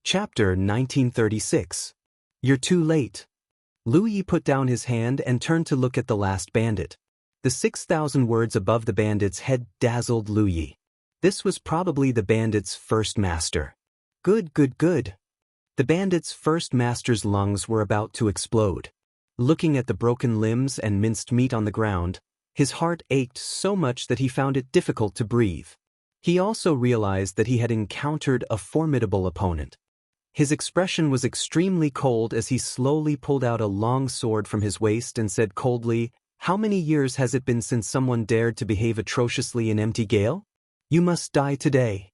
Chapter 1936. You're too late. Lu Yi put down his hand and turned to look at the last bandit. The 6,000 words above the bandit's head dazzled Lu Yi. This was probably the bandit's first master. Good. The bandit's first master's lungs were about to explode. Looking at the broken limbs and minced meat on the ground, his heart ached so much that he found it difficult to breathe. He also realized that he had encountered a formidable opponent. His expression was extremely cold as he slowly pulled out a long sword from his waist and said coldly, "How many years has it been since someone dared to behave atrociously in empty gale? You must die today."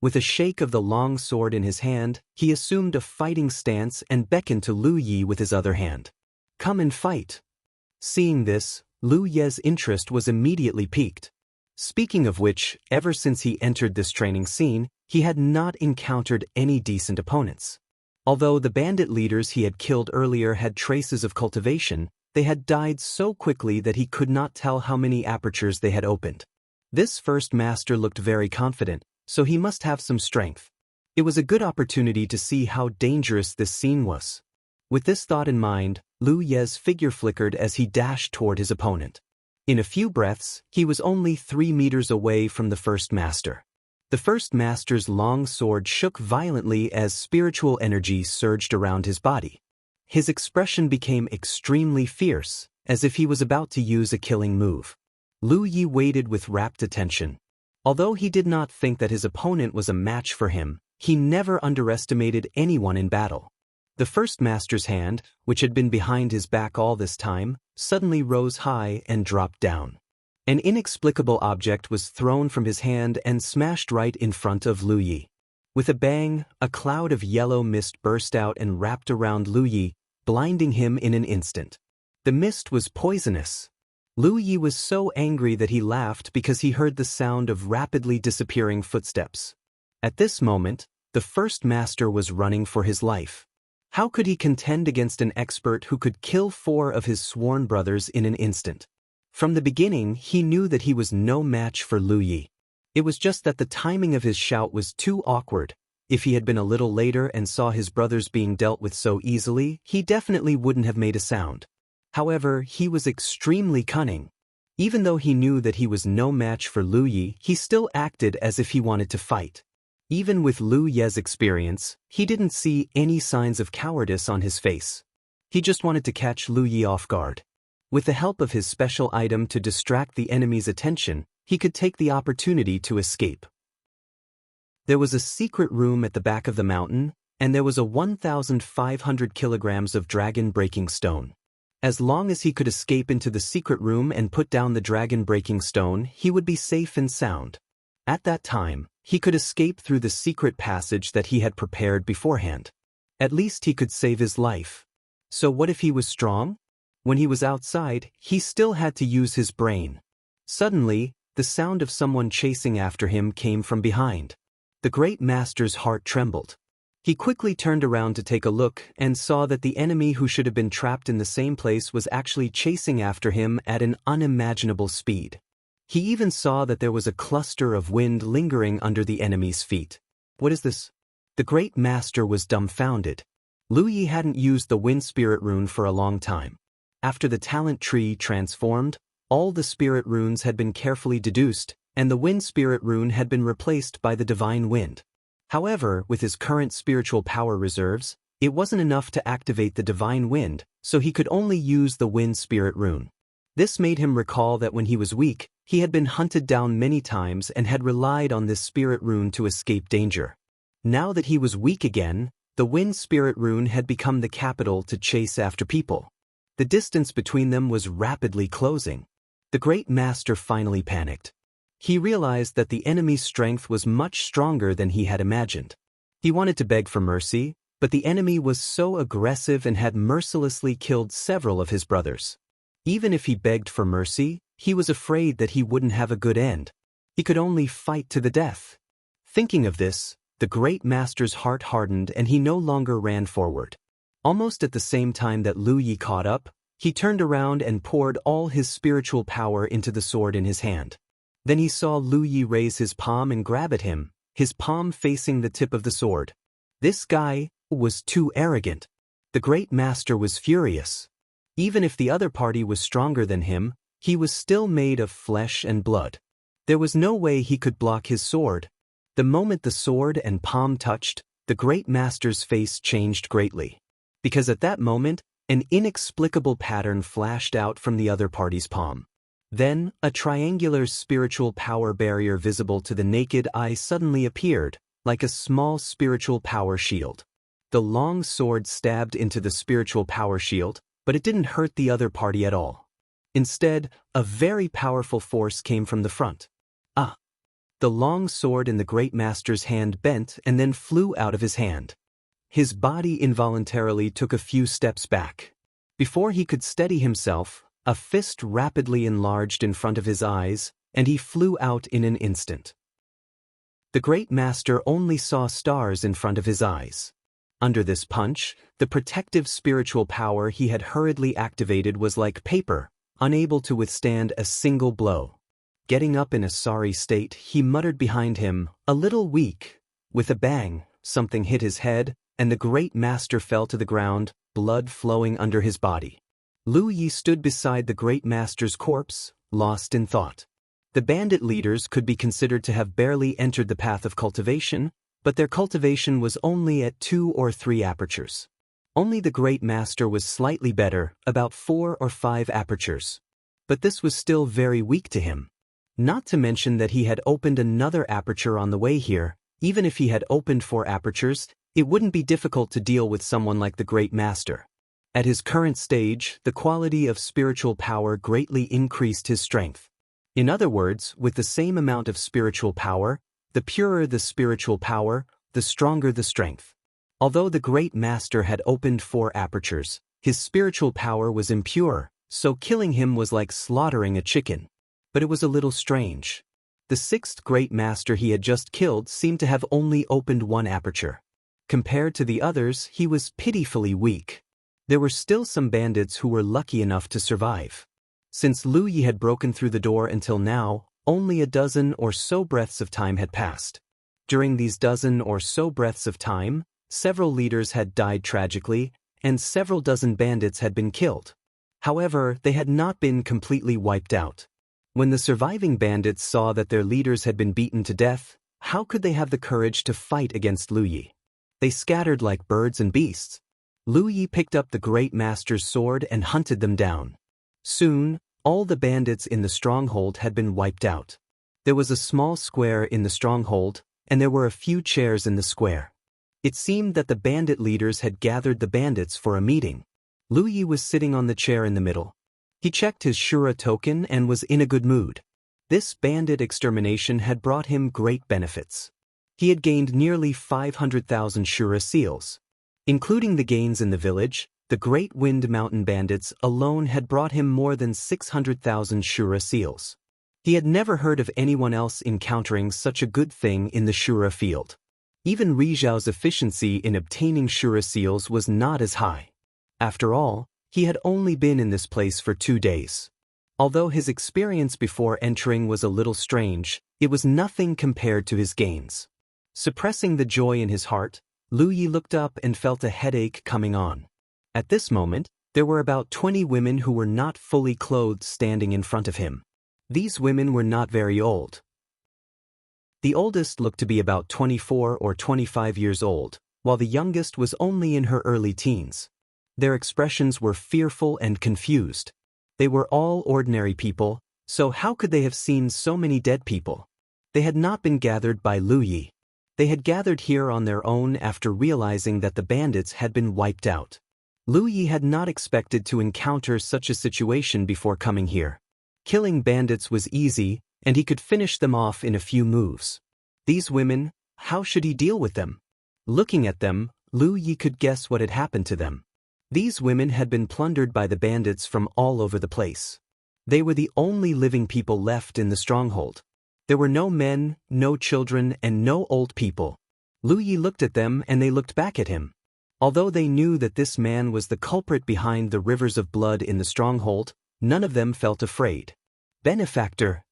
With a shake of the long sword in his hand, he assumed a fighting stance and beckoned to Lu Yi with his other hand. "Come and fight." Seeing this, Lu Yi's interest was immediately piqued. Speaking of which, ever since he entered this training scene, he had not encountered any decent opponents. Although the bandit leaders he had killed earlier had traces of cultivation, they had died so quickly that he could not tell how many apertures they had opened. This first master looked very confident, so he must have some strength. It was a good opportunity to see how dangerous this scene was. With this thought in mind, Lu Yi's figure flickered as he dashed toward his opponent. In a few breaths, he was only 3 meters away from the first master. The first master's long sword shook violently as spiritual energy surged around his body. His expression became extremely fierce, as if he was about to use a killing move. Lu Yi waited with rapt attention. Although he did not think that his opponent was a match for him, he never underestimated anyone in battle. The first master's hand, which had been behind his back all this time, suddenly rose high and dropped down. An inexplicable object was thrown from his hand and smashed right in front of Lu Yi. With a bang, a cloud of yellow mist burst out and wrapped around Lu Yi, blinding him in an instant. The mist was poisonous. Lu Yi was so angry that he laughed because he heard the sound of rapidly disappearing footsteps. At this moment, the first master was running for his life. How could he contend against an expert who could kill 4 of his sworn brothers in an instant? From the beginning, he knew that he was no match for Lu Yi. It was just that the timing of his shout was too awkward. If he had been a little later and saw his brothers being dealt with so easily, he definitely wouldn't have made a sound. However, he was extremely cunning. Even though he knew that he was no match for Lu Yi, he still acted as if he wanted to fight. Even with Lu Yi's experience, he didn't see any signs of cowardice on his face. He just wanted to catch Lu Yi off guard. With the help of his special item to distract the enemy's attention, he could take the opportunity to escape. There was a secret room at the back of the mountain, and there was a 1,500 kilograms of dragon-breaking stone. As long as he could escape into the secret room and put down the dragon-breaking stone, he would be safe and sound. At that time, he could escape through the secret passage that he had prepared beforehand. At least he could save his life. So what if he was strong? When he was outside, he still had to use his brain. Suddenly, the sound of someone chasing after him came from behind. The great master's heart trembled. He quickly turned around to take a look and saw that the enemy who should have been trapped in the same place was actually chasing after him at an unimaginable speed. He even saw that there was a cluster of wind lingering under the enemy's feet. What is this? The great master was dumbfounded. Lu Yi hadn't used the wind spirit rune for a long time. After the talent tree transformed, all the spirit runes had been carefully deduced, and the wind spirit rune had been replaced by the divine wind. However, with his current spiritual power reserves, it wasn't enough to activate the divine wind, so he could only use the wind spirit rune. This made him recall that when he was weak, he had been hunted down many times and had relied on this spirit rune to escape danger. Now that he was weak again, the wind spirit rune had become the capital to chase after people. The distance between them was rapidly closing. The great master finally panicked. He realized that the enemy's strength was much stronger than he had imagined. He wanted to beg for mercy, but the enemy was so aggressive and had mercilessly killed several of his brothers. Even if he begged for mercy, he was afraid that he wouldn't have a good end. He could only fight to the death. Thinking of this, the great master's heart hardened and he no longer ran forward. Almost at the same time that Lu Yi caught up, he turned around and poured all his spiritual power into the sword in his hand. Then he saw Lu Yi raise his palm and grab at him, his palm facing the tip of the sword. This guy was too arrogant. The great master was furious. Even if the other party was stronger than him, he was still made of flesh and blood. There was no way he could block his sword. The moment the sword and palm touched, the great master's face changed greatly. Because at that moment, an inexplicable pattern flashed out from the other party's palm. Then, a triangular spiritual power barrier visible to the naked eye suddenly appeared, like a small spiritual power shield. The long sword stabbed into the spiritual power shield, but it didn't hurt the other party at all. Instead, a very powerful force came from the front. The long sword in the great master's hand bent and then flew out of his hand. His body involuntarily took a few steps back. Before he could steady himself, a fist rapidly enlarged in front of his eyes, and he flew out in an instant. The great master only saw stars in front of his eyes. Under this punch, the protective spiritual power he had hurriedly activated was like paper, unable to withstand a single blow. Getting up in a sorry state, he muttered behind him, "A little weak." With a bang, something hit his head, and the great master fell to the ground, blood flowing under his body. Lu Yi stood beside the great master's corpse, lost in thought. The bandit leaders could be considered to have barely entered the path of cultivation, but their cultivation was only at 2 or 3 apertures. Only the great master was slightly better, about 4 or 5 apertures. But this was still very weak to him. Not to mention that he had opened another aperture on the way here. Even if he had opened 4 apertures, it wouldn't be difficult to deal with someone like the great master. At his current stage, the quality of spiritual power greatly increased his strength. In other words, with the same amount of spiritual power, the purer the spiritual power, the stronger the strength. Although the great master had opened 4 apertures, his spiritual power was impure, so killing him was like slaughtering a chicken. But it was a little strange. The 6th great master he had just killed seemed to have only opened 1 aperture. Compared to the others, he was pitifully weak. There were still some bandits who were lucky enough to survive. Since Lu Yi had broken through the door until now, only a dozen or so breaths of time had passed. During these dozen or so breaths of time, several leaders had died tragically, and several dozen bandits had been killed. However, they had not been completely wiped out. When the surviving bandits saw that their leaders had been beaten to death, how could they have the courage to fight against Lu Yi? They scattered like birds and beasts. Lu Yi picked up the great master's sword and hunted them down. Soon, all the bandits in the stronghold had been wiped out. There was a small square in the stronghold, and there were a few chairs in the square. It seemed that the bandit leaders had gathered the bandits for a meeting. Lu Yi was sitting on the chair in the middle. He checked his Shura token and was in a good mood. This bandit extermination had brought him great benefits. He had gained nearly 500,000 Shura seals. Including the gains in the village, the Great Wind Mountain bandits alone had brought him more than 600,000 Shura seals. He had never heard of anyone else encountering such a good thing in the Shura field. Even Rizhao's efficiency in obtaining Shura seals was not as high. After all, he had only been in this place for 2 days. Although his experience before entering was a little strange, it was nothing compared to his gains. Suppressing the joy in his heart, Lu Yi looked up and felt a headache coming on. At this moment, there were about 20 women who were not fully clothed standing in front of him. These women were not very old. The oldest looked to be about 24 or 25 years old, while the youngest was only in her early teens. Their expressions were fearful and confused. They were all ordinary people, so how could they have seen so many dead people? They had not been gathered by Lu Yi. They had gathered here on their own after realizing that the bandits had been wiped out. Lu Yi had not expected to encounter such a situation before coming here. Killing bandits was easy, and he could finish them off in a few moves. These women, how should he deal with them? Looking at them, Lu Yi could guess what had happened to them. These women had been plundered by the bandits from all over the place. They were the only living people left in the stronghold. There were no men, no children, and no old people. Lu Yi looked at them and they looked back at him. Although they knew that this man was the culprit behind the rivers of blood in the stronghold, none of them felt afraid. Benefactor.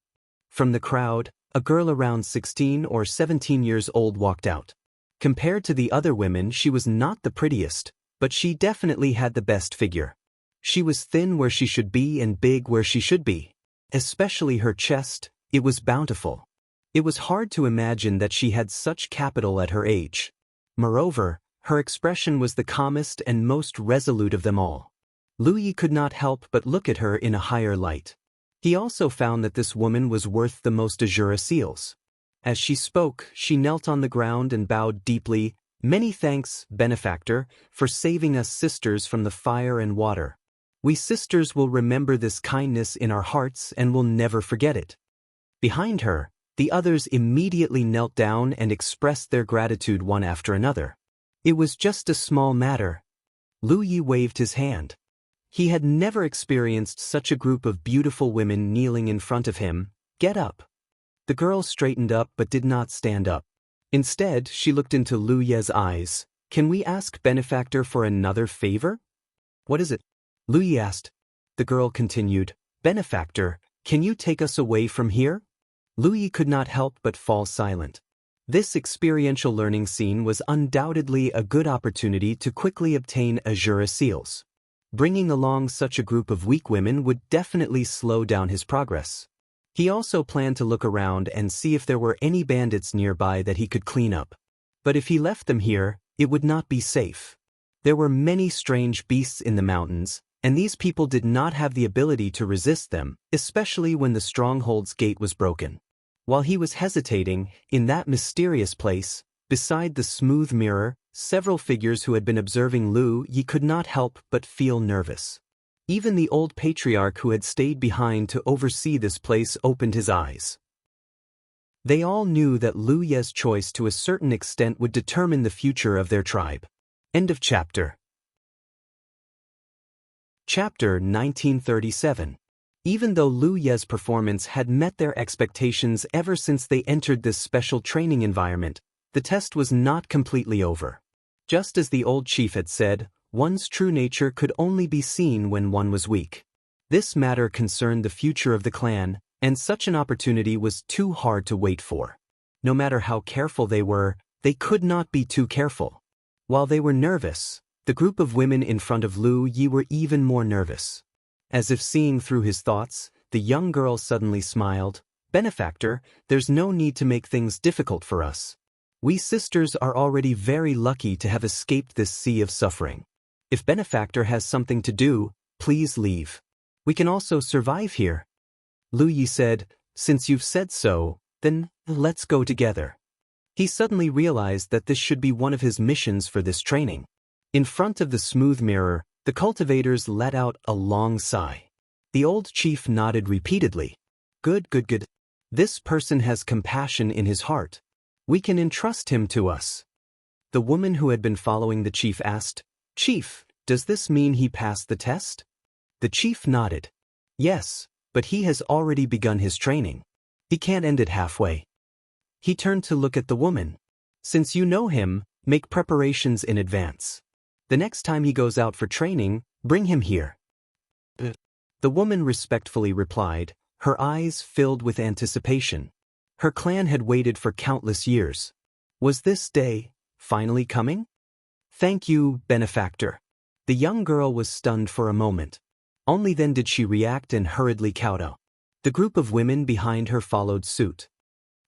From the crowd, a girl around 16 or 17 years old walked out. Compared to the other women, she was not the prettiest, but she definitely had the best figure. She was thin where she should be and big where she should be. Especially her chest, it was bountiful. It was hard to imagine that she had such capital at her age. Moreover, her expression was the calmest and most resolute of them all. Lu Yi could not help but look at her in a higher light. He also found that this woman was worth the most azure seals. As she spoke, she knelt on the ground and bowed deeply. "Many thanks, benefactor, for saving us sisters from the fire and water. We sisters will remember this kindness in our hearts and will never forget it." Behind her, the others immediately knelt down and expressed their gratitude one after another. It was just a small matter. Lu Yi waved his hand. He had never experienced such a group of beautiful women kneeling in front of him. "Get up." The girl straightened up but did not stand up. Instead, she looked into Lu Ye's eyes. "Can we ask benefactor for another favor?" "What is it?" Lu Yi asked. The girl continued, "Benefactor, can you take us away from here?" Lu Yi could not help but fall silent. This experiential learning scene was undoubtedly a good opportunity to quickly obtain azure seals. Bringing along such a group of weak women would definitely slow down his progress. He also planned to look around and see if there were any bandits nearby that he could clean up. But if he left them here, it would not be safe. There were many strange beasts in the mountains, and these people did not have the ability to resist them, especially when the stronghold's gate was broken. While he was hesitating, in that mysterious place, beside the smooth mirror, several figures who had been observing Lu Yi could not help but feel nervous. Even the old patriarch who had stayed behind to oversee this place opened his eyes. They all knew that Lu Ye's choice to a certain extent would determine the future of their tribe. End of chapter. Chapter 1937. Even though Lu Ye's performance had met their expectations ever since they entered this special training environment, the test was not completely over. Just as the old chief had said, one's true nature could only be seen when one was weak. This matter concerned the future of the clan, and such an opportunity was too hard to wait for. No matter how careful they could not be too careful. While they were nervous, the group of women in front of Lu Yi were even more nervous. As if seeing through his thoughts, the young girl suddenly smiled. "Benefactor, there's no need to make things difficult for us. We sisters are already very lucky to have escaped this sea of suffering. If benefactor has something to do, please leave. We can also survive here." Lu Yi said, "Since you've said so, then let's go together." He suddenly realized that this should be one of his missions for this training. In front of the smooth mirror, the cultivators let out a long sigh. The old chief nodded repeatedly. Good, good, good. This person has compassion in his heart. We can entrust him to us." The woman who had been following the chief asked, "Chief, does this mean he passed the test?" The chief nodded. "Yes, but he has already begun his training. He can't end it halfway." He turned to look at the woman. "Since you know him, make preparations in advance. The next time he goes out for training, bring him here." The woman respectfully replied, her eyes filled with anticipation. Her clan had waited for countless years. Was this day finally coming? "Thank you, benefactor." The young girl was stunned for a moment. Only then did she react and hurriedly kowtow. The group of women behind her followed suit.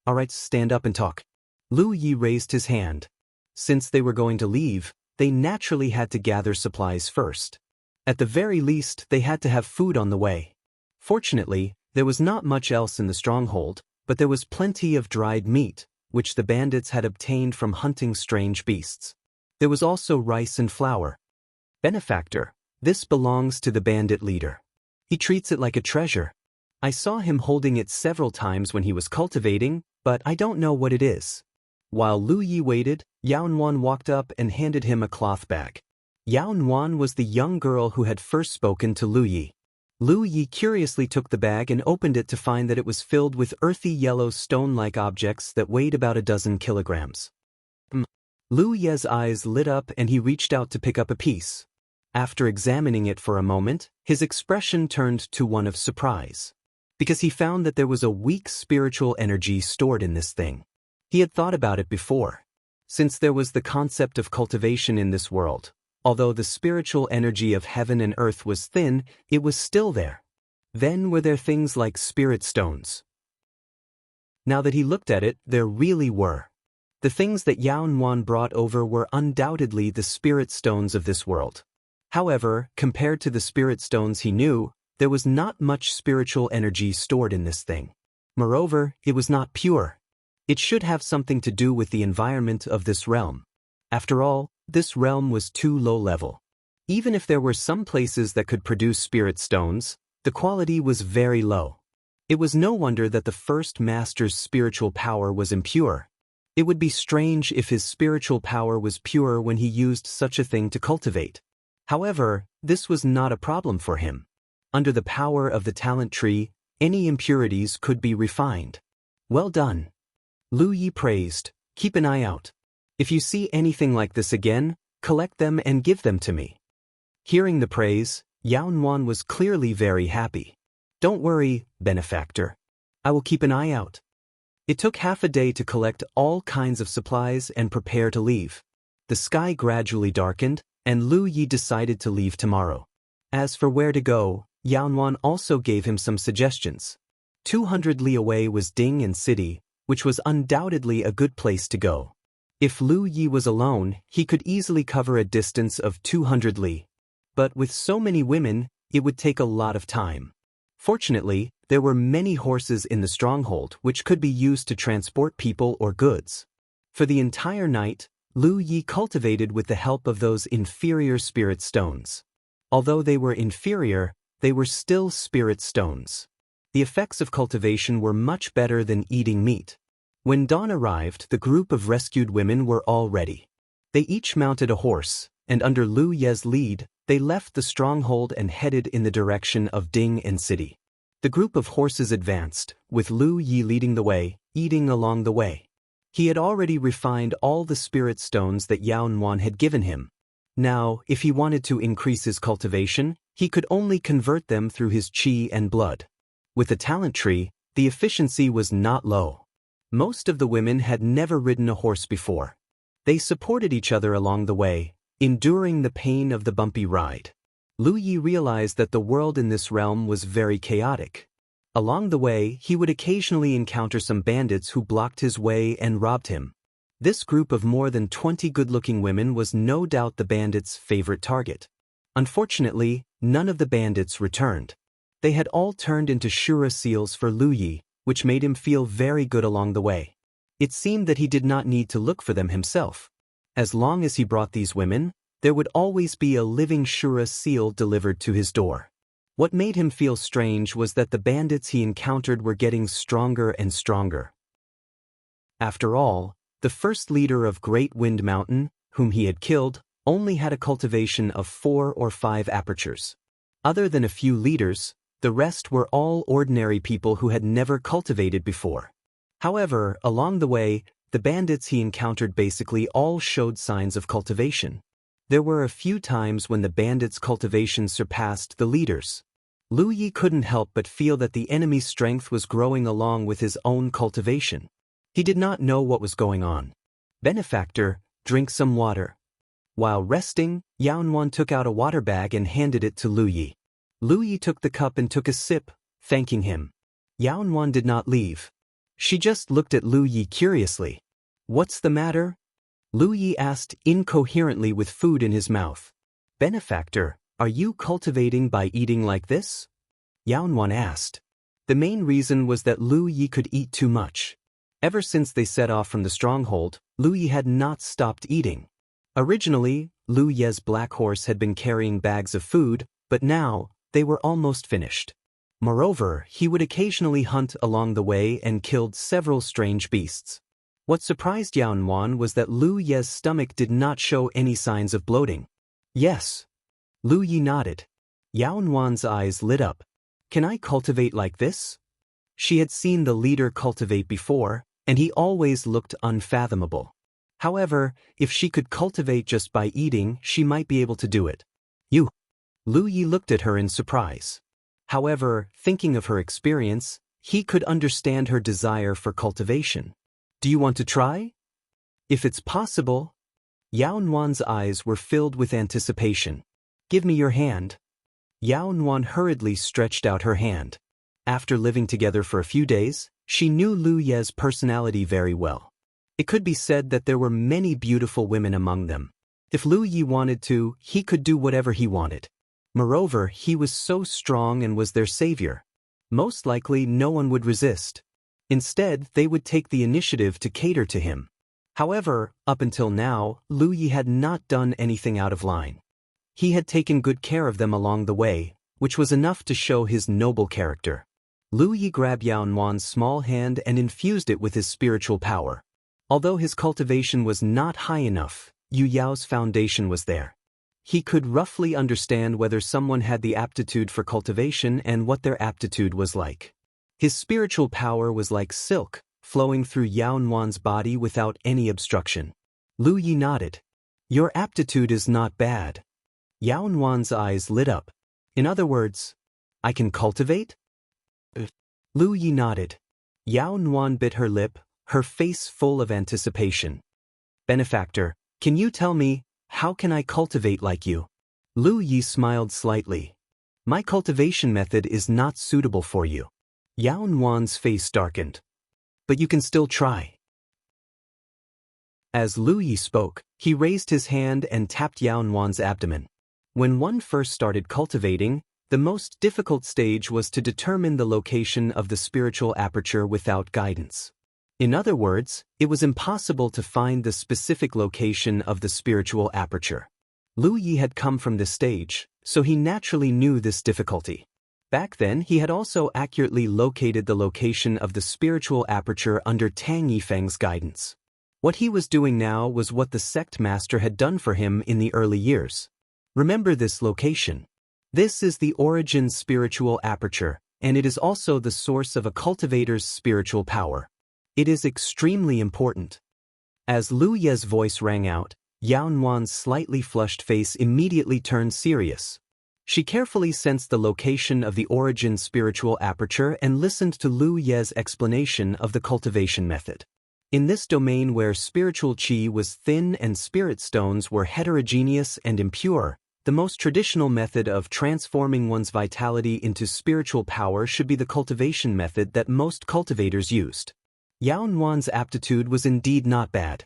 "All right, stand up and talk." Lu Yi raised his hand. Since they were going to leave, they naturally had to gather supplies first. At the very least, they had to have food on the way. Fortunately, there was not much else in the stronghold, but there was plenty of dried meat, which the bandits had obtained from hunting strange beasts. There was also rice and flour. "Benefactor, this belongs to the bandit leader. He treats it like a treasure. I saw him holding it several times when he was cultivating, but I don't know what it is." While Lu Yi waited, Yao Nuan walked up and handed him a cloth bag. Yao Nuan was the young girl who had first spoken to Lu Yi. Lu Yi curiously took the bag and opened it to find that it was filled with earthy yellow stone-like objects that weighed about a dozen kilograms. Lu Yi's eyes lit up and he reached out to pick up a piece. After examining it for a moment, his expression turned to one of surprise. Because he found that there was a weak spiritual energy stored in this thing. He had thought about it before. Since there was the concept of cultivation in this world, although the spiritual energy of heaven and earth was thin, it was still there. Then were there things like spirit stones. Now that he looked at it, there really were. The things that Yaonuan brought over were undoubtedly the spirit stones of this world. However, compared to the spirit stones he knew, there was not much spiritual energy stored in this thing. Moreover, it was not pure. It should have something to do with the environment of this realm. After all, this realm was too low level. Even if there were some places that could produce spirit stones, the quality was very low. It was no wonder that the first master's spiritual power was impure. It would be strange if his spiritual power was pure when he used such a thing to cultivate. However, this was not a problem for him. Under the power of the talent tree, any impurities could be refined. Well done. Lu Yi praised. Keep an eye out. If you see anything like this again, collect them and give them to me. Hearing the praise, Yaonuan was clearly very happy. Don't worry, benefactor. I will keep an eye out. It took half a day to collect all kinds of supplies and prepare to leave. The sky gradually darkened, and Lu Yi decided to leave tomorrow. As for where to go, Yaonuan also gave him some suggestions. 200 li away was Ding City, which was undoubtedly a good place to go. If Lu Yi was alone, he could easily cover a distance of 200 li. But with so many women, it would take a lot of time. Fortunately, there were many horses in the stronghold which could be used to transport people or goods. For the entire night, Lu Yi cultivated with the help of those inferior spirit stones. Although they were inferior, they were still spirit stones. The effects of cultivation were much better than eating meat. When dawn arrived, the group of rescued women were all ready. They each mounted a horse, and under Lu Ye's lead, they left the stronghold and headed in the direction of Ding City. The group of horses advanced, with Lu Yi leading the way, eating along the way. He had already refined all the spirit stones that Yaonuan had given him. Now, if he wanted to increase his cultivation, he could only convert them through his qi and blood. With the talent tree, the efficiency was not low. Most of the women had never ridden a horse before. They supported each other along the way, enduring the pain of the bumpy ride. Lu Yi realized that the world in this realm was very chaotic. Along the way, he would occasionally encounter some bandits who blocked his way and robbed him. This group of more than 20 good-looking women was no doubt the bandits' favorite target. Unfortunately, none of the bandits returned. They had all turned into Shura seals for Lu Yi, which made him feel very good along the way. It seemed that he did not need to look for them himself. As long as he brought these women, there would always be a living Shura seal delivered to his door. What made him feel strange was that the bandits he encountered were getting stronger and stronger. After all, the first leader of Great Wind Mountain, whom he had killed, only had a cultivation of 4 or 5 apertures. Other than a few leaders, the rest were all ordinary people who had never cultivated before. However, along the way, the bandits he encountered basically all showed signs of cultivation. There were a few times when the bandits' cultivation surpassed the leaders. Lu Yi couldn't help but feel that the enemy's strength was growing along with his own cultivation. He did not know what was going on. Benefactor, drink some water. While resting, Yaonuan took out a water bag and handed it to Lu Yi. Lu Yi took the cup and took a sip, thanking him. Yaonuan did not leave. She just looked at Lu Yi curiously. What's the matter? Lu Yi asked incoherently with food in his mouth. Benefactor, are you cultivating by eating like this? Yaonuan asked. The main reason was that Lu Yi could eat too much. Ever since they set off from the stronghold, Lu Yi had not stopped eating. Originally, Lu Ye's black horse had been carrying bags of food, but now, they were almost finished. Moreover, he would occasionally hunt along the way and killed several strange beasts. What surprised Yaonuan was that Lu Ye's stomach did not show any signs of bloating. Yes. Lu Yi nodded. Yaonuan's eyes lit up. Can I cultivate like this? She had seen the leader cultivate before, and he always looked unfathomable. However, if she could cultivate just by eating, she might be able to do it. You. Lu Yi looked at her in surprise. However, thinking of her experience, he could understand her desire for cultivation. Do you want to try? If it's possible. Yao Nuan's eyes were filled with anticipation. Give me your hand. Yao Nuan hurriedly stretched out her hand. After living together for a few days, she knew Lu Ye's personality very well. It could be said that there were many beautiful women among them. If Lu Yi wanted to, he could do whatever he wanted. Moreover, he was so strong and was their savior. Most likely no one would resist. Instead, they would take the initiative to cater to him. However, up until now, Lu Yi had not done anything out of line. He had taken good care of them along the way, which was enough to show his noble character. Lu Yi grabbed Yao Nuan's small hand and infused it with his spiritual power. Although his cultivation was not high enough, Yu Yao's foundation was there. He could roughly understand whether someone had the aptitude for cultivation and what their aptitude was like. His spiritual power was like silk, flowing through Yao Nuan's body without any obstruction. Lu Yi nodded. Your aptitude is not bad. Yao Nuan's eyes lit up. In other words, I can cultivate? Lu Yi nodded. Yao Nuan bit her lip, her face full of anticipation. Benefactor, can you tell me, how can I cultivate like you? Lu Yi smiled slightly. My cultivation method is not suitable for you. Yao Nuan's face darkened. But you can still try. As Lu Yi spoke, he raised his hand and tapped Yao Nuan's abdomen. When one first started cultivating, the most difficult stage was to determine the location of the spiritual aperture without guidance. In other words, it was impossible to find the specific location of the spiritual aperture. Lu Yi had come from this stage, so he naturally knew this difficulty. Back then, he had also accurately located the location of the spiritual aperture under Tang Yifeng's guidance. What he was doing now was what the sect master had done for him in the early years. Remember this location. This is the origin spiritual aperture, and it is also the source of a cultivator's spiritual power. It is extremely important. As Lu Ye's voice rang out, Yao Nuan's slightly flushed face immediately turned serious. She carefully sensed the location of the origin spiritual aperture and listened to Lu Ye's explanation of the cultivation method. In this domain where spiritual qi was thin and spirit stones were heterogeneous and impure, the most traditional method of transforming one's vitality into spiritual power should be the cultivation method that most cultivators used. Yao Nuan's aptitude was indeed not bad.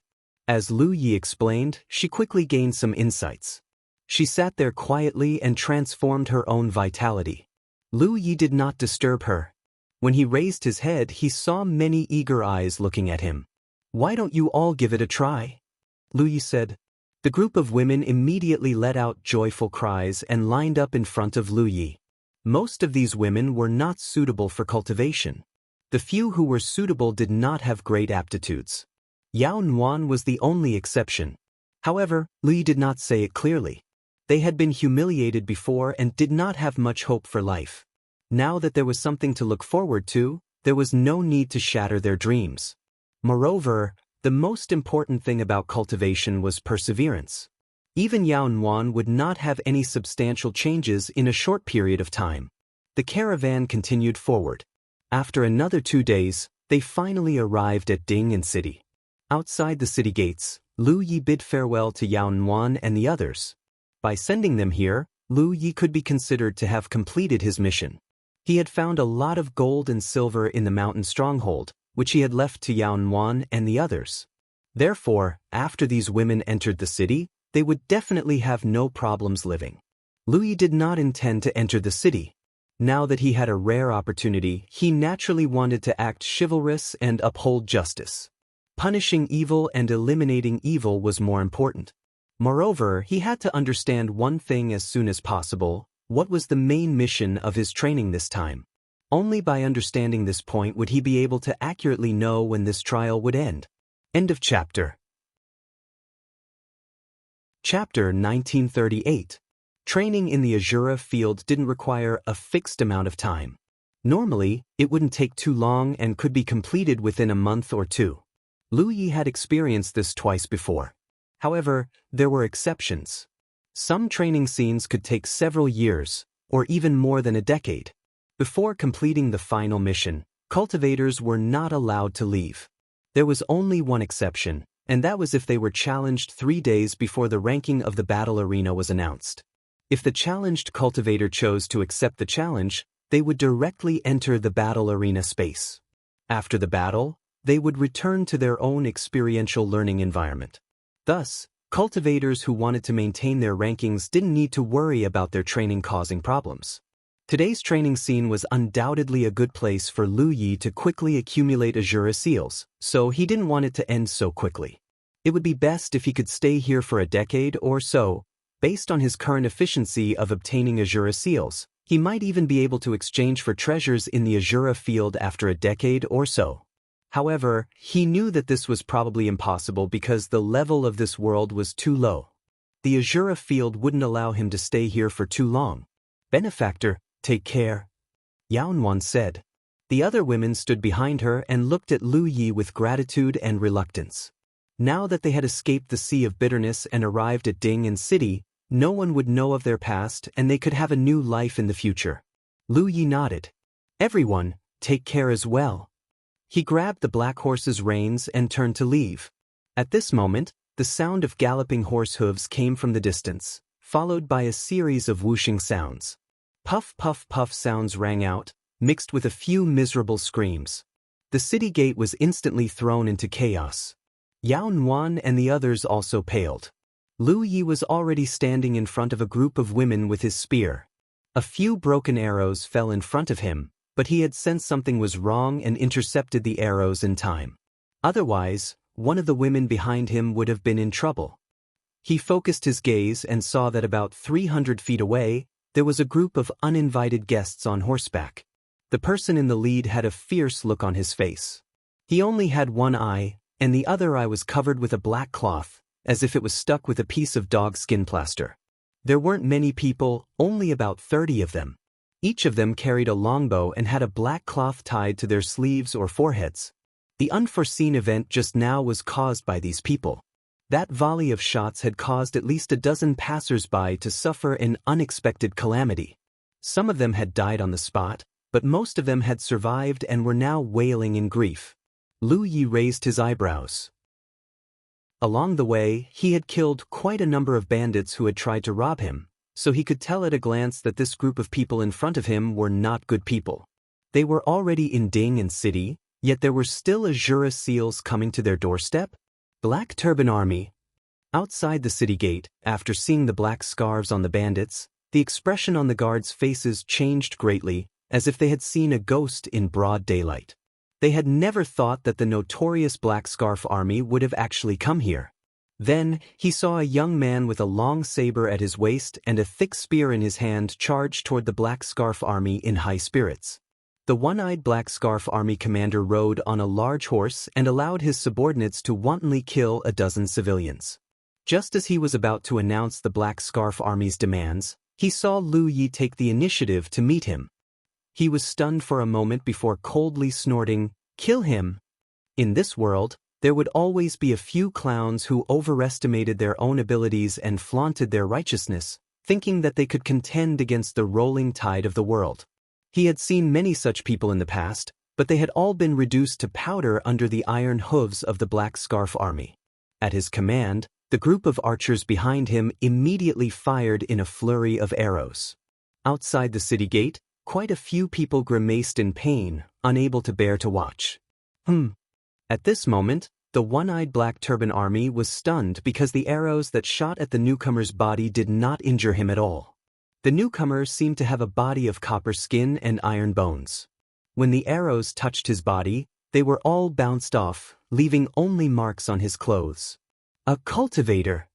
As Lu Yi explained, she quickly gained some insights. She sat there quietly and transformed her own vitality. Lu Yi did not disturb her. When he raised his head, he saw many eager eyes looking at him. Why don't you all give it a try? Lu Yi said. The group of women immediately let out joyful cries and lined up in front of Lu Yi. Most of these women were not suitable for cultivation. The few who were suitable did not have great aptitudes. Yao Nuan was the only exception. However, Lu Yi did not say it clearly. They had been humiliated before and did not have much hope for life. Now that there was something to look forward to, there was no need to shatter their dreams. Moreover, the most important thing about cultivation was perseverance. Even Yao Nuan would not have any substantial changes in a short period of time. The caravan continued forward. After another 2 days, they finally arrived at Ding'an City. Outside the city gates, Lu Yi bid farewell to Yao Nuan and the others. By sending them here, Lu Yi could be considered to have completed his mission. He had found a lot of gold and silver in the mountain stronghold, which he had left to Yao Nuan and the others. Therefore, after these women entered the city, they would definitely have no problems living. Lu Yi did not intend to enter the city. Now that he had a rare opportunity, he naturally wanted to act chivalrous and uphold justice. Punishing evil and eliminating evil was more important. Moreover, he had to understand one thing as soon as possible: what was the main mission of his training this time? Only by understanding this point would he be able to accurately know when this trial would end. End of chapter. Chapter 1938. Training in the Azura field didn't require a fixed amount of time. Normally, it wouldn't take too long and could be completed within a month or two. Lu Yi had experienced this twice before. However, there were exceptions. Some training scenes could take several years, or even more than a decade. Before completing the final mission, cultivators were not allowed to leave. There was only one exception: And that was if they were challenged 3 days before the ranking of the battle arena was announced. If the challenged cultivator chose to accept the challenge, they would directly enter the battle arena space. After the battle, they would return to their own experiential learning environment. Thus, cultivators who wanted to maintain their rankings didn't need to worry about their training causing problems. Today's training scene was undoubtedly a good place for Lu Yi to quickly accumulate Azura seals, so he didn't want it to end so quickly. It would be best if he could stay here for a decade or so. Based on his current efficiency of obtaining Azura seals, he might even be able to exchange for treasures in the Azura field after a decade or so. However, he knew that this was probably impossible because the level of this world was too low. The Azura field wouldn't allow him to stay here for too long. Benefactor, take care, Yaonuan said. The other women stood behind her and looked at Lu Yi with gratitude and reluctance. Now that they had escaped the sea of bitterness and arrived at Ding City, no one would know of their past and they could have a new life in the future. Lu Yi nodded. Everyone, take care as well. He grabbed the black horse's reins and turned to leave. At this moment, the sound of galloping horse hooves came from the distance, followed by a series of whooshing sounds. Puff puff puff sounds rang out, mixed with a few miserable screams. The city gate was instantly thrown into chaos. Yaonuan and the others also paled. Lu Yi was already standing in front of a group of women with his spear. A few broken arrows fell in front of him, but he had sensed something was wrong and intercepted the arrows in time. Otherwise, one of the women behind him would have been in trouble. He focused his gaze and saw that about 300 feet away, there was a group of uninvited guests on horseback. The person in the lead had a fierce look on his face. He only had one eye, and the other eye was covered with a black cloth, as if it was stuck with a piece of dog skin plaster. There weren't many people, only about 30 of them. Each of them carried a longbow and had a black cloth tied to their sleeves or foreheads. The unforeseen event just now was caused by these people. That volley of shots had caused at least a dozen passers-by to suffer an unexpected calamity. Some of them had died on the spot, but most of them had survived and were now wailing in grief. Lu Yi raised his eyebrows. Along the way, he had killed quite a number of bandits who had tried to rob him, so he could tell at a glance that this group of people in front of him were not good people. They were already in Ding City, yet there were still Azura seals coming to their doorstep? Black Turban Army. Outside the city gate, after seeing the black scarves on the bandits, the expression on the guards' faces changed greatly, as if they had seen a ghost in broad daylight. They had never thought that the notorious Black Scarf Army would have actually come here. Then, he saw a young man with a long saber at his waist and a thick spear in his hand charge toward the Black Scarf Army in high spirits. The one-eyed Black Scarf Army commander rode on a large horse and allowed his subordinates to wantonly kill a dozen civilians. Just as he was about to announce the Black Scarf Army's demands, he saw Lu Yi take the initiative to meet him. He was stunned for a moment before coldly snorting, "Kill him!" In this world, there would always be a few clowns who overestimated their own abilities and flaunted their righteousness, thinking that they could contend against the rolling tide of the world. He had seen many such people in the past, but they had all been reduced to powder under the iron hooves of the Black Scarf Army. At his command, the group of archers behind him immediately fired in a flurry of arrows. Outside the city gate, quite a few people grimaced in pain, unable to bear to watch. At this moment, the one-eyed Black Turban Army was stunned because the arrows that shot at the newcomer's body did not injure him at all. The newcomer seemed to have a body of copper skin and iron bones. When the arrows touched his body, they were all bounced off, leaving only marks on his clothes. A cultivator!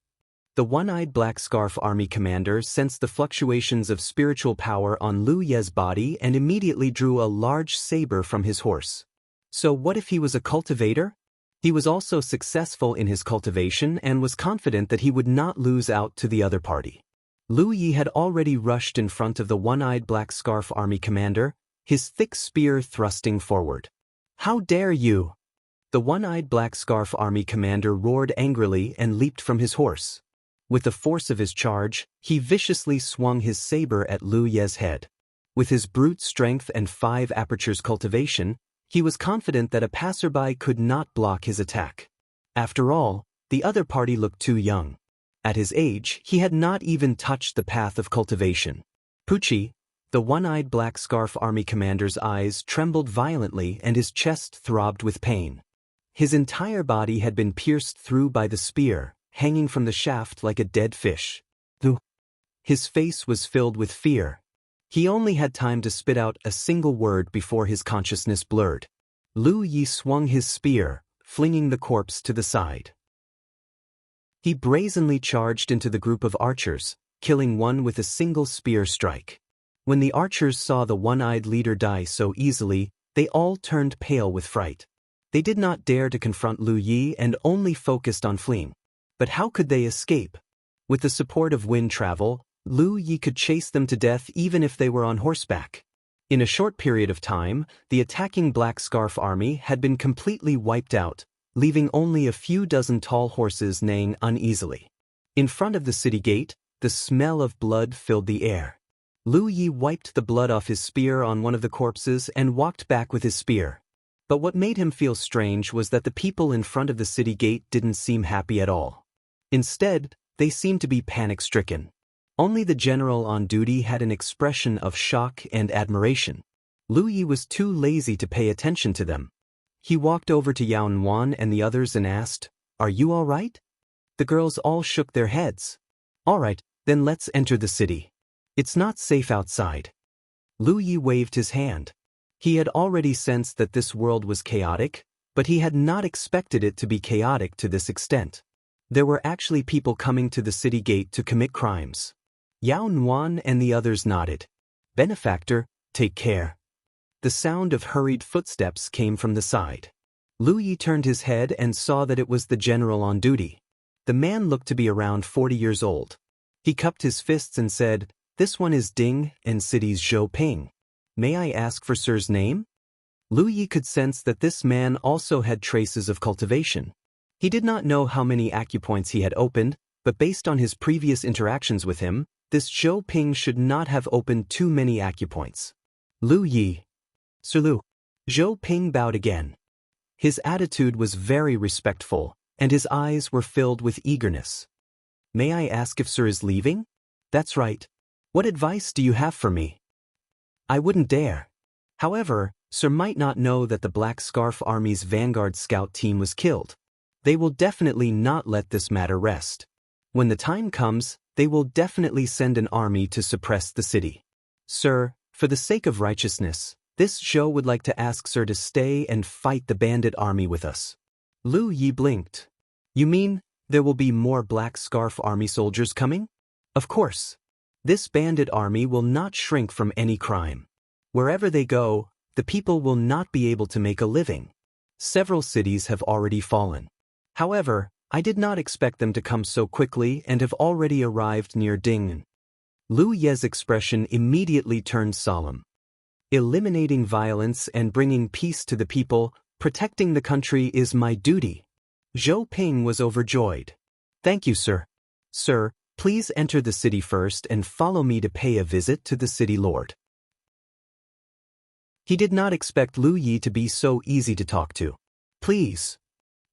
The one-eyed Black Scarf Army commander sensed the fluctuations of spiritual power on Lu Ye's body and immediately drew a large saber from his horse. So what if he was a cultivator? He was also successful in his cultivation and was confident that he would not lose out to the other party. Lu Yi had already rushed in front of the one-eyed Black Scarf Army commander, his thick spear thrusting forward. "How dare you!" The one-eyed Black Scarf Army commander roared angrily and leaped from his horse. With the force of his charge, he viciously swung his saber at Lu Ye's head. With his brute strength and 5 apertures cultivation, he was confident that a passerby could not block his attack. After all, the other party looked too young. At his age, he had not even touched the path of cultivation. Pucci, the one-eyed black scarf army commander's eyes trembled violently and his chest throbbed with pain. His entire body had been pierced through by the spear, hanging from the shaft like a dead fish. His face was filled with fear. He only had time to spit out a single word before his consciousness blurred. Lu Yi swung his spear, flinging the corpse to the side. He brazenly charged into the group of archers, killing one with a single spear strike. When the archers saw the one-eyed leader die so easily, they all turned pale with fright. They did not dare to confront Lu Yi and only focused on fleeing. But how could they escape? With the support of wind travel, Lu Yi could chase them to death even if they were on horseback. In a short period of time, the attacking Black Scarf army had been completely wiped out, leaving only a few dozen tall horses neighing uneasily. In front of the city gate, the smell of blood filled the air. Lu Yi wiped the blood off his spear on one of the corpses and walked back with his spear. But what made him feel strange was that the people in front of the city gate didn't seem happy at all. Instead, they seemed to be panic-stricken. Only the general on duty had an expression of shock and admiration. Lu Yi was too lazy to pay attention to them. He walked over to Yao Nuan and the others and asked, "Are you all right?" The girls all shook their heads. "All right, then let's enter the city. It's not safe outside." Lu Yi waved his hand. He had already sensed that this world was chaotic, but he had not expected it to be chaotic to this extent. There were actually people coming to the city gate to commit crimes. Yao Nuan and the others nodded. "Benefactor, take care." The sound of hurried footsteps came from the side. Lu Yi turned his head and saw that it was the general on duty. The man looked to be around 40 years old. He cupped his fists and said, "This one is Ding and city's Zhou Ping. May I ask for sir's name?" Lu Yi could sense that this man also had traces of cultivation. He did not know how many acupoints he had opened, but based on his previous interactions with him, this Zhou Ping should not have opened too many acupoints. "Lu Yi." "Sir Lu." Zhou Ping bowed again. His attitude was very respectful, and his eyes were filled with eagerness. "May I ask if sir is leaving?" "That's right. What advice do you have for me?" "I wouldn't dare. However, sir might not know that the Black Scarf Army's vanguard scout team was killed. They will definitely not let this matter rest. When the time comes, they will definitely send an army to suppress the city. Sir, for the sake of righteousness, this Zhou would like to ask sir to stay and fight the bandit army with us." Lu Yi blinked. "You mean, there will be more Black Scarf Army soldiers coming?" "Of course. This bandit army will not shrink from any crime. Wherever they go, the people will not be able to make a living. Several cities have already fallen. However, I did not expect them to come so quickly and have already arrived near Ding." Lu Ye's expression immediately turned solemn. "Eliminating violence and bringing peace to the people, protecting the country is my duty." Zhou Ping was overjoyed. "Thank you, sir. Sir, please enter the city first and follow me to pay a visit to the city lord." He did not expect Lu Yi to be so easy to talk to. "Please."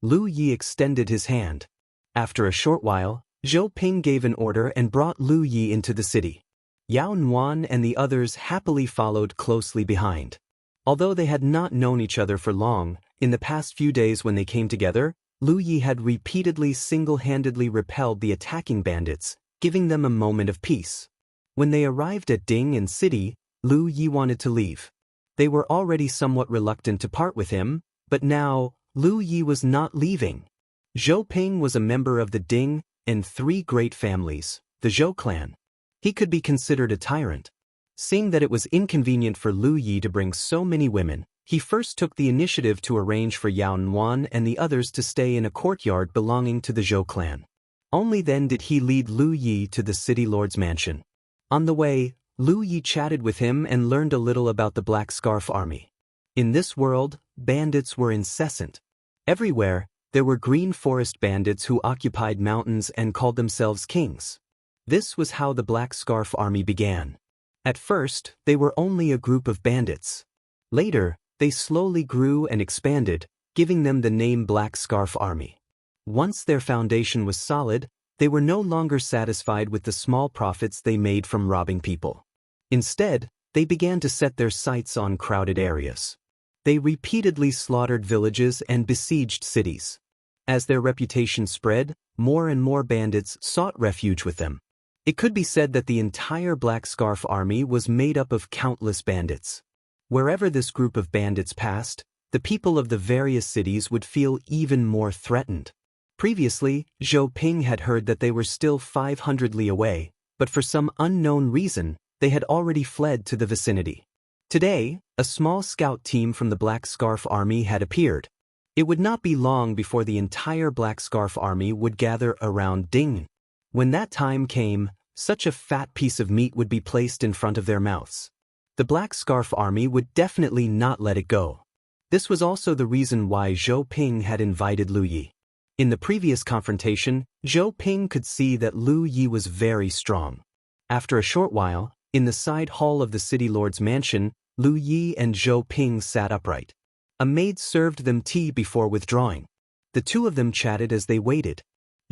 Lu Yi extended his hand. After a short while, Zhou Ping gave an order and brought Lu Yi into the city. Yao Nuan and the others happily followed closely behind. Although they had not known each other for long, in the past few days when they came together, Lu Yi had repeatedly single-handedly repelled the attacking bandits, giving them a moment of peace. When they arrived at Ding and city, Lu Yi wanted to leave. They were already somewhat reluctant to part with him, but now, Lu Yi was not leaving. Zhou Ping was a member of the Ding and 3 great families, the Zhou clan. He could be considered a tyrant. Seeing that it was inconvenient for Lu Yi to bring so many women, he first took the initiative to arrange for Yao Nuan and the others to stay in a courtyard belonging to the Zhou clan. Only then did he lead Lu Yi to the city lord's mansion. On the way, Lu Yi chatted with him and learned a little about the Black Scarf Army. In this world, bandits were incessant. Everywhere, there were green forest bandits who occupied mountains and called themselves kings. This was how the Black Scarf Army began. At first, they were only a group of bandits. Later, they slowly grew and expanded, giving them the name Black Scarf Army. Once their foundation was solid, they were no longer satisfied with the small profits they made from robbing people. Instead, they began to set their sights on crowded areas. They repeatedly slaughtered villages and besieged cities. As their reputation spread, more and more bandits sought refuge with them. It could be said that the entire Black Scarf army was made up of countless bandits. Wherever this group of bandits passed, the people of the various cities would feel even more threatened. Previously, Zhou Ping had heard that they were still 500 li away, but for some unknown reason, they had already fled to the vicinity. Today, a small scout team from the Black Scarf army had appeared. It would not be long before the entire Black Scarf army would gather around Ding. When that time came, such a fat piece of meat would be placed in front of their mouths. The Black Scarf army would definitely not let it go. This was also the reason why Zhou Ping had invited Lu Yi. In the previous confrontation, Zhou Ping could see that Lu Yi was very strong. After a short while, in the side hall of the city lord's mansion, Lu Yi and Zhou Ping sat upright. A maid served them tea before withdrawing. The two of them chatted as they waited.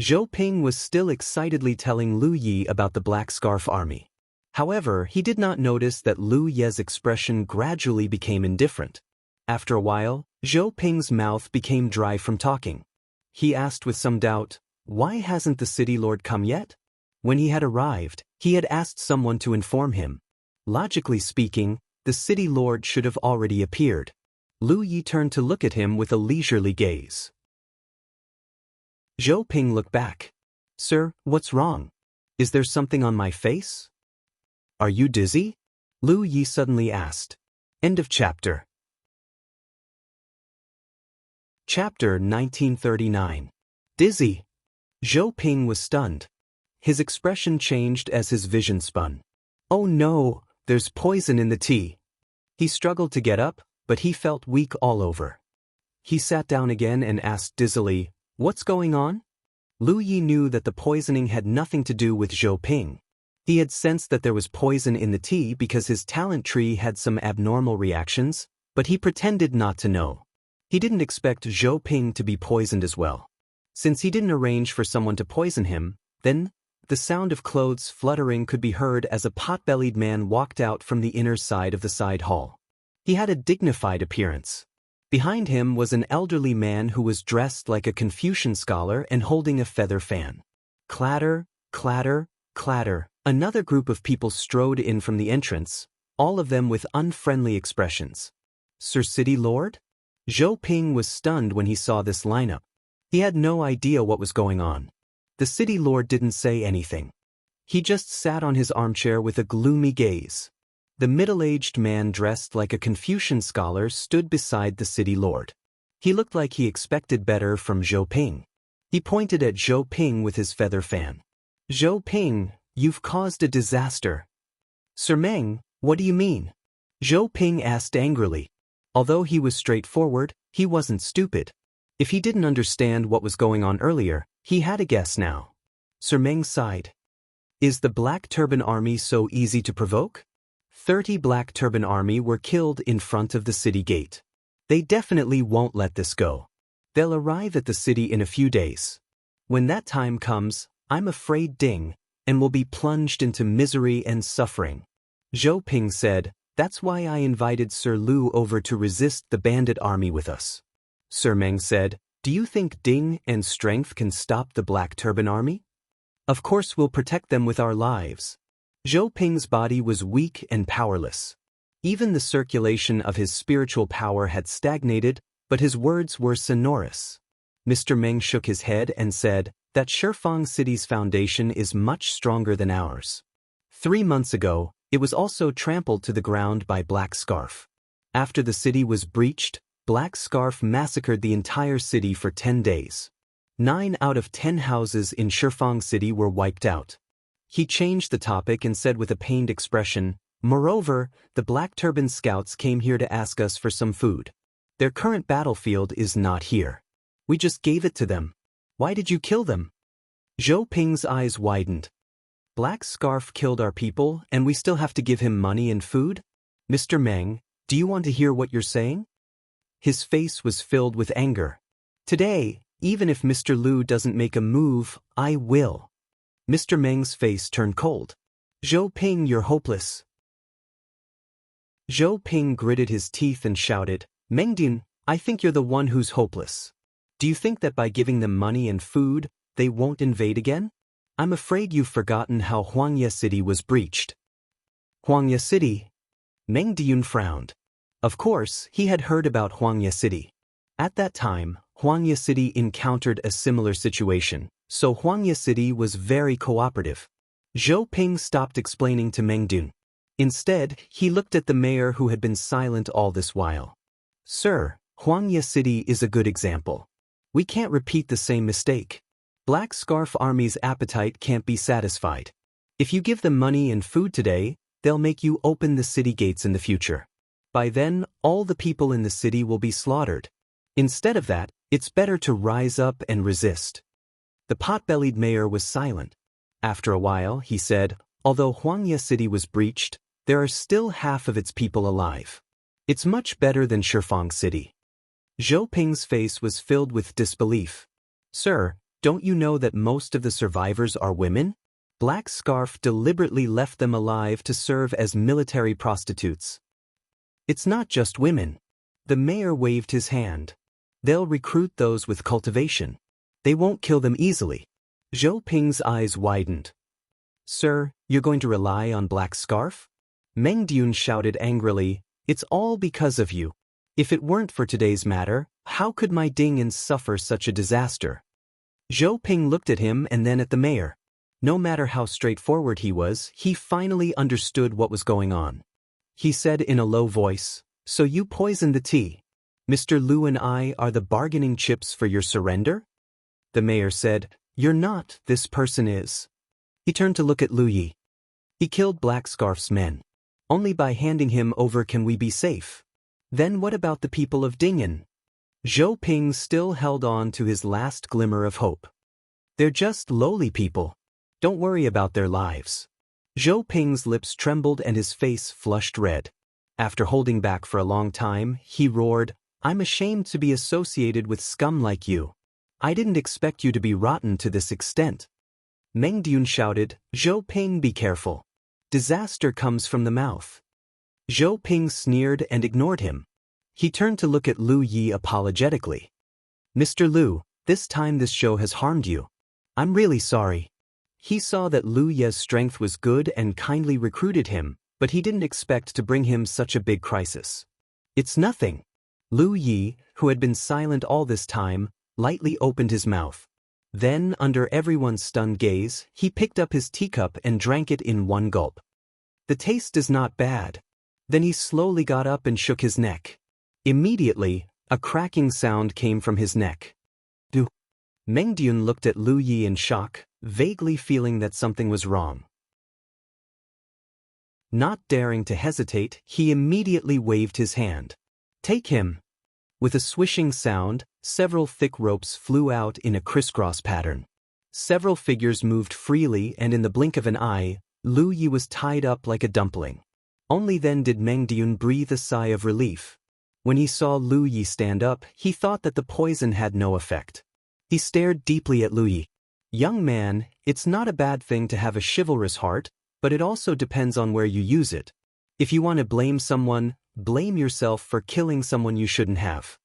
Zhou Ping was still excitedly telling Lu Yi about the Black Scarf army. However, he did not notice that Lu Yi's expression gradually became indifferent. After a while, Zhou Ping's mouth became dry from talking. He asked with some doubt, "Why hasn't the city lord come yet?" When he had arrived, he had asked someone to inform him. Logically speaking, the city lord should have already appeared. Lu Yi turned to look at him with a leisurely gaze. Zhou Ping looked back. "Sir, what's wrong? Is there something on my face? Are you dizzy?" Lu Yi suddenly asked. End of chapter. Chapter 1939. Dizzy. Zhou Ping was stunned. His expression changed as his vision spun. "Oh no, there's poison in the tea." He struggled to get up, but he felt weak all over. He sat down again and asked dizzily, "What's going on?" Lu Yi knew that the poisoning had nothing to do with Zhou Ping. He had sensed that there was poison in the tea because his talent tree had some abnormal reactions, but he pretended not to know. He didn't expect Zhou Ping to be poisoned as well. Since he didn't arrange for someone to poison him, then the sound of clothes fluttering could be heard as a pot-bellied man walked out from the inner side of the side hall. He had a dignified appearance. Behind him was an elderly man who was dressed like a Confucian scholar and holding a feather fan. Clatter, clatter, clatter. Another group of people strode in from the entrance, all of them with unfriendly expressions. "Sir City Lord?" Zhou Ping was stunned when he saw this lineup. He had no idea what was going on. The city lord didn't say anything. He just sat on his armchair with a gloomy gaze. The middle-aged man dressed like a Confucian scholar stood beside the city lord. He looked like he expected better from Zhou Ping. He pointed at Zhou Ping with his feather fan. "Zhou Ping, you've caused a disaster." "Sir Meng, what do you mean?" Zhou Ping asked angrily. Although he was straightforward, he wasn't stupid. If he didn't understand what was going on earlier, he had a guess now. Sir Meng sighed. "Is the Black Turban Army so easy to provoke?" 30 Black Turban Army were killed in front of the city gate. They definitely won't let this go. They'll arrive at the city in a few days. When that time comes, I'm afraid Ding, and will be plunged into misery and suffering. Zhou Ping said, "That's why I invited Sir Lu over to resist the bandit army with us." Sir Meng said, "Do you think Ding and strength can stop the Black Turban Army?" "Of course we'll protect them with our lives." Zhou Ping's body was weak and powerless. Even the circulation of his spiritual power had stagnated, but his words were sonorous. Mr. Meng shook his head and said, "That Shifang City's foundation is much stronger than ours. 3 months ago, it was also trampled to the ground by Black Scarf. After the city was breached, Black Scarf massacred the entire city for 10 days. 9 out of 10 houses in Shifang City were wiped out." He changed the topic and said with a pained expression, "Moreover, the Black Turban Scouts came here to ask us for some food. Their current battlefield is not here. We just gave it to them. Why did you kill them?" Zhou Ping's eyes widened. "Black Scarf killed our people and we still have to give him money and food? Mr. Meng, do you want to hear what you're saying?" His face was filled with anger. "Today, Even if Mr. Lu doesn't make a move, I will. Mr. Meng's face turned cold. Zhou Ping, you're hopeless. Zhou Ping gritted his teeth and shouted, Mengdian, I think you're the one who's hopeless. Do you think that by giving them money and food, they won't invade again? I'm afraid you've forgotten how Huangye City was breached. Huangye City? Mengdian frowned. Of course, he had heard about Huangye City. At that time, Huangye City encountered a similar situation, so Huangye City was very cooperative. Zhou Ping stopped explaining to Mengdian. Instead, he looked at the mayor who had been silent all this while. Sir, Huangye City is a good example. We can't repeat the same mistake. Black Scarf Army's appetite can't be satisfied. If you give them money and food today, they'll make you open the city gates in the future. By then, all the people in the city will be slaughtered. Instead of that, it's better to rise up and resist. The pot-bellied mayor was silent. After a while, he said, although Huangye City was breached, there are still half of its people alive. It's much better than Shifang City. Zhou Ping's face was filled with disbelief. Sir, don't you know that most of the survivors are women? Black Scarf deliberately left them alive to serve as military prostitutes. It's not just women. The mayor waved his hand. They'll recruit those with cultivation. They won't kill them easily. Zhou Ping's eyes widened. Sir, you're going to rely on Black Scarf? Mengdian shouted angrily, it's all because of you. If it weren't for today's matter, how could my Dingans suffer such a disaster? Zhou Ping looked at him and then at the mayor. No matter how straightforward he was, he finally understood what was going on. He said in a low voice, so you poisoned the tea. Mr. Lu and I are the bargaining chips for your surrender? The mayor said, you're not, this person is. He turned to look at Lu Yi. He killed Black Scarf's men. Only by handing him over can we be safe. Then what about the people of Dingyan? Zhou Ping still held on to his last glimmer of hope. They're just lowly people. Don't worry about their lives. Zhou Ping's lips trembled and his face flushed red. After holding back for a long time, he roared, I'm ashamed to be associated with scum like you. I didn't expect you to be rotten to this extent. Mengdian shouted, Zhou Ping, be careful. Disaster comes from the mouth. Zhou Ping sneered and ignored him. He turned to look at Lu Yi apologetically. Mr. Lu, this time this show has harmed you. I'm really sorry. He saw that Lu Ye's strength was good and kindly recruited him, but he didn't expect to bring him such a big crisis. It's nothing. Lu Yi, who had been silent all this time, lightly opened his mouth. Then, under everyone's stunned gaze, he picked up his teacup and drank it in one gulp. The taste is not bad. Then he slowly got up and shook his neck. Immediately, a cracking sound came from his neck. Du. Mengdian looked at Lu Yi in shock, vaguely feeling that something was wrong. Not daring to hesitate, he immediately waved his hand. Take him. With a swishing sound, several thick ropes flew out in a crisscross pattern. Several figures moved freely and in the blink of an eye, Lu Yi was tied up like a dumpling. Only then did Mengdian breathe a sigh of relief. When he saw Lu Yi stand up, he thought that the poison had no effect. He stared deeply at Lu Yi. Young man, it's not a bad thing to have a chivalrous heart, but it also depends on where you use it. If you want to blame someone, blame yourself for killing someone you shouldn't have.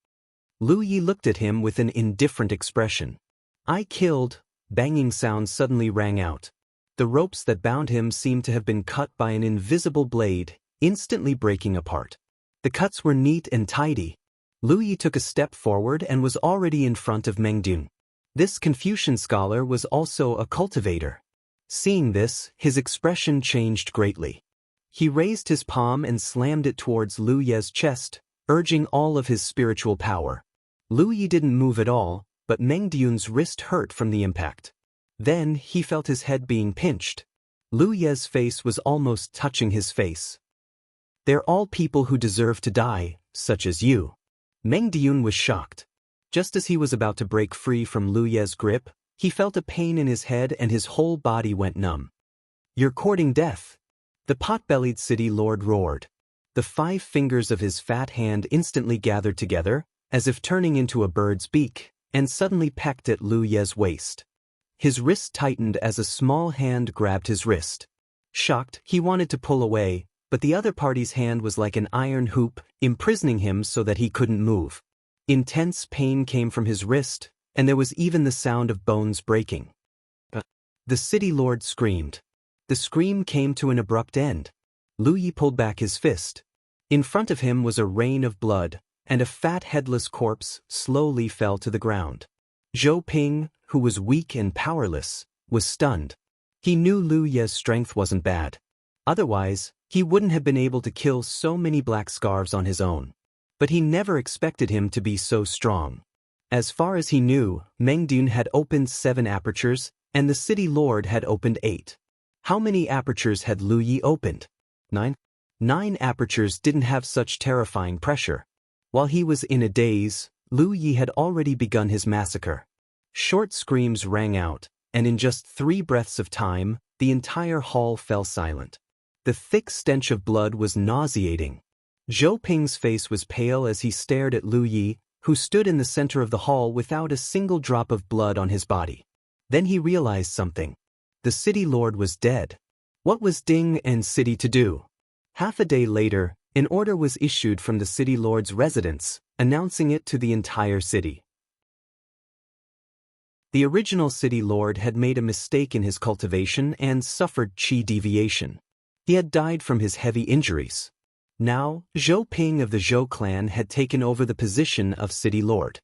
Lu Yi looked at him with an indifferent expression. I killed, banging sound suddenly rang out. The ropes that bound him seemed to have been cut by an invisible blade, instantly breaking apart. The cuts were neat and tidy. Lu Yi took a step forward and was already in front of Mengdian. This Confucian scholar was also a cultivator. Seeing this, his expression changed greatly. He raised his palm and slammed it towards Lu Ye's chest, urging all of his spiritual power. Lu Yi didn't move at all, but Mengdian's wrist hurt from the impact. Then he felt his head being pinched. Lu Ye's face was almost touching his face. They're all people who deserve to die, such as you. Mengdian was shocked. Just as he was about to break free from Lu Ye's grip, he felt a pain in his head and his whole body went numb. You're courting death. The pot-bellied city lord roared. The 5 fingers of his fat hand instantly gathered together, as if turning into a bird's beak, and suddenly pecked at Lu Ye's waist. His wrist tightened as a small hand grabbed his wrist. Shocked, he wanted to pull away, but the other party's hand was like an iron hoop, imprisoning him so that he couldn't move. Intense pain came from his wrist, and there was even the sound of bones breaking. The city lord screamed. The scream came to an abrupt end. Lu Yi pulled back his fist. In front of him was a rain of blood, and a fat headless corpse slowly fell to the ground. Zhou Ping, who was weak and powerless, was stunned. He knew Lu Ye's strength wasn't bad. Otherwise, he wouldn't have been able to kill so many black scarves on his own. But he never expected him to be so strong. As far as he knew, Meng Dun had opened 7 apertures, and the city lord had opened 8. How many apertures had Lu Yi opened? 9? 9 apertures didn't have such terrifying pressure. While he was in a daze, Lu Yi had already begun his massacre. Short screams rang out, and in just 3 breaths of time, the entire hall fell silent. The thick stench of blood was nauseating. Zhou Ping's face was pale as he stared at Lu Yi, who stood in the center of the hall without a single drop of blood on his body. Then he realized something. The city lord was dead. What was Ding and city to do? Half a day later, an order was issued from the city lord's residence, announcing it to the entire city. The original city lord had made a mistake in his cultivation and suffered qi deviation. He had died from his heavy injuries. Now, Zhou Ping of the Zhou clan had taken over the position of city lord.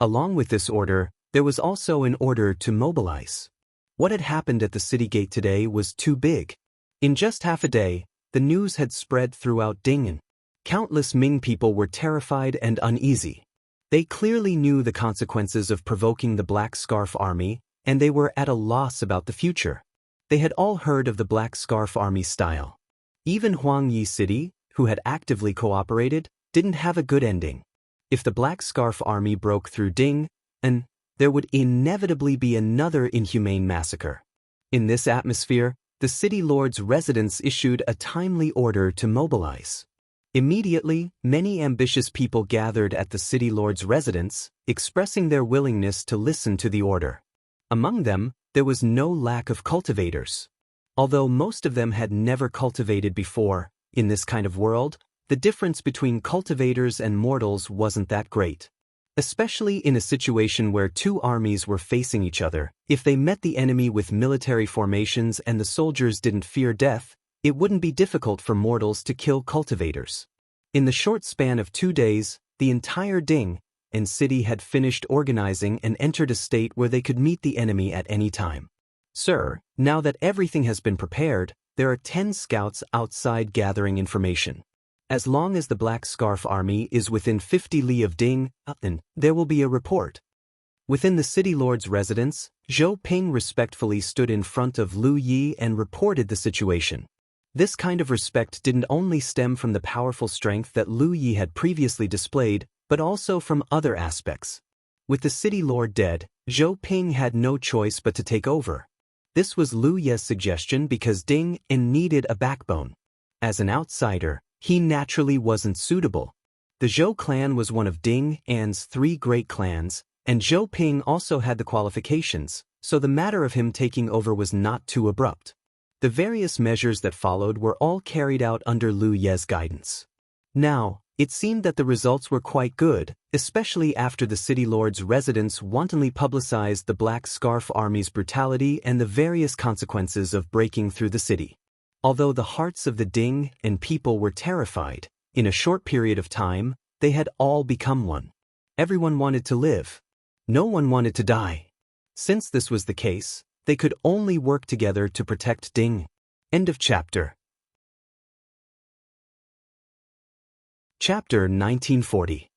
Along with this order, there was also an order to mobilize. What had happened at the city gate today was too big. In just half a day, the news had spread throughout Ding'an. Countless Ming people were terrified and uneasy. They clearly knew the consequences of provoking the Black Scarf Army, and they were at a loss about the future. They had all heard of the Black Scarf Army style. Even Huangyi City, who had actively cooperated, didn't have a good ending. If the Black Scarf Army broke through Ding'an, there would inevitably be another inhumane massacre. In this atmosphere, the city lord's residence issued a timely order to mobilize. Immediately, many ambitious people gathered at the city lord's residence, expressing their willingness to listen to the order. Among them, there was no lack of cultivators. Although most of them had never cultivated before, in this kind of world, the difference between cultivators and mortals wasn't that great. Especially in a situation where 2 armies were facing each other, if they met the enemy with military formations and the soldiers didn't fear death, it wouldn't be difficult for mortals to kill cultivators. In the short span of 2 days, the entire Ding'an city had finished organizing and entered a state where they could meet the enemy at any time. Sir, now that everything has been prepared, there are 10 scouts outside gathering information. As long as the Black Scarf Army is within 50 li of Ding'an, there will be a report. Within the city lord's residence, Zhou Ping respectfully stood in front of Lu Yi and reported the situation. This kind of respect didn't only stem from the powerful strength that Lu Yi had previously displayed, but also from other aspects. With the city lord dead, Zhou Ping had no choice but to take over. This was Lu Ye's suggestion because Ding'an needed a backbone. As an outsider, he naturally wasn't suitable. The Zhou clan was one of Ding'an's 3 great clans, and Zhou Ping also had the qualifications, so the matter of him taking over was not too abrupt. The various measures that followed were all carried out under Lu Ye's guidance. Now, it seemed that the results were quite good, especially after the city lord's residence wantonly publicized the Black Scarf Army's brutality and the various consequences of breaking through the city. Although the hearts of the Ding'an people were terrified, in a short period of time, they had all become one. Everyone wanted to live. No one wanted to die. Since this was the case, they could only work together to protect Ding'an. End of chapter. Chapter 1940.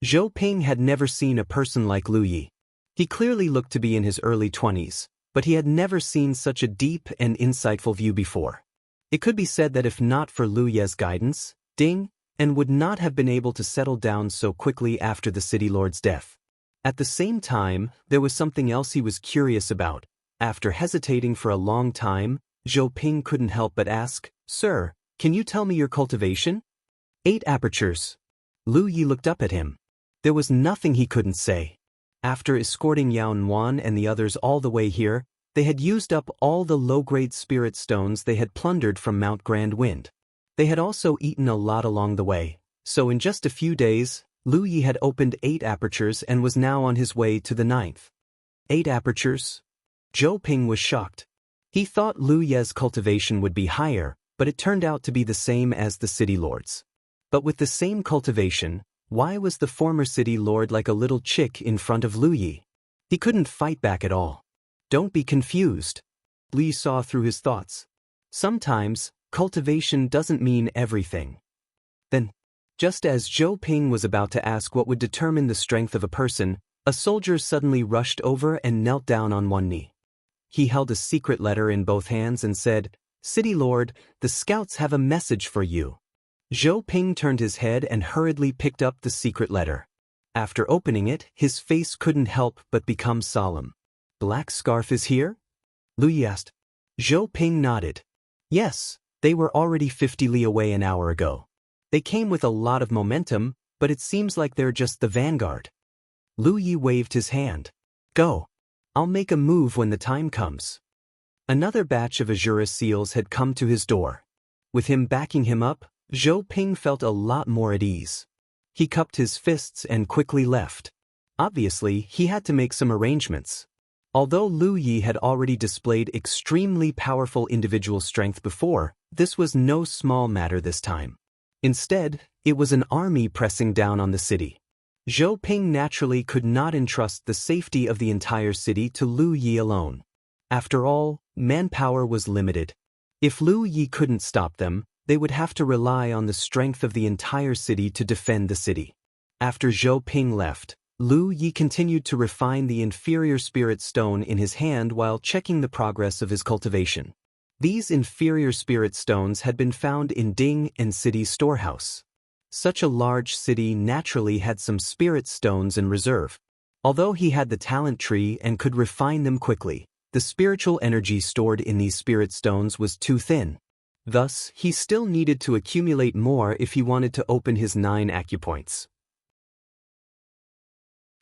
Zhou Ping had never seen a person like Lu Yi. He clearly looked to be in his early 20s, but he had never seen such a deep and insightful view before. It could be said that if not for Lu Ye's guidance, Ding'an would not have been able to settle down so quickly after the city lord's death. At the same time, there was something else he was curious about. After hesitating for a long time, Zhou Ping couldn't help but ask, "Sir, can you tell me your cultivation?" 8 apertures. Lu Yi looked up at him. There was nothing he couldn't say. After escorting Yao Nuan and the others all the way here, they had used up all the low-grade spirit stones they had plundered from Mount Grand Wind. They had also eaten a lot along the way, so in just a few days, Lu Yi had opened 8 apertures and was now on his way to the 9th. 8 apertures? Zhou Ping was shocked. He thought Lu Ye's cultivation would be higher, but it turned out to be the same as the city lord's. But with the same cultivation, why was the former city lord like a little chick in front of Lu Yi? He couldn't fight back at all. Don't be confused. Lu Yi saw through his thoughts. Sometimes, cultivation doesn't mean everything. Then, just as Zhou Ping was about to ask what would determine the strength of a person, a soldier suddenly rushed over and knelt down on one knee. He held a secret letter in both hands and said, "City Lord, the scouts have a message for you." Zhou Ping turned his head and hurriedly picked up the secret letter. After opening it, his face couldn't help but become solemn. "Black Scarf is here?" Lu Yi asked. Zhou Ping nodded. "Yes, they were already 50 li away an hour ago. They came with a lot of momentum, but it seems like they're just the vanguard." Lu Yi waved his hand. "Go. I'll make a move when the time comes." Another batch of Azura seals had come to his door. With him backing him up, Zhou Ping felt a lot more at ease. He cupped his fists and quickly left. Obviously, he had to make some arrangements. Although Lu Yi had already displayed extremely powerful individual strength before, this was no small matter this time. Instead, it was an army pressing down on the city. Zhou Ping naturally could not entrust the safety of the entire city to Lu Yi alone. After all, manpower was limited. If Lu Yi couldn't stop them, they would have to rely on the strength of the entire city to defend the city. After Zhou Ping left, Lu Yi continued to refine the inferior spirit stone in his hand while checking the progress of his cultivation. These inferior spirit stones had been found in Ding and City's storehouse. Such a large city naturally had some spirit stones in reserve. Although he had the talent tree and could refine them quickly, the spiritual energy stored in these spirit stones was too thin. Thus, he still needed to accumulate more if he wanted to open his 9 acupoints.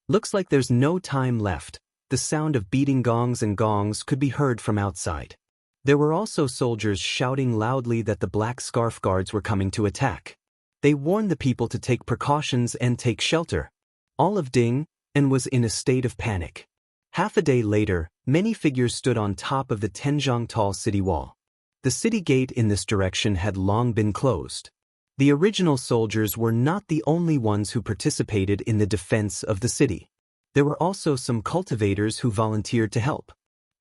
Looks like there's no time left. The sound of beating gongs and gongs could be heard from outside. There were also soldiers shouting loudly that the Black Scarf guards were coming to attack. They warned the people to take precautions and take shelter. All of Ding and was in a state of panic. Half a day later, many figures stood on top of the Tenjiang tall city wall. The city gate in this direction had long been closed. The original soldiers were not the only ones who participated in the defense of the city. There were also some cultivators who volunteered to help.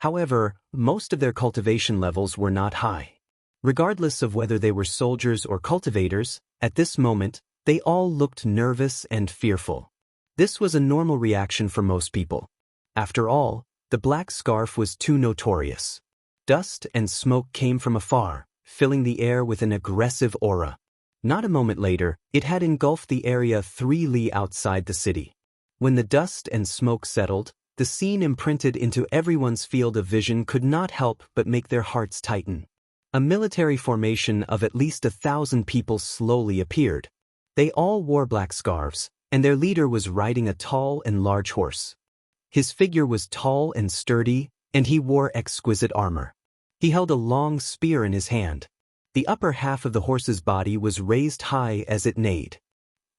However, most of their cultivation levels were not high. Regardless of whether they were soldiers or cultivators, at this moment, they all looked nervous and fearful. This was a normal reaction for most people. After all, the Black Scarf was too notorious. Dust and smoke came from afar, filling the air with an aggressive aura. Not a moment later, it had engulfed the area 3 li outside the city. When the dust and smoke settled, the scene imprinted into everyone's field of vision could not help but make their hearts tighten. A military formation of at least 1,000 people slowly appeared. They all wore black scarves, and their leader was riding a tall and large horse. His figure was tall and sturdy, and he wore exquisite armor. He held a long spear in his hand. The upper half of the horse's body was raised high as it neighed.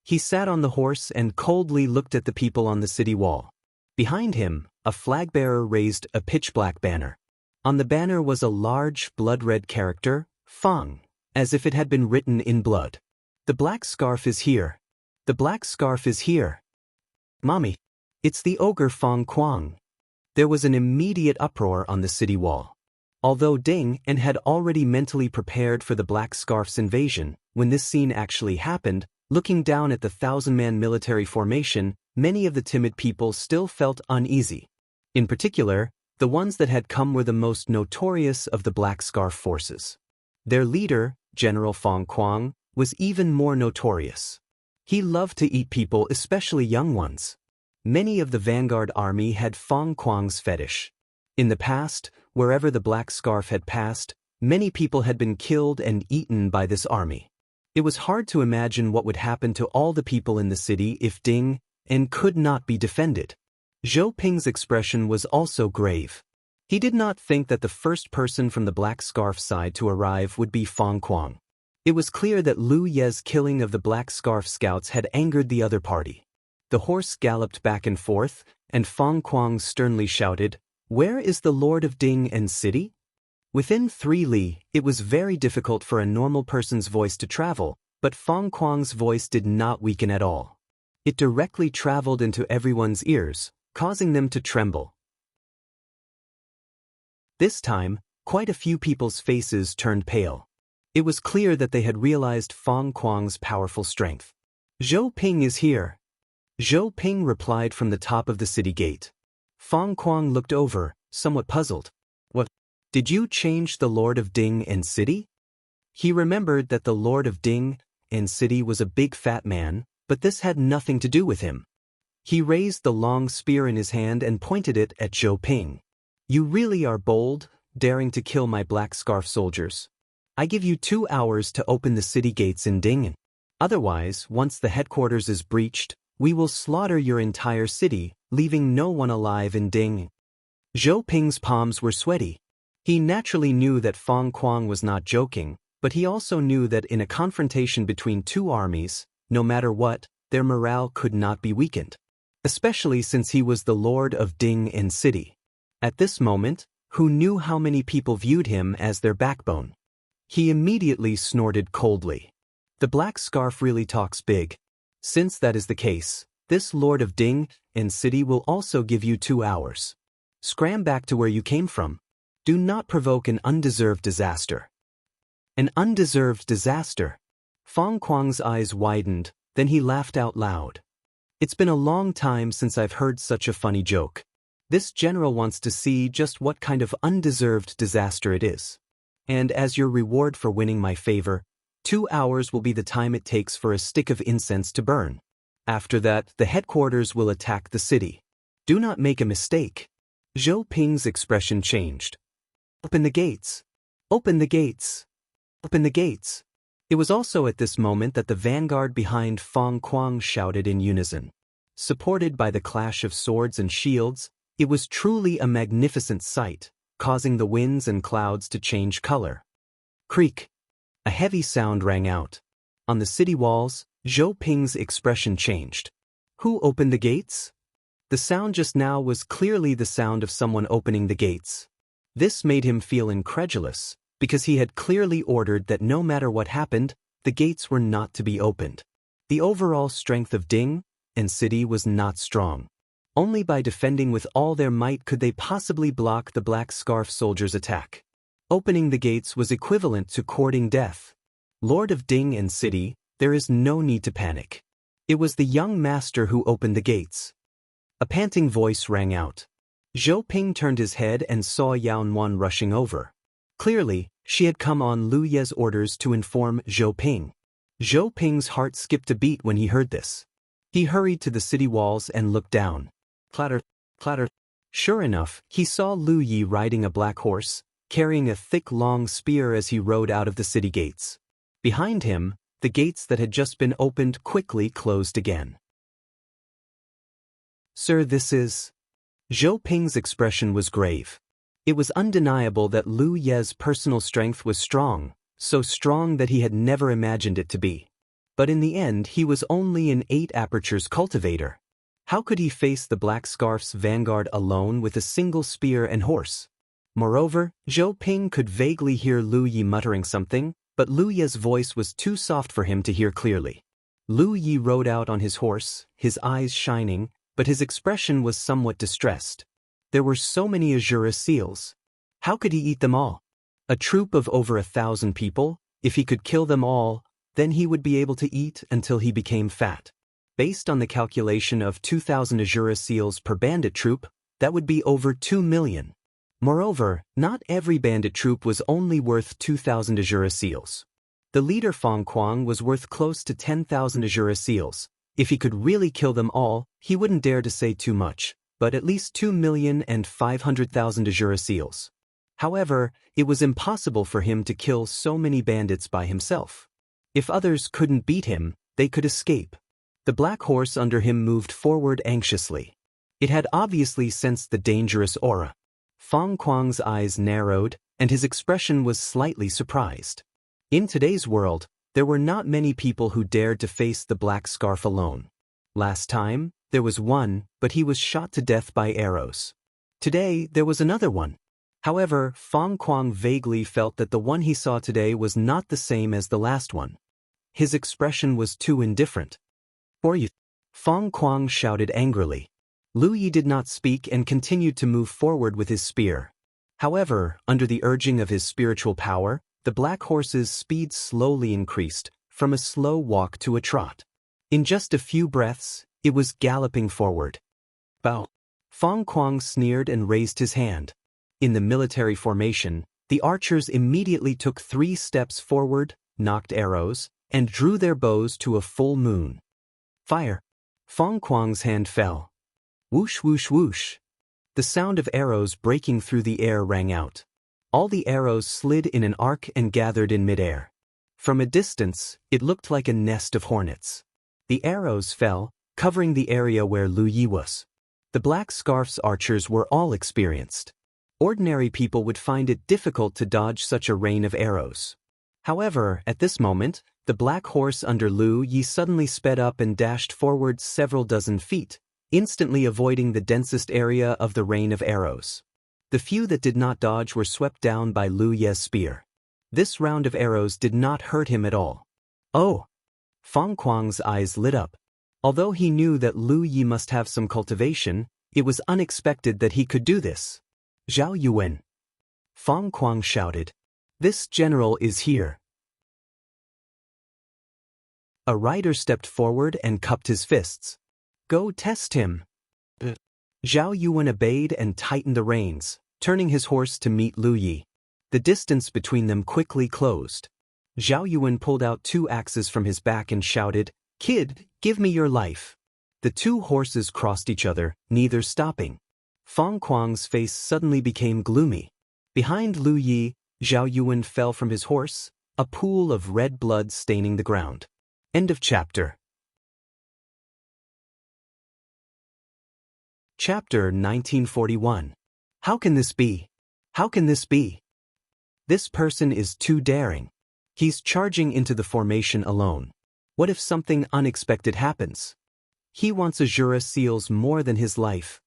He sat on the horse and coldly looked at the people on the city wall. Behind him, a flag bearer raised a pitch-black banner. On the banner was a large, blood-red character, Fang, as if it had been written in blood. "The Black Scarf is here. The Black Scarf is here. Mommy, it's the ogre Fang Quang." There was an immediate uproar on the city wall. Although Ding and had already mentally prepared for the Black Scarf's invasion, when this scene actually happened, looking down at the 1,000-man military formation, many of the timid people still felt uneasy. In particular, the ones that had come were the most notorious of the Black Scarf forces. Their leader, General Fang Quang, was even more notorious. He loved to eat people, especially young ones. Many of the vanguard army had Fang Quang's fetish. In the past, wherever the Black Scarf had passed, many people had been killed and eaten by this army. It was hard to imagine what would happen to all the people in the city if Ding and could not be defended. Zhou Ping's expression was also grave. He did not think that the first person from the Black Scarf side to arrive would be Fang Kuang. It was clear that Lu Ye's killing of the Black Scarf scouts had angered the other party. The horse galloped back and forth, and Fang Kuang sternly shouted, "Where is the Lord of Ding and City?" Within 3 li, it was very difficult for a normal person's voice to travel, but Fang Kuang's voice did not weaken at all. It directly traveled into everyone's ears, causing them to tremble. This time, quite a few people's faces turned pale. It was clear that they had realized Fang Kuang's powerful strength. "Zhou Ping is here." Zhou Ping replied from the top of the city gate. Fang Kuang looked over, somewhat puzzled. "What? Did you change the Lord of Ding and City?" He remembered that the Lord of Ding and City was a big fat man, but this had nothing to do with him. He raised the long spear in his hand and pointed it at Zhou Ping. "You really are bold, daring to kill my Black Scarf soldiers. I give you 2 hours to open the city gates in Ding. Otherwise, once the headquarters is breached, we will slaughter your entire city, leaving no one alive in Ding." Zhou Ping's palms were sweaty. He naturally knew that Fang Kuang was not joking, but he also knew that in a confrontation between 2 armies, no matter what, their morale could not be weakened. Especially since he was the Lord of Ding and City. At this moment, who knew how many people viewed him as their backbone? He immediately snorted coldly. The Black Scarf really talks big. Since that is the case, this Lord of Ding and City will also give you 2 hours. Scram back to where you came from. Do not provoke an undeserved disaster. An undeserved disaster? Fang Kuang's eyes widened, then he laughed out loud. "It's been a long time since I've heard such a funny joke. This general wants to see just what kind of undeserved disaster it is. And as your reward for winning my favor, 2 hours will be the time it takes for a stick of incense to burn. After that, the headquarters will attack the city. Do not make a mistake." Zhou Ping's expression changed. "Open the gates! Open the gates! Open the gates!" It was also at this moment that the vanguard behind Fang Kuang shouted in unison. Supported by the clash of swords and shields, it was truly a magnificent sight, causing the winds and clouds to change color. Creak! A heavy sound rang out. On the city walls, Zhou Ping's expression changed. Who opened the gates? The sound just now was clearly the sound of someone opening the gates. This made him feel incredulous, because he had clearly ordered that no matter what happened, the gates were not to be opened. The overall strength of Ding and City was not strong. Only by defending with all their might could they possibly block the Black Scarf soldiers' attack. Opening the gates was equivalent to courting death. Lord of Ding and City, there is no need to panic. It was the young master who opened the gates. A panting voice rang out. Zhou Ping turned his head and saw Yaonuan rushing over. Clearly, she had come on Lu Ye's orders to inform Zhou Ping. Zhou Ping's heart skipped a beat when he heard this. He hurried to the city walls and looked down. Clatter, clatter. Sure enough, he saw Lu Yi riding a black horse, carrying a thick long spear as he rode out of the city gates. Behind him, the gates that had just been opened quickly closed again. "Sir, this is..." Zhou Ping's expression was grave. It was undeniable that Lu Ye's personal strength was strong, so strong that he had never imagined it to be. But in the end he was only an 8 apertures cultivator. How could he face the Black Scarf's vanguard alone with a single spear and horse? Moreover, Zhou Ping could vaguely hear Lu Yi muttering something, but Lu Ye's voice was too soft for him to hear clearly. Lu Yi rode out on his horse, his eyes shining, but his expression was somewhat distressed. There were so many Azura seals. How could he eat them all? A troop of over 1,000 people? If he could kill them all, then he would be able to eat until he became fat. Based on the calculation of 2,000 Azura seals per bandit troop, that would be over 2 million. Moreover, not every bandit troop was only worth 2,000 Azura seals. The leader Fang Kuang was worth close to 10,000 Azura seals. If he could really kill them all, he wouldn't dare to say too much, but at least 2,500,000 Azura seals. However, it was impossible for him to kill so many bandits by himself. If others couldn't beat him, they could escape. The black horse under him moved forward anxiously. It had obviously sensed the dangerous aura. Fang Kuang's eyes narrowed, and his expression was slightly surprised. In today's world, there were not many people who dared to face the black scarf alone. Last time, there was one, but he was shot to death by arrows. Today, there was another one. However, Fang Kuang vaguely felt that the one he saw today was not the same as the last one. His expression was too indifferent. "For you!" Fang Kuang shouted angrily. Lu Yi did not speak and continued to move forward with his spear. However, under the urging of his spiritual power, the black horse's speed slowly increased, from a slow walk to a trot. In just a few breaths, it was galloping forward. "Bow!" Fang Kuang sneered and raised his hand. In the military formation, the archers immediately took 3 steps forward, nocked arrows, and drew their bows to a full moon. "Fire!" Fang Kuang's hand fell. Whoosh whoosh whoosh. The sound of arrows breaking through the air rang out. All the arrows slid in an arc and gathered in midair. From a distance, it looked like a nest of hornets. The arrows fell, covering the area where Lu Yi was. The black scarf's archers were all experienced. Ordinary people would find it difficult to dodge such a rain of arrows. However, at this moment, the black horse under Lu Yi suddenly sped up and dashed forward several dozen feet, instantly avoiding the densest area of the rain of arrows. The few that did not dodge were swept down by Lu Yi's spear. This round of arrows did not hurt him at all. "Oh!" Fang Kuang's eyes lit up. Although he knew that Lu Yi must have some cultivation, it was unexpected that he could do this. "Zhao Yuan!" Fang Kuang shouted. "This general is here." A rider stepped forward and cupped his fists. "Go test him." Zhao Yuan obeyed and tightened the reins, turning his horse to meet Lu Yi. The distance between them quickly closed. Zhao Yuan pulled out 2 axes from his back and shouted, "Kid, give me your life." The 2 horses crossed each other, neither stopping. Fang Kuang's face suddenly became gloomy. Behind Lu Yi, Zhao Yuan fell from his horse, a pool of red blood staining the ground. End of chapter. Chapter 1941. How can this be? How can this be? This person is too daring. He's charging into the formation alone. What if something unexpected happens? He wants Azura seals more than his life.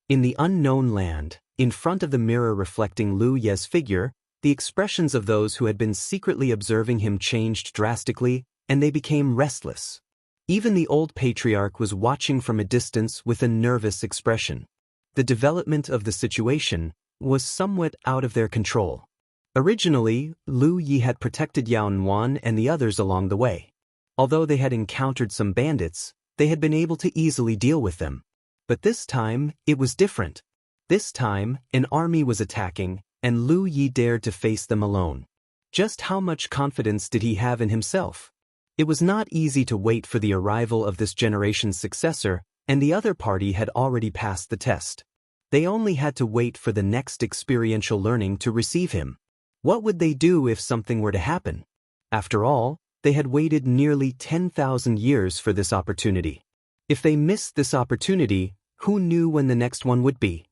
In the unknown land, in front of the mirror reflecting Lu Yi's figure, the expressions of those who had been secretly observing him changed drastically, and they became restless. Even the old patriarch was watching from a distance with a nervous expression. The development of the situation was somewhat out of their control. Originally, Lu Yi had protected Yao Nuan and the others along the way. Although they had encountered some bandits, they had been able to easily deal with them. But this time, it was different. This time, an army was attacking, and Lu Yi dared to face them alone. Just how much confidence did he have in himself? It was not easy to wait for the arrival of this generation's successor, and the other party had already passed the test. They only had to wait for the next experiential learning to receive him. What would they do if something were to happen? After all, they had waited nearly 10,000 years for this opportunity. If they missed this opportunity, who knew when the next one would be?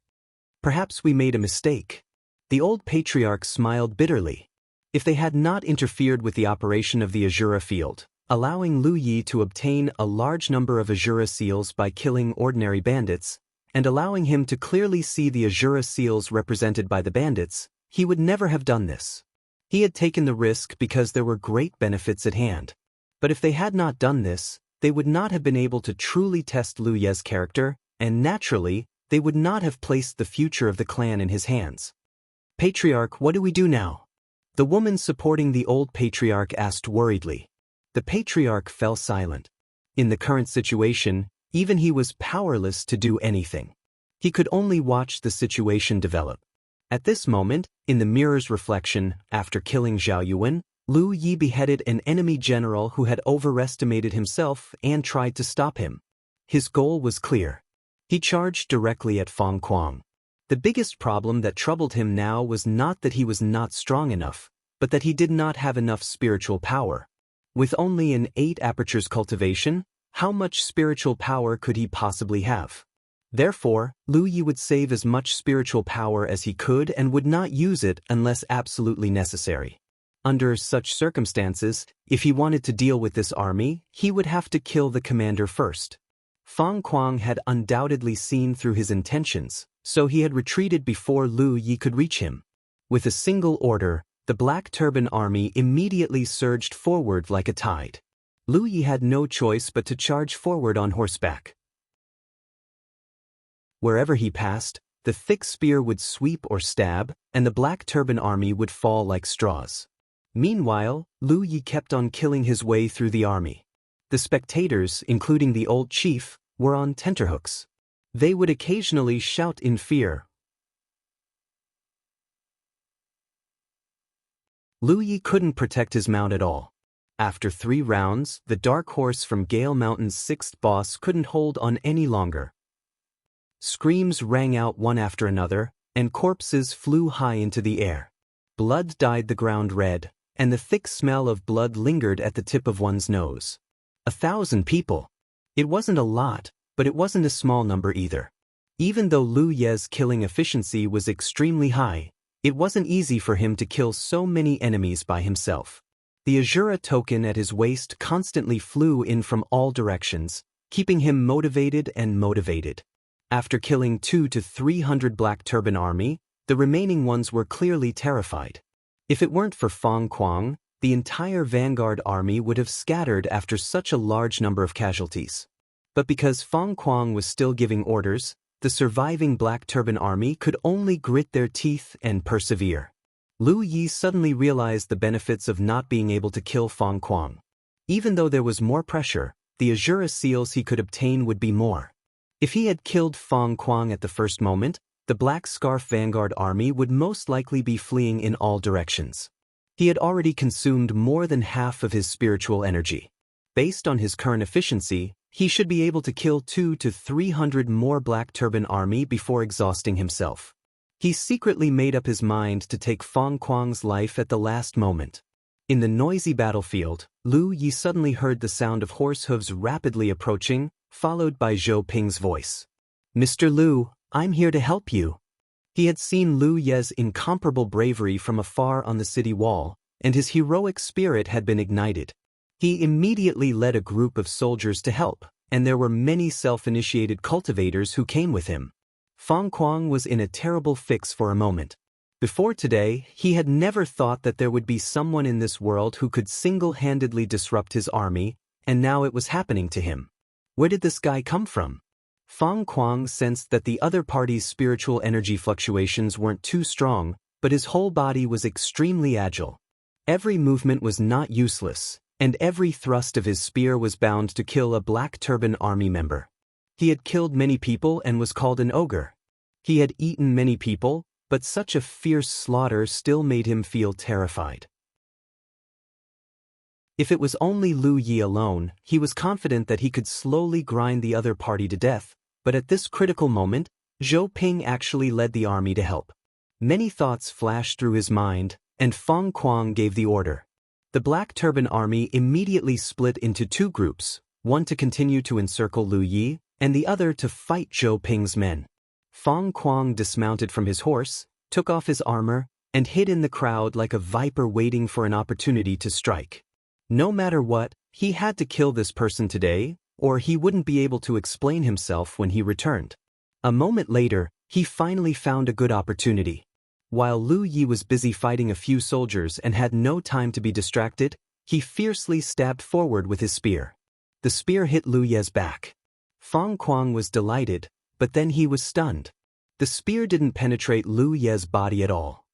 Perhaps we made a mistake. The old patriarch smiled bitterly. If they had not interfered with the operation of the Azura field, allowing Lu Yi to obtain a large number of Azura seals by killing ordinary bandits, and allowing him to clearly see the Azura seals represented by the bandits, he would never have done this. He had taken the risk because there were great benefits at hand. But if they had not done this, they would not have been able to truly test Lu Yi's character, and naturally, they would not have placed the future of the clan in his hands. "Patriarch, what do we do now?" The woman supporting the old patriarch asked worriedly. The patriarch fell silent. In the current situation, even he was powerless to do anything. He could only watch the situation develop. At this moment, in the mirror's reflection, after killing Zhao Yuan, Lu Yi beheaded an enemy general who had overestimated himself and tried to stop him. His goal was clear. He charged directly at Fang Kuang. The biggest problem that troubled him now was not that he was not strong enough, but that he did not have enough spiritual power. With only an 8 apertures cultivation, how much spiritual power could he possibly have? Therefore, Lu Yi would save as much spiritual power as he could and would not use it unless absolutely necessary. Under such circumstances, if he wanted to deal with this army, he would have to kill the commander first. Fang Kuang had undoubtedly seen through his intentions, so he had retreated before Lu Yi could reach him. With a single order, the Black Turban army immediately surged forward like a tide. Lu Yi had no choice but to charge forward on horseback. Wherever he passed, the thick spear would sweep or stab, and the Black Turban army would fall like straws. Meanwhile, Lu Yi kept on killing his way through the army. The spectators, including the old chief, were on tenterhooks. They would occasionally shout in fear. Lu Yi couldn't protect his mount at all. After 3 rounds, the dark horse from Gale Mountain's 6th boss couldn't hold on any longer. Screams rang out one after another, and corpses flew high into the air. Blood dyed the ground red, and the thick smell of blood lingered at the tip of one's nose. 1,000 people. It wasn't a lot, but it wasn't a small number either. Even though Lu Ye's killing efficiency was extremely high, it wasn't easy for him to kill so many enemies by himself. The Azura token at his waist constantly flew in from all directions, keeping him motivated and motivated. After killing 200 to 300 Black Turban army, the remaining ones were clearly terrified. If it weren't for Fang Kuang, the entire vanguard army would have scattered after such a large number of casualties. But because Fang Kuang was still giving orders, the surviving Black Turban army could only grit their teeth and persevere. Lu Yi suddenly realized the benefits of not being able to kill Fang Kuang. Even though there was more pressure, the Azura seals he could obtain would be more. If he had killed Fang Kuang at the first moment, the Black Scarf Vanguard army would most likely be fleeing in all directions. He had already consumed more than half of his spiritual energy. Based on his current efficiency, he should be able to kill 200 to 300 more Black Turban army before exhausting himself. He secretly made up his mind to take Fang Kuang's life at the last moment. In the noisy battlefield, Lu Yi suddenly heard the sound of horse hooves rapidly approaching, followed by Zhou Ping's voice. "Mr. Lu, I'm here to help you." He had seen Lu Ye's incomparable bravery from afar on the city wall, and his heroic spirit had been ignited. He immediately led a group of soldiers to help, and there were many self-initiated cultivators who came with him. Fang Kuang was in a terrible fix for a moment. Before today, he had never thought that there would be someone in this world who could single-handedly disrupt his army, and now it was happening to him. Where did this guy come from? Fang Kuang sensed that the other party's spiritual energy fluctuations weren't too strong, but his whole body was extremely agile. Every movement was not useless, and every thrust of his spear was bound to kill a Black Turban army member. He had killed many people and was called an ogre. He had eaten many people, but such a fierce slaughter still made him feel terrified. If it was only Lu Yi alone, he was confident that he could slowly grind the other party to death, but at this critical moment, Zhou Ping actually led the army to help. Many thoughts flashed through his mind, and Fang Kuang gave the order. The Black Turban army immediately split into 2 groups, one to continue to encircle Lu Yi, and the other to fight Zhou Ping's men. Fang Kuang dismounted from his horse, took off his armor, and hid in the crowd like a viper waiting for an opportunity to strike. No matter what, he had to kill this person today, or he wouldn't be able to explain himself when he returned. A moment later, he finally found a good opportunity. While Lu Yi was busy fighting a few soldiers and had no time to be distracted, he fiercely stabbed forward with his spear. The spear hit Lu Yi's back. Fang Kuang was delighted, but then he was stunned. The spear didn't penetrate Lu Yi's body at all.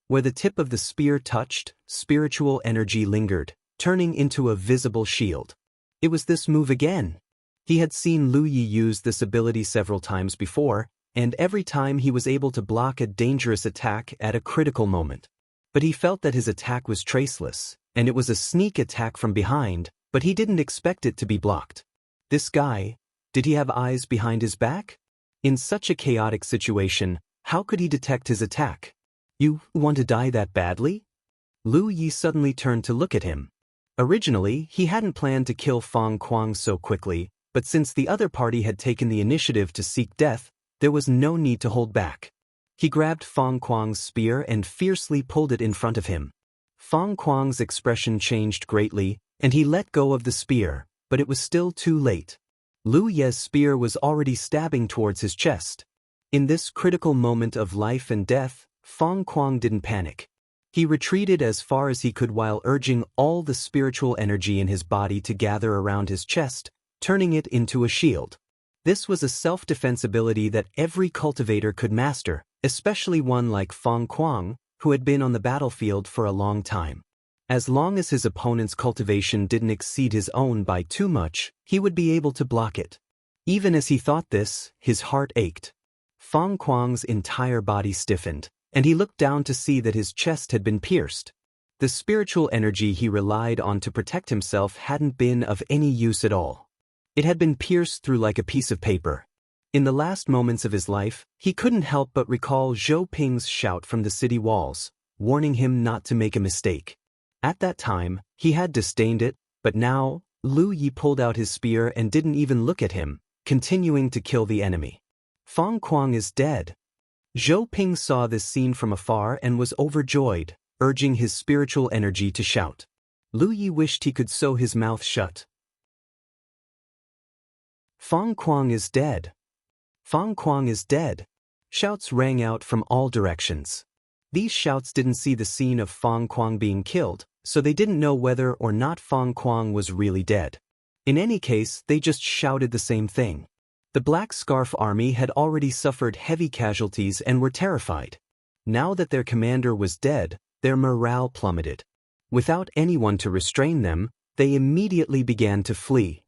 Where the tip of the spear touched, spiritual energy lingered, turning into a visible shield. It was this move again. He had seen Lu Yi use this ability several times before, and every time he was able to block a dangerous attack at a critical moment. But he felt that his attack was traceless, and it was a sneak attack from behind, but he didn't expect it to be blocked. This guy, did he have eyes behind his back? In such a chaotic situation, how could he detect his attack? "You want to die that badly?" Lu Yi suddenly turned to look at him. Originally, he hadn't planned to kill Fang Kuang so quickly, but since the other party had taken the initiative to seek death, There was no need to hold back. He grabbed Fang Kuang's spear and fiercely pulled it in front of him. Fang Kuang's expression changed greatly, and he let go of the spear, but it was still too late. Lu Ye's spear was already stabbing towards his chest. In this critical moment of life and death, Fang Kuang didn't panic. He retreated as far as he could while urging all the spiritual energy in his body to gather around his chest, turning it into a shield. This was a self-defense ability that every cultivator could master, especially one like Fang Kuang, who had been on the battlefield for a long time. As long as his opponent's cultivation didn't exceed his own by too much, he would be able to block it. Even as he thought this, his heart ached. Fang Kuang's entire body stiffened, and he looked down to see that his chest had been pierced. The spiritual energy he relied on to protect himself hadn't been of any use at all. It had been pierced through like a piece of paper. In the last moments of his life, he couldn't help but recall Zhou Ping's shout from the city walls, warning him not to make a mistake. At that time, he had disdained it, but now, Lu Yi pulled out his spear and didn't even look at him, continuing to kill the enemy. Fang Kuang is dead. Zhou Ping saw this scene from afar and was overjoyed, urging his spiritual energy to shout. Lu Yi wished he could sew his mouth shut. Fang Kuang is dead. Fang Kuang is dead. Shouts rang out from all directions. These shouts didn't see the scene of Fang Kuang being killed, so they didn't know whether or not Fang Kuang was really dead. In any case, they just shouted the same thing. The Black Scarf Army had already suffered heavy casualties and were terrified. Now that their commander was dead, their morale plummeted. Without anyone to restrain them, they immediately began to flee.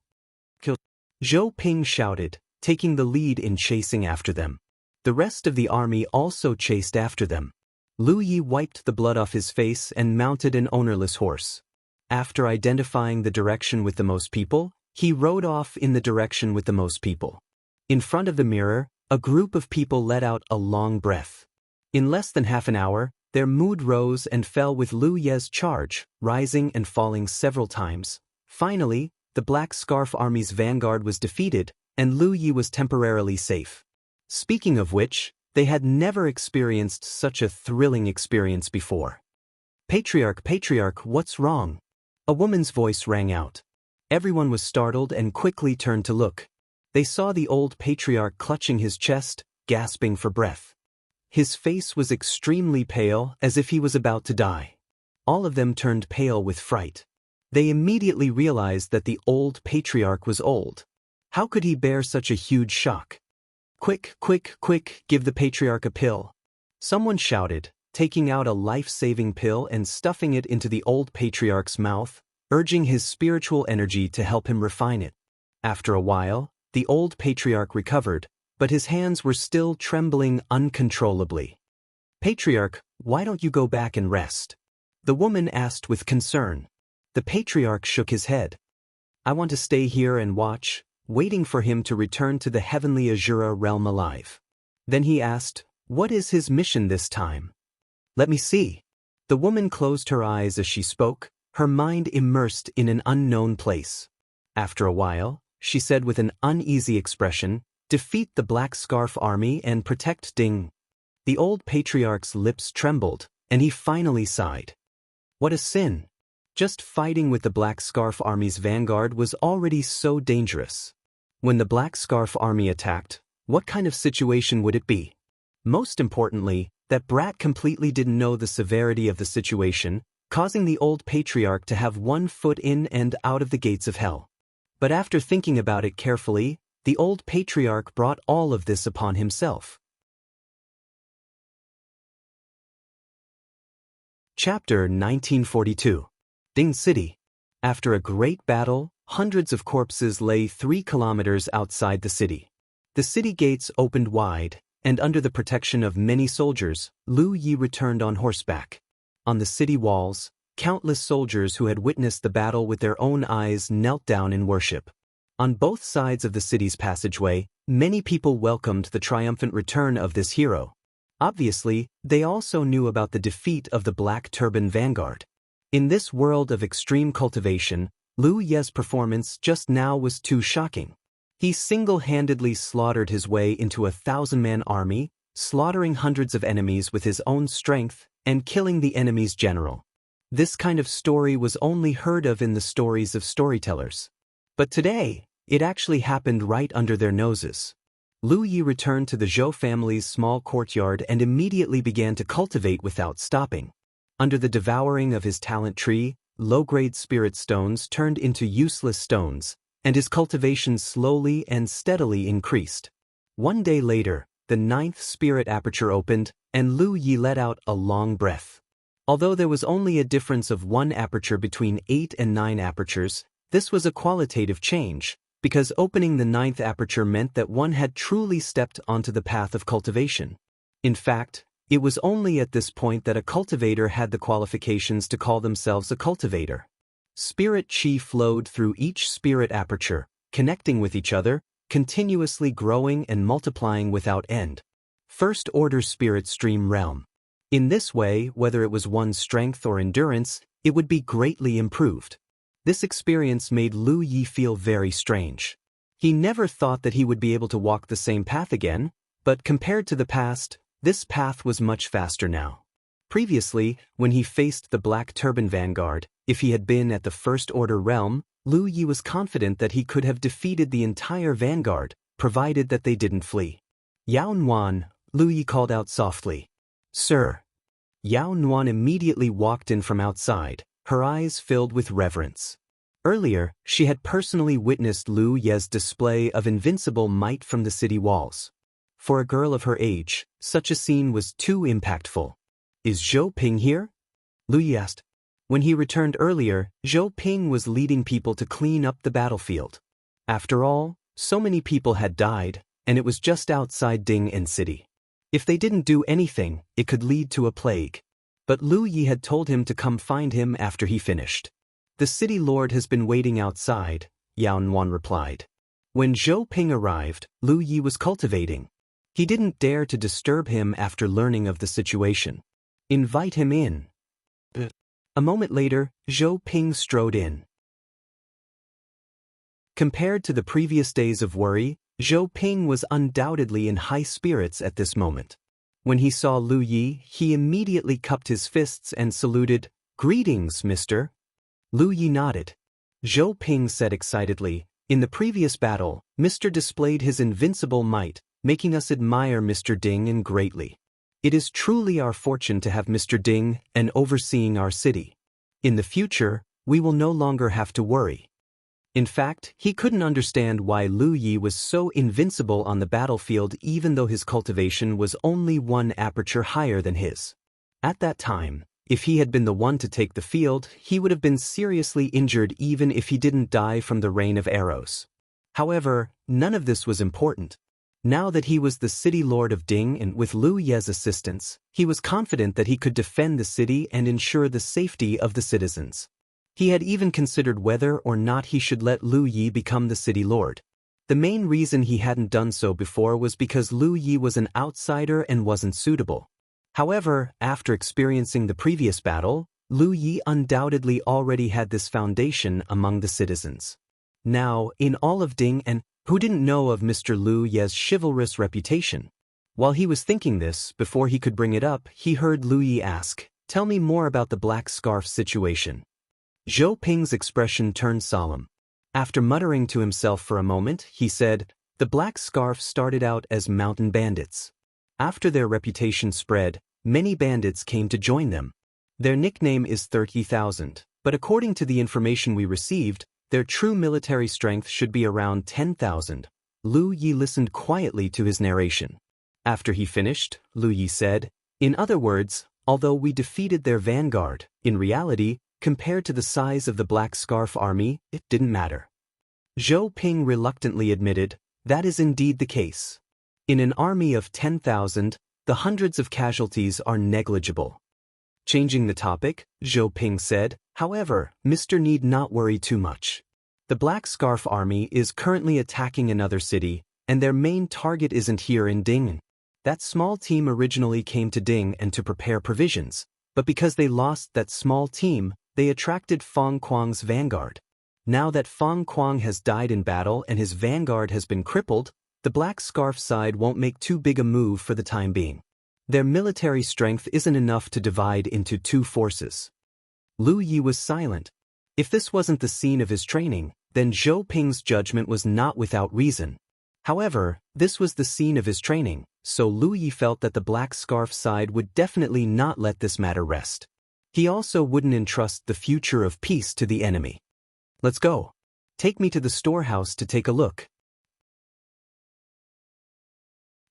Zhou Ping shouted, taking the lead in chasing after them. The rest of the army also chased after them. Lu Yi wiped the blood off his face and mounted an ownerless horse. After identifying the direction with the most people, he rode off in the direction with the most people. In front of the mirror, a group of people let out a long breath. In less than half an hour, their mood rose and fell with Lu Ye's charge, rising and falling several times. Finally, the Black Scarf Army's vanguard was defeated, and Lu Yi was temporarily safe. Speaking of which, they had never experienced such a thrilling experience before. Patriarch, what's wrong? A woman's voice rang out. Everyone was startled and quickly turned to look. They saw the old patriarch clutching his chest, gasping for breath. His face was extremely pale, as if he was about to die. All of them turned pale with fright. They immediately realized that the old patriarch was old. How could he bear such a huge shock? Quick, give the patriarch a pill. Someone shouted, taking out a life-saving pill and stuffing it into the old patriarch's mouth, urging his spiritual energy to help him refine it. After a while, the old patriarch recovered, but his hands were still trembling uncontrollably. Patriarch, why don't you go back and rest? The woman asked with concern. The patriarch shook his head. I want to stay here and watch, waiting for him to return to the heavenly Azura realm alive. Then he asked, what is his mission this time? Let me see. The woman closed her eyes as she spoke, her mind immersed in an unknown place. After a while, she said with an uneasy expression, defeat the Black Scarf Army and protect Ding. The old patriarch's lips trembled, and he finally sighed. What a sin! Just fighting with the Black Scarf Army's vanguard was already so dangerous. When the Black Scarf Army attacked, what kind of situation would it be? Most importantly, that brat completely didn't know the severity of the situation, causing the old patriarch to have one foot in and out of the gates of hell. But after thinking about it carefully, the old patriarch brought all of this upon himself. Chapter 1942. Ding City. After a great battle, hundreds of corpses lay 3 kilometers outside the city. The city gates opened wide, and under the protection of many soldiers, Lu Yi returned on horseback. On the city walls, countless soldiers who had witnessed the battle with their own eyes knelt down in worship. On both sides of the city's passageway, many people welcomed the triumphant return of this hero. Obviously, they also knew about the defeat of the Black Turban Vanguard. In this world of extreme cultivation, Lu Ye's performance just now was too shocking. He single-handedly slaughtered his way into a 1,000-man army, slaughtering hundreds of enemies with his own strength and killing the enemy's general. This kind of story was only heard of in the stories of storytellers. But today, it actually happened right under their noses. Lu Yi returned to the Zhou family's small courtyard and immediately began to cultivate without stopping. Under the devouring of his talent tree, low-grade spirit stones turned into useless stones, and his cultivation slowly and steadily increased. One day later, the 9th spirit aperture opened, and Lu Yi let out a long breath. Although there was only a difference of 1 aperture between 8 and 9 apertures, this was a qualitative change, because opening the 9th aperture meant that one had truly stepped onto the path of cultivation. In fact, it was only at this point that a cultivator had the qualifications to call themselves a cultivator. Spirit chi flowed through each spirit aperture, connecting with each other, continuously growing and multiplying without end. First-order spirit stream realm. In this way, whether it was one's strength or endurance, it would be greatly improved. This experience made Lu Yi feel very strange. He never thought that he would be able to walk the same path again, but compared to the past, this path was much faster now. Previously, when he faced the Black Turban Vanguard, if he had been at the First-Order realm, Lu Yi was confident that he could have defeated the entire vanguard, provided that they didn't flee. Yao Nuan, Lu Yi called out softly. Sir. Yao Nuan immediately walked in from outside, her eyes filled with reverence. Earlier, she had personally witnessed Lu Ye's display of invincible might from the city walls. For a girl of her age, such a scene was too impactful. Is Zhou Ping here? Lu Yi asked. When he returned earlier, Zhou Ping was leading people to clean up the battlefield. After all, so many people had died, and it was just outside Ding City. If they didn't do anything, it could lead to a plague. But Lu Yi had told him to come find him after he finished. The city lord has been waiting outside, Yao Nuan replied. When Zhou Ping arrived, Lu Yi was cultivating. He didn't dare to disturb him after learning of the situation. Invite him in. A moment later, Zhou Ping strode in. Compared to the previous days of worry, Zhou Ping was undoubtedly in high spirits at this moment. When he saw Lu Yi, he immediately cupped his fists and saluted, Greetings, mister. Lu Yi nodded. Zhou Ping said excitedly, In the previous battle, Mr. displayed his invincible might, making us admire Mr. Ding greatly. It is truly our fortune to have Mr. Ding and overseeing our city. In the future, we will no longer have to worry. In fact, he couldn't understand why Lu Yi was so invincible on the battlefield even though his cultivation was only 1 aperture higher than his. At that time, if he had been the one to take the field, he would have been seriously injured even if he didn't die from the rain of arrows. However, none of this was important. Now that he was the city lord of Ding and with Lu Ye's assistance, he was confident that he could defend the city and ensure the safety of the citizens. He had even considered whether or not he should let Lu Yi become the city lord. The main reason he hadn't done so before was because Lu Yi was an outsider and wasn't suitable. However, after experiencing the previous battle, Lu Yi undoubtedly already had this foundation among the citizens. Now, in all of Ding and who didn't know of Mr. Lu Ye's chivalrous reputation? While he was thinking this, before he could bring it up, he heard Lu Yi ask, Tell me more about the black scarf situation. Zhou Ping's expression turned solemn. After muttering to himself for a moment, he said, The black scarf started out as mountain bandits. After their reputation spread, many bandits came to join them. Their nickname is 30,000, but according to the information we received, their true military strength should be around 10,000. Lu Yi listened quietly to his narration. After he finished, Lu Yi said, In other words, although we defeated their vanguard, in reality, compared to the size of the Black Scarf army, it didn't matter. Zhou Ping reluctantly admitted, That is indeed the case. In an army of 10,000, the hundreds of casualties are negligible. Changing the topic, Zhou Ping said, However, Mr. need not worry too much. The Black Scarf army is currently attacking another city, and their main target isn't here in Ding. That small team originally came to Ding and to prepare provisions, but because they lost that small team, they attracted Feng Kuang's vanguard. Now that Feng Kuang has died in battle and his vanguard has been crippled, the Black Scarf side won't make too big a move for the time being. Their military strength isn't enough to divide into two forces. Lu Yi was silent. If this wasn't the scene of his training, then Zhou Ping's judgment was not without reason. However, this was the scene of his training, so Lu Yi felt that the Black Scarf side would definitely not let this matter rest. He also wouldn't entrust the future of peace to the enemy. Let's go. Take me to the storehouse to take a look.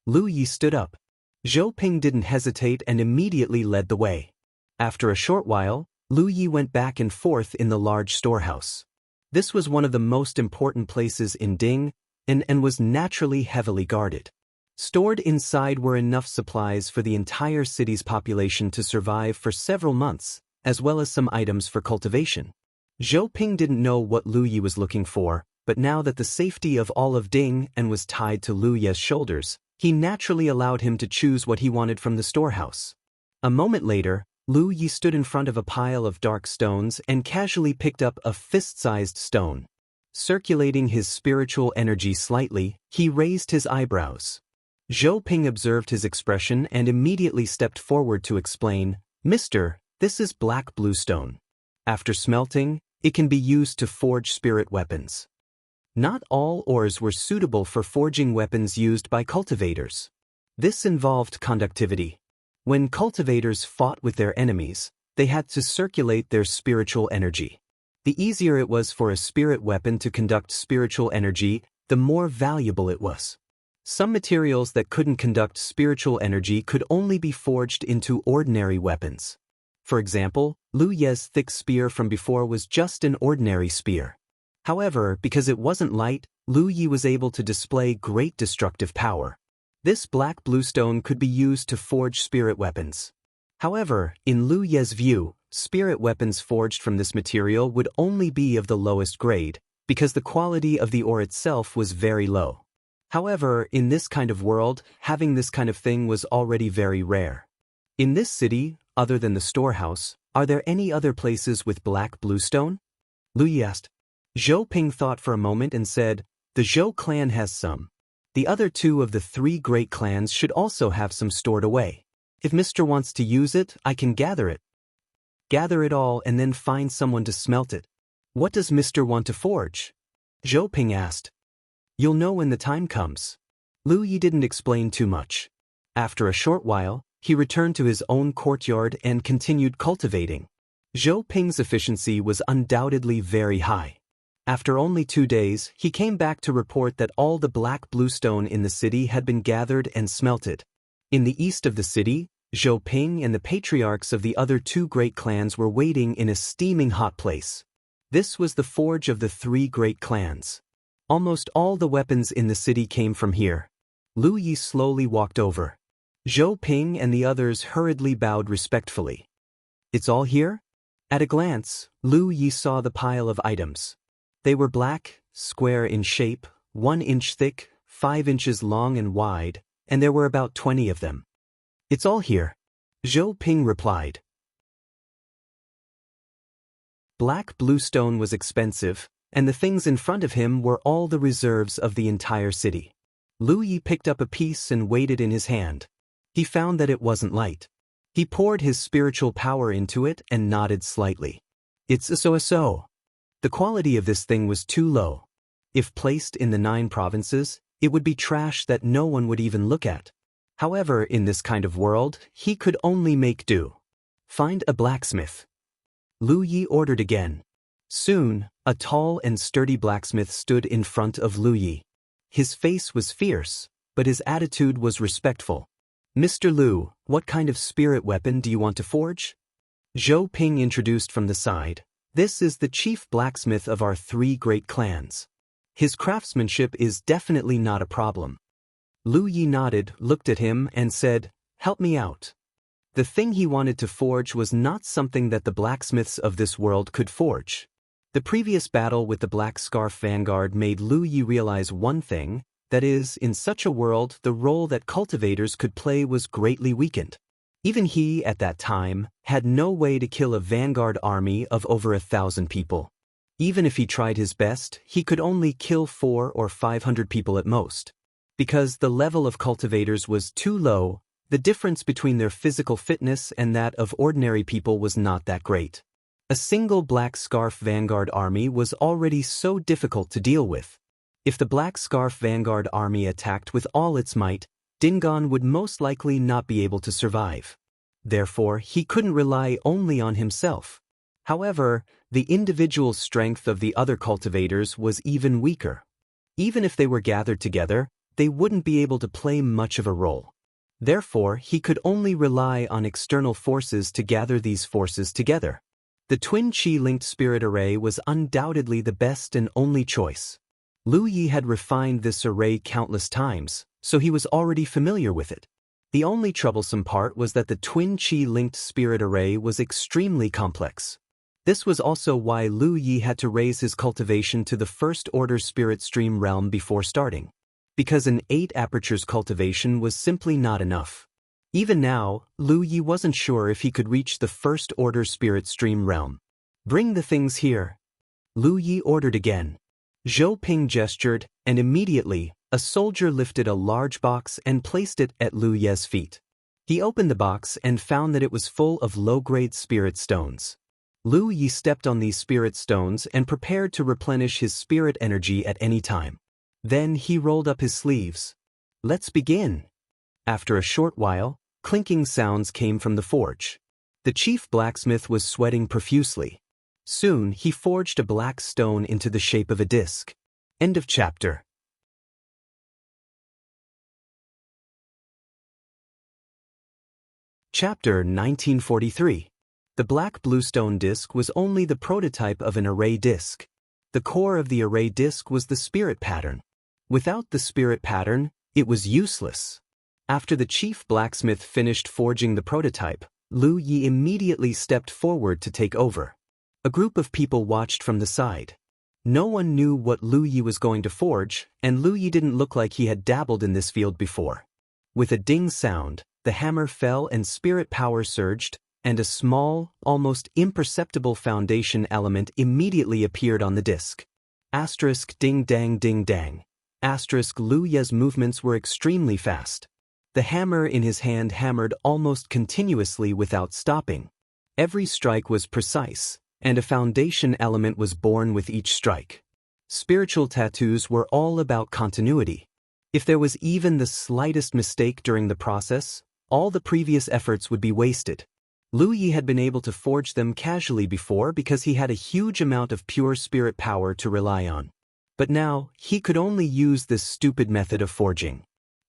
Lu Yi stood up. Zhou Ping didn't hesitate and immediately led the way. After a short while, Lu Yi went back and forth in the large storehouse. This was one of the most important places in Ding, and was naturally heavily guarded. Stored inside were enough supplies for the entire city's population to survive for several months, as well as some items for cultivation. Zhou Ping didn't know what Lu Yi was looking for, but now that the safety of all of Ding and was tied to Lu Ye's shoulders, he naturally allowed him to choose what he wanted from the storehouse. A moment later, Lu Yi stood in front of a pile of dark stones and casually picked up a fist-sized stone. Circulating his spiritual energy slightly, he raised his eyebrows. Zhou Ping observed his expression and immediately stepped forward to explain, "Mister, this is black blue stone. After smelting, it can be used to forge spirit weapons." Not all ores were suitable for forging weapons used by cultivators. This involved conductivity. When cultivators fought with their enemies, they had to circulate their spiritual energy. The easier it was for a spirit weapon to conduct spiritual energy, the more valuable it was. Some materials that couldn't conduct spiritual energy could only be forged into ordinary weapons. For example, Lu Ye's thick spear from before was just an ordinary spear. However, because it wasn't light, Lu Yi was able to display great destructive power. This black blue stone could be used to forge spirit weapons. However, in Lu Ye's view, spirit weapons forged from this material would only be of the lowest grade, because the quality of the ore itself was very low. However, in this kind of world, having this kind of thing was already very rare. In this city, other than the storehouse, are there any other places with black blue stone? Lu Yi asked. Zhou Ping thought for a moment and said, "The Zhou clan has some. The other two of the three great clans should also have some stored away. If Mr. wants to use it, I can gather it." Gather it all and then find someone to smelt it. What does Mr. want to forge? Zhou Ping asked. You'll know when the time comes. Lu Yi didn't explain too much. After a short while, he returned to his own courtyard and continued cultivating. Zhou Ping's efficiency was undoubtedly very high. After only 2 days, he came back to report that all the black blue stone in the city had been gathered and smelted. In the east of the city, Zhou Ping and the patriarchs of the other two great clans were waiting in a steaming hot place. This was the forge of the three great clans. Almost all the weapons in the city came from here. Lu Yi slowly walked over. Zhou Ping and the others hurriedly bowed respectfully. It's all here? At a glance, Lu Yi saw the pile of items. They were black, square in shape, 1 inch thick, 5 inches long and wide, and there were about 20 of them. It's all here, Zhou Ping replied. Black blue stone was expensive, and the things in front of him were all the reserves of the entire city. Lu Yi picked up a piece and weighed it in his hand. He found that it wasn't light. He poured his spiritual power into it and nodded slightly. It's a so-so. The quality of this thing was too low. If placed in the 9 provinces, it would be trash that no one would even look at. However, in this kind of world, he could only make do. Find a blacksmith. Lu Yi ordered again. Soon, a tall and sturdy blacksmith stood in front of Lu Yi. His face was fierce, but his attitude was respectful. Mr. Lu, what kind of spirit weapon do you want to forge? Zhou Ping introduced from the side. This is the chief blacksmith of our 3 great clans. His craftsmanship is definitely not a problem. Lu Yi nodded, looked at him, and said, Help me out. The thing he wanted to forge was not something that the blacksmiths of this world could forge. The previous battle with the Black Scarf Vanguard made Lu Yi realize one thing, that is, in such a world, the role that cultivators could play was greatly weakened. Even he, at that time, had no way to kill a vanguard army of over 1,000 people. Even if he tried his best, he could only kill 400 or 500 people at most. Because the level of cultivators was too low, the difference between their physical fitness and that of ordinary people was not that great. A single Black Scarf Vanguard army was already so difficult to deal with. If the Black Scarf Vanguard army attacked with all its might, Dingon would most likely not be able to survive. Therefore, he couldn't rely only on himself. However, the individual strength of the other cultivators was even weaker. Even if they were gathered together, they wouldn't be able to play much of a role. Therefore, he could only rely on external forces to gather these forces together. The twin Qi-linked spirit array was undoubtedly the best and only choice. Lu Yi had refined this array countless times, so he was already familiar with it. The only troublesome part was that the twin Qi-linked spirit array was extremely complex. This was also why Lu Yi had to raise his cultivation to the first order spirit stream realm before starting. Because an 8 apertures cultivation was simply not enough. Even now, Lu Yi wasn't sure if he could reach the first order spirit stream realm. Bring the things here. Lu Yi ordered again. Zhou Ping gestured, and immediately, a soldier lifted a large box and placed it at Lu Ye's feet. He opened the box and found that it was full of low-grade spirit stones. Lu Yi stepped on these spirit stones and prepared to replenish his spirit energy at any time. Then he rolled up his sleeves. Let's begin. After a short while, clinking sounds came from the forge. The chief blacksmith was sweating profusely. Soon he forged a black stone into the shape of a disc. End of chapter. Chapter 1943. The black bluestone disc was only the prototype of an array disc. The core of the array disc was the spirit pattern. Without the spirit pattern, it was useless. After the chief blacksmith finished forging the prototype, Lu Yi immediately stepped forward to take over. A group of people watched from the side. No one knew what Lu Yi was going to forge, and Lu Yi didn't look like he had dabbled in this field before. With a ding sound, the hammer fell and spirit power surged, and a small, almost imperceptible foundation element immediately appeared on the disc. Asterisk ding dang ding dang. Asterisk Lu Ye's movements were extremely fast. The hammer in his hand hammered almost continuously without stopping. Every strike was precise, and a foundation element was born with each strike. Spiritual tattoos were all about continuity. If there was even the slightest mistake during the process, all the previous efforts would be wasted. Lu Yi had been able to forge them casually before because he had a huge amount of pure spirit power to rely on. But now, he could only use this stupid method of forging.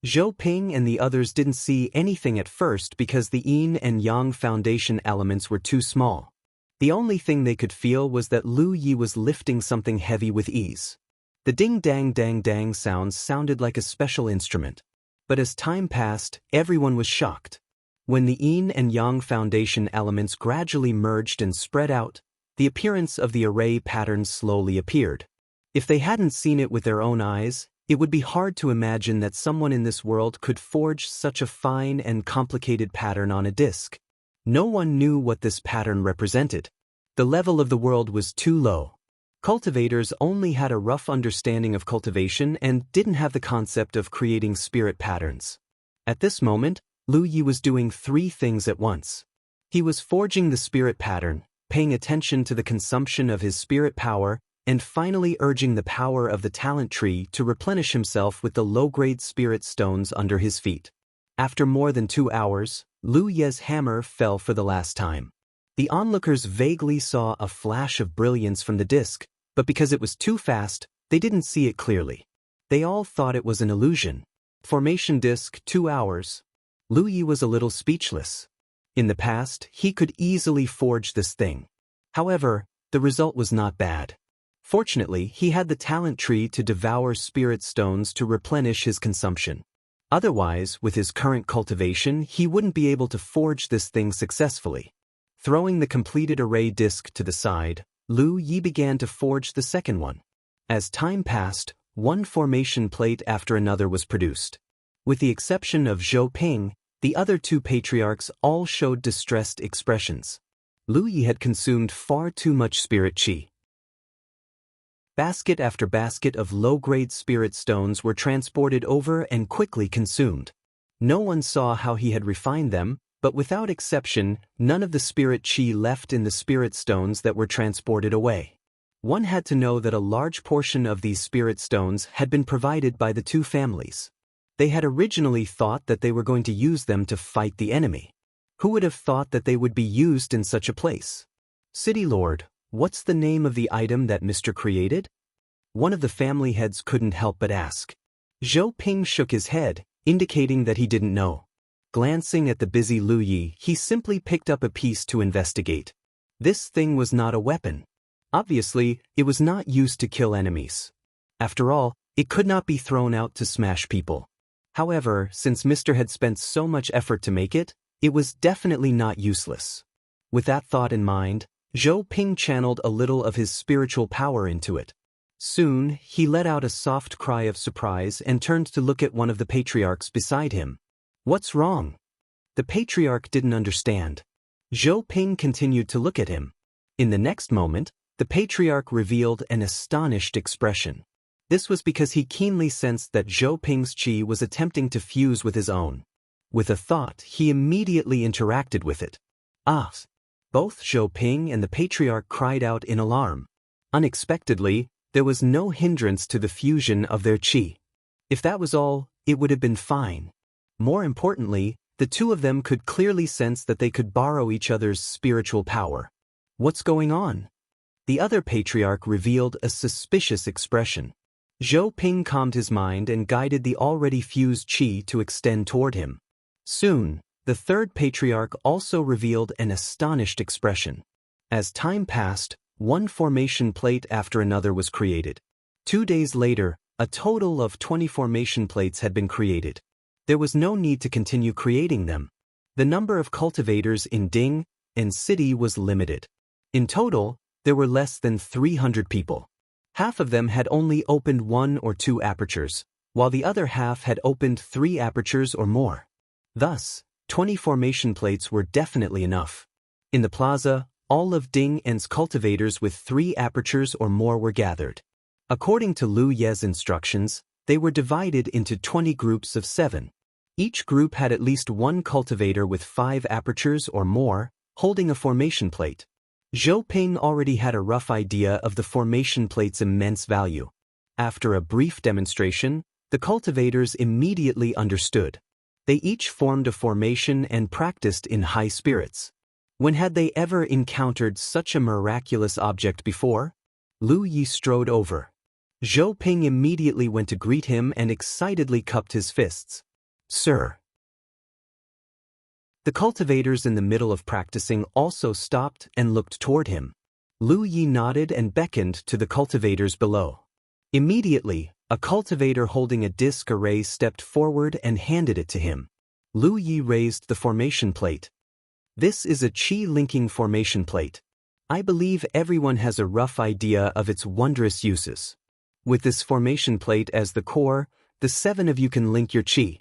Zhou Ping and the others didn't see anything at first because the yin and yang foundation elements were too small. The only thing they could feel was that Lu Yi was lifting something heavy with ease. The ding-dang-dang-dang sounds sounded like a special instrument. But as time passed, everyone was shocked. When the yin and yang foundation elements gradually merged and spread out, the appearance of the array pattern slowly appeared. If they hadn't seen it with their own eyes, it would be hard to imagine that someone in this world could forge such a fine and complicated pattern on a disc. No one knew what this pattern represented. The level of the world was too low. Cultivators only had a rough understanding of cultivation and didn't have the concept of creating spirit patterns. At this moment, Lu Yi was doing 3 things at once. He was forging the spirit pattern, paying attention to the consumption of his spirit power, and finally urging the power of the talent tree to replenish himself with the low-grade spirit stones under his feet. After more than 2 hours, Lu Ye's hammer fell for the last time. The onlookers vaguely saw a flash of brilliance from the disc, but because it was too fast, they didn't see it clearly. They all thought it was an illusion. Formation disc 2 hours. Lu Yi was a little speechless. In the past, he could easily forge this thing. However, the result was not bad. Fortunately, he had the talent tree to devour spirit stones to replenish his consumption. Otherwise, with his current cultivation, he wouldn't be able to forge this thing successfully. Throwing the completed array disc to the side, Lu Yi began to forge the second one. As time passed, one formation plate after another was produced. With the exception of Zhou Ping, the other 2 patriarchs all showed distressed expressions. Lu Yi had consumed far too much spirit qi. Basket after basket of low-grade spirit stones were transported over and quickly consumed. No one saw how he had refined them, but without exception, none of the spirit chi left in the spirit stones that were transported away. One had to know that a large portion of these spirit stones had been provided by the two families. They had originally thought that they were going to use them to fight the enemy. Who would have thought that they would be used in such a place? City Lord, what's the name of the item that Mr. created? One of the family heads couldn't help but ask. Zhou Ping shook his head, indicating that he didn't know. Glancing at the busy Lu Yi, he simply picked up a piece to investigate. This thing was not a weapon. Obviously, it was not used to kill enemies. After all, it could not be thrown out to smash people. However, since Mr. had spent so much effort to make it, it was definitely not useless. With that thought in mind, Zhou Ping channeled a little of his spiritual power into it. Soon, he let out a soft cry of surprise and turned to look at one of the patriarchs beside him. What's wrong? The patriarch didn't understand. Zhou Ping continued to look at him. In the next moment, the patriarch revealed an astonished expression. This was because he keenly sensed that Zhou Ping's chi was attempting to fuse with his own. With a thought, he immediately interacted with it. Ah! Both Zhou Ping and the patriarch cried out in alarm. Unexpectedly, there was no hindrance to the fusion of their chi. If that was all, it would have been fine. More importantly, the two of them could clearly sense that they could borrow each other's spiritual power. What's going on? The other patriarch revealed a suspicious expression. Zhou Ping calmed his mind and guided the already fused chi to extend toward him. Soon, the third patriarch also revealed an astonished expression. As time passed, one formation plate after another was created. 2 days later, a total of 20 formation plates had been created. There was no need to continue creating them. The number of cultivators in Ding and City was limited. In total, there were less than 300 people. Half of them had only opened 1 or 2 apertures, while the other half had opened 3 apertures or more. Thus, 20 formation plates were definitely enough. In the plaza, all of Ding En's cultivators with 3 apertures or more were gathered. According to Lu Ye's instructions, they were divided into 20 groups of 7. Each group had at least 1 cultivator with 5 apertures or more, holding a formation plate. Zhou Ping already had a rough idea of the formation plate's immense value. After a brief demonstration, the cultivators immediately understood. They each formed a formation and practiced in high spirits. When had they ever encountered such a miraculous object before? Lu Yi strode over. Zhou Ping immediately went to greet him and excitedly cupped his fists. Sir. The cultivators in the middle of practicing also stopped and looked toward him. Lu Yi nodded and beckoned to the cultivators below. Immediately, a cultivator holding a disc array stepped forward and handed it to him. Lu Yi raised the formation plate. This is a chi-linking formation plate. I believe everyone has a rough idea of its wondrous uses. With this formation plate as the core, the 7 of you can link your chi.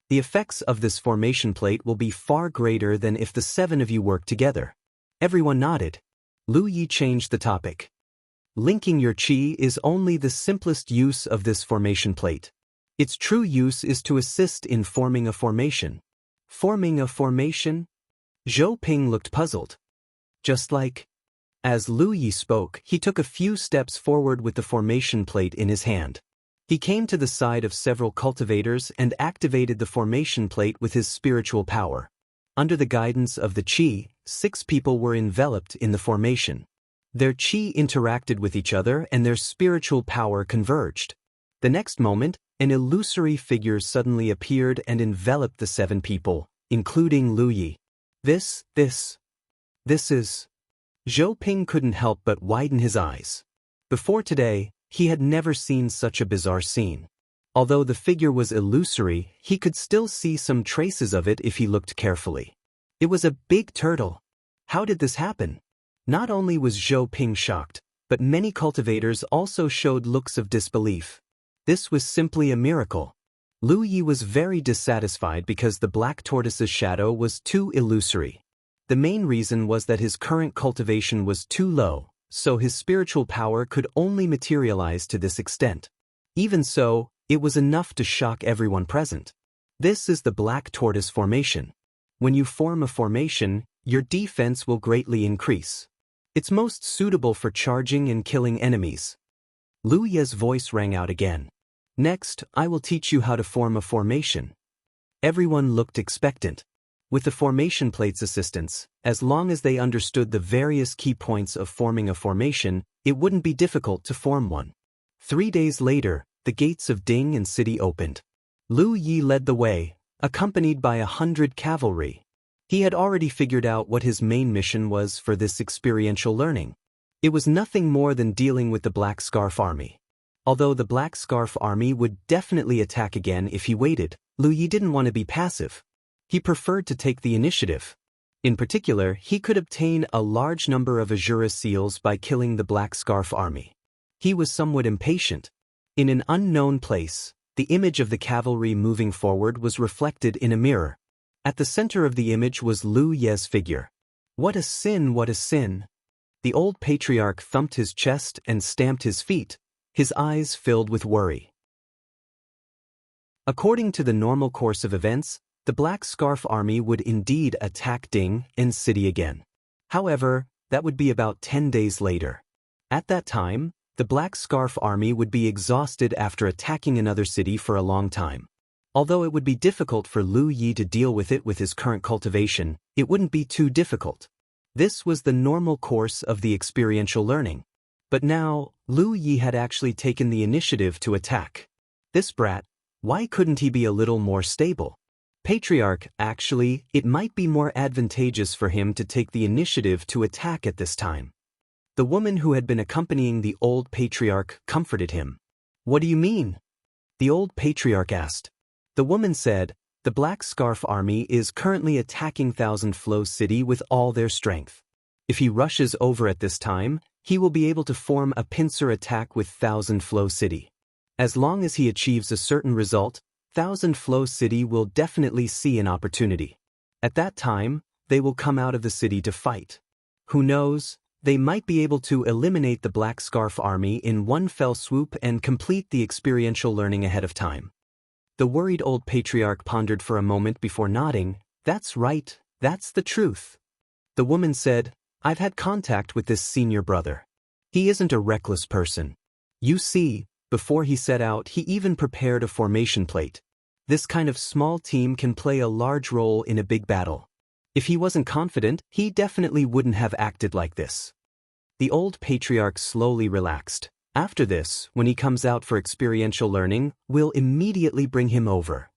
The effects of this formation plate will be far greater than if the 7 of you work together. Everyone nodded. Lu Yi changed the topic. Linking your chi is only the simplest use of this formation plate. Its true use is to assist in forming a formation. Forming a formation? Zhou Ping looked puzzled. Just like... As Lu Yi spoke, he took a few steps forward with the formation plate in his hand. He came to the side of several cultivators and activated the formation plate with his spiritual power. Under the guidance of the chi, 6 people were enveloped in the formation. Their chi interacted with each other and their spiritual power converged. The next moment, an illusory figure suddenly appeared and enveloped the 7 people, including Lu Yi. This is... Zhou Ping couldn't help but widen his eyes. Before today, he had never seen such a bizarre scene. Although the figure was illusory, he could still see some traces of it if he looked carefully. It was a big turtle. How did this happen? Not only was Zhou Ping shocked, but many cultivators also showed looks of disbelief. This was simply a miracle. Lu Yi was very dissatisfied because the black tortoise's shadow was too illusory. The main reason was that his current cultivation was too low, so his spiritual power could only materialize to this extent. Even so, it was enough to shock everyone present. This is the Black Tortoise Formation. When you form a formation, your defense will greatly increase. It's most suitable for charging and killing enemies. Lu Ye's voice rang out again. Next, I will teach you how to form a formation. Everyone looked expectant. With the formation plate's assistance, as long as they understood the various key points of forming a formation, it wouldn't be difficult to form one. 3 days later, the gates of Ding and city opened. Lu Yi led the way, accompanied by 100 cavalry. He had already figured out what his main mission was for this experiential learning. It was nothing more than dealing with the Black Scarf Army. Although the Black Scarf Army would definitely attack again if he waited, Lu Yi didn't want to be passive. He preferred to take the initiative. In particular, he could obtain a large number of Azura seals by killing the Black Scarf Army. He was somewhat impatient. In an unknown place, the image of the cavalry moving forward was reflected in a mirror. At the center of the image was Lu Ye's figure. What a sin, what a sin! The old patriarch thumped his chest and stamped his feet, his eyes filled with worry. According to the normal course of events, the Black Scarf Army would indeed attack Ding and city again. However, that would be about 10 days later. At that time, the Black Scarf Army would be exhausted after attacking another city for a long time. Although it would be difficult for Lu Yi to deal with it with his current cultivation, it wouldn't be too difficult. This was the normal course of the experiential learning. But now, Lu Yi had actually taken the initiative to attack. This brat, why couldn't he be a little more stable? Patriarch, actually, it might be more advantageous for him to take the initiative to attack at this time. The woman who had been accompanying the old patriarch comforted him. What do you mean? The old patriarch asked. The woman said, the Black Scarf Army is currently attacking Thousand Flow City with all their strength. If he rushes over at this time, he will be able to form a pincer attack with Thousand Flow City. As long as he achieves a certain result, Thousand Flow City will definitely see an opportunity. At that time, they will come out of the city to fight. Who knows, they might be able to eliminate the Black Scarf Army in one fell swoop and complete the experiential learning ahead of time. The worried old patriarch pondered for a moment before nodding. That's right, that's the truth. The woman said, I've had contact with this senior brother. He isn't a reckless person. You see, before he set out, he even prepared a formation plate. This kind of small team can play a large role in a big battle. If he wasn't confident, he definitely wouldn't have acted like this. The old patriarch slowly relaxed. After this, when he comes out for experiential learning, we'll immediately bring him over.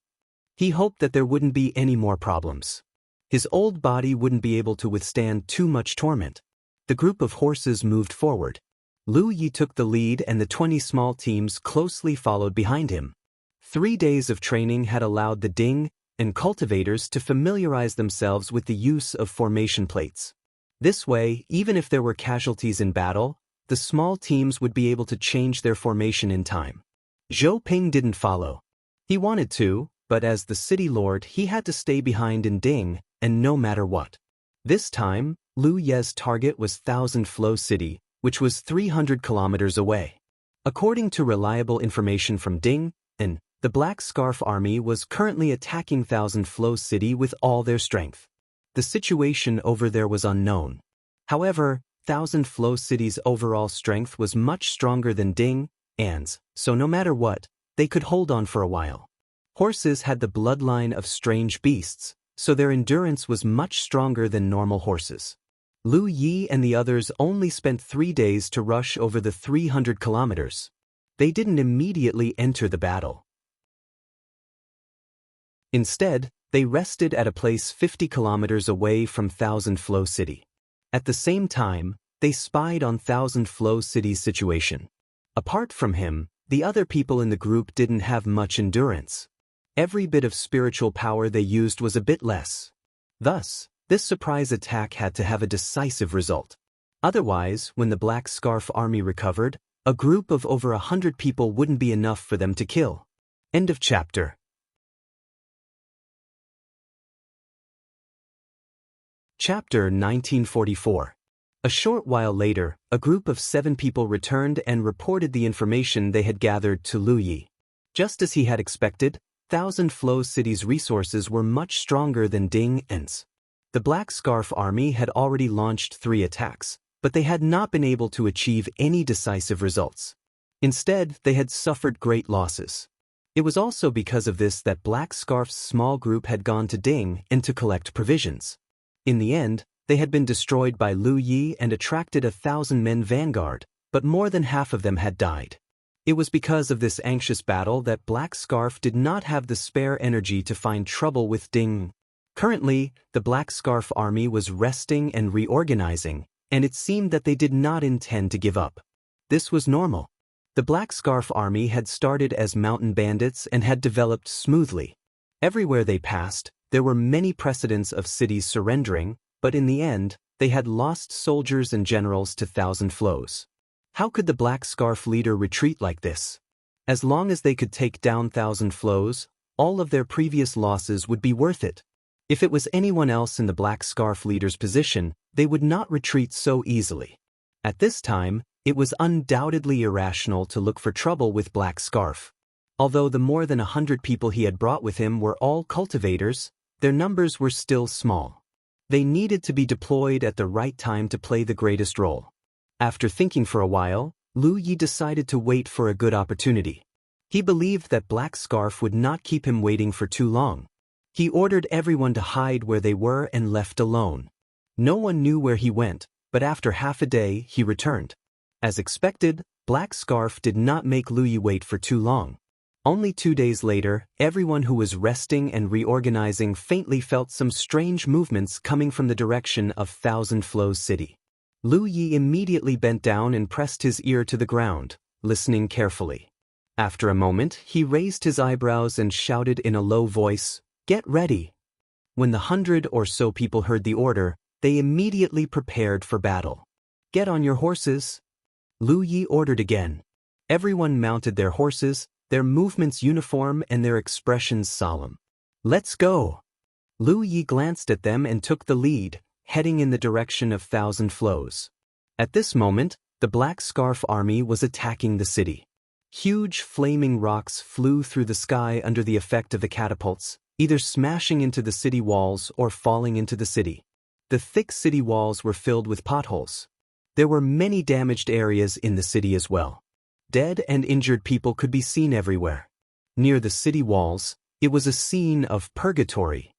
He hoped that there wouldn't be any more problems. His old body wouldn't be able to withstand too much torment. The group of horses moved forward. Lu Yi took the lead and the 20 small teams closely followed behind him. 3 days of training had allowed the Ding and cultivators to familiarize themselves with the use of formation plates. This way, even if there were casualties in battle, the small teams would be able to change their formation in time. Zhou Ping didn't follow. He wanted to, but as the city lord he had to stay behind in Ding, and no matter what. This time, Lu Ye's target was Thousand Flow City, which was 300 kilometers away. According to reliable information from Ding, and the Black Scarf Army was currently attacking Thousand Flow City with all their strength. The situation over there was unknown. However, Thousand Flow City's overall strength was much stronger than Ding and's, so no matter what, they could hold on for a while. Horses had the bloodline of strange beasts, so their endurance was much stronger than normal horses. Lu Yi and the others only spent 3 days to rush over the 300 kilometers. They didn't immediately enter the battle. Instead, they rested at a place 50 kilometers away from Thousand Flow City. At the same time, they spied on Thousand Flow City's situation. Apart from him, the other people in the group didn't have much endurance. Every bit of spiritual power they used was a bit less. Thus, this surprise attack had to have a decisive result. Otherwise, when the Black Scarf Army recovered, a group of over 100 people wouldn't be enough for them to kill. End of chapter. Chapter 1944. A short while later, a group of 7 people returned and reported the information they had gathered to Lu Yi. Just as he had expected, Thousand Flow City's resources were much stronger than Ding En's. The Black Scarf Army had already launched 3 attacks, but they had not been able to achieve any decisive results. Instead, they had suffered great losses. It was also because of this that Black Scarf's small group had gone to Ding En to collect provisions. In the end, they had been destroyed by Lu Yi and attracted a 1,000-men vanguard, but more than half of them had died. It was because of this anxious battle that Black Scarf did not have the spare energy to find trouble with Ding. Currently, the Black Scarf Army was resting and reorganizing, and it seemed that they did not intend to give up. This was normal. The Black Scarf Army had started as mountain bandits and had developed smoothly. Everywhere they passed, there were many precedents of cities surrendering, but in the end, they had lost soldiers and generals to Thousand Flows. How could the Black Scarf leader retreat like this? As long as they could take down Thousand Flows, all of their previous losses would be worth it. If it was anyone else in the Black Scarf leader's position, they would not retreat so easily. At this time, it was undoubtedly irrational to look for trouble with Black Scarf. Although the more than 100 people he had brought with him were all cultivators, their numbers were still small. They needed to be deployed at the right time to play the greatest role. After thinking for a while, Lu Yi decided to wait for a good opportunity. He believed that Black Scarf would not keep him waiting for too long. He ordered everyone to hide where they were and left alone. No one knew where he went, but after half a day, he returned. As expected, Black Scarf did not make Lu Yi wait for too long. Only 2 days later, everyone who was resting and reorganizing faintly felt some strange movements coming from the direction of Thousand Flows City. Lu Yi immediately bent down and pressed his ear to the ground, listening carefully. After a moment, he raised his eyebrows and shouted in a low voice, "Get ready!" When the 100 or so people heard the order, they immediately prepared for battle. "Get on your horses!" Lu Yi ordered again. Everyone mounted their horses, their movements uniform and their expressions solemn. "Let's go!" Lu Yi glanced at them and took the lead, heading in the direction of Thousand Flows. At this moment, the Black Scarf Army was attacking the city. Huge flaming rocks flew through the sky under the effect of the catapults, either smashing into the city walls or falling into the city. The thick city walls were filled with potholes. There were many damaged areas in the city as well. Dead and injured people could be seen everywhere. Near the city walls, it was a scene of purgatory.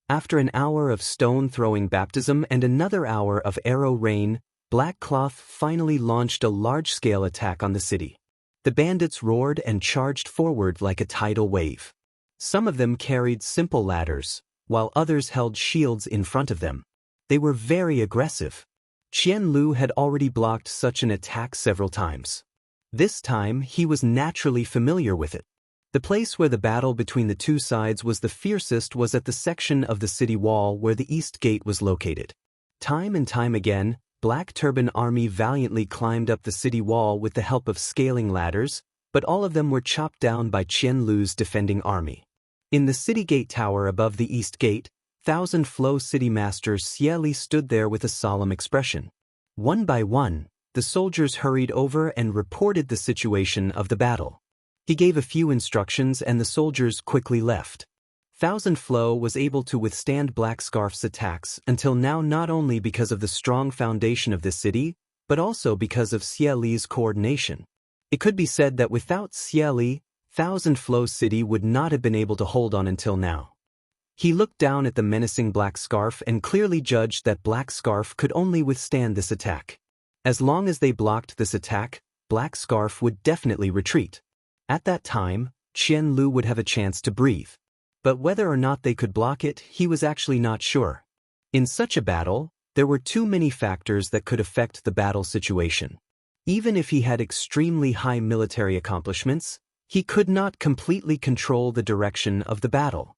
After an hour of stone-throwing baptism and another hour of arrow rain, Black Cloth finally launched a large-scale attack on the city. The bandits roared and charged forward like a tidal wave. Some of them carried simple ladders, while others held shields in front of them. They were very aggressive. Qian Lu had already blocked such an attack several times. This time, he was naturally familiar with it. The place where the battle between the two sides was the fiercest was at the section of the city wall where the east gate was located. Time and time again, Black Turban Army valiantly climbed up the city wall with the help of scaling ladders, but all of them were chopped down by Qian Lu's defending army. In the city gate tower above the east gate, Thousand Flow City Master Xie Li stood there with a solemn expression. One by one, the soldiers hurried over and reported the situation of the battle. He gave a few instructions and the soldiers quickly left. Thousand Flow was able to withstand Black Scarf's attacks until now, not only because of the strong foundation of this city, but also because of Xie Li's coordination. It could be said that without Xie Li, Thousand Flow City would not have been able to hold on until now. He looked down at the menacing Black Scarf and clearly judged that Black Scarf could only withstand this attack. As long as they blocked this attack, Black Scarf would definitely retreat. At that time, Qian Lu would have a chance to breathe. But whether or not they could block it, he was actually not sure. In such a battle, there were too many factors that could affect the battle situation. Even if he had extremely high military accomplishments, he could not completely control the direction of the battle.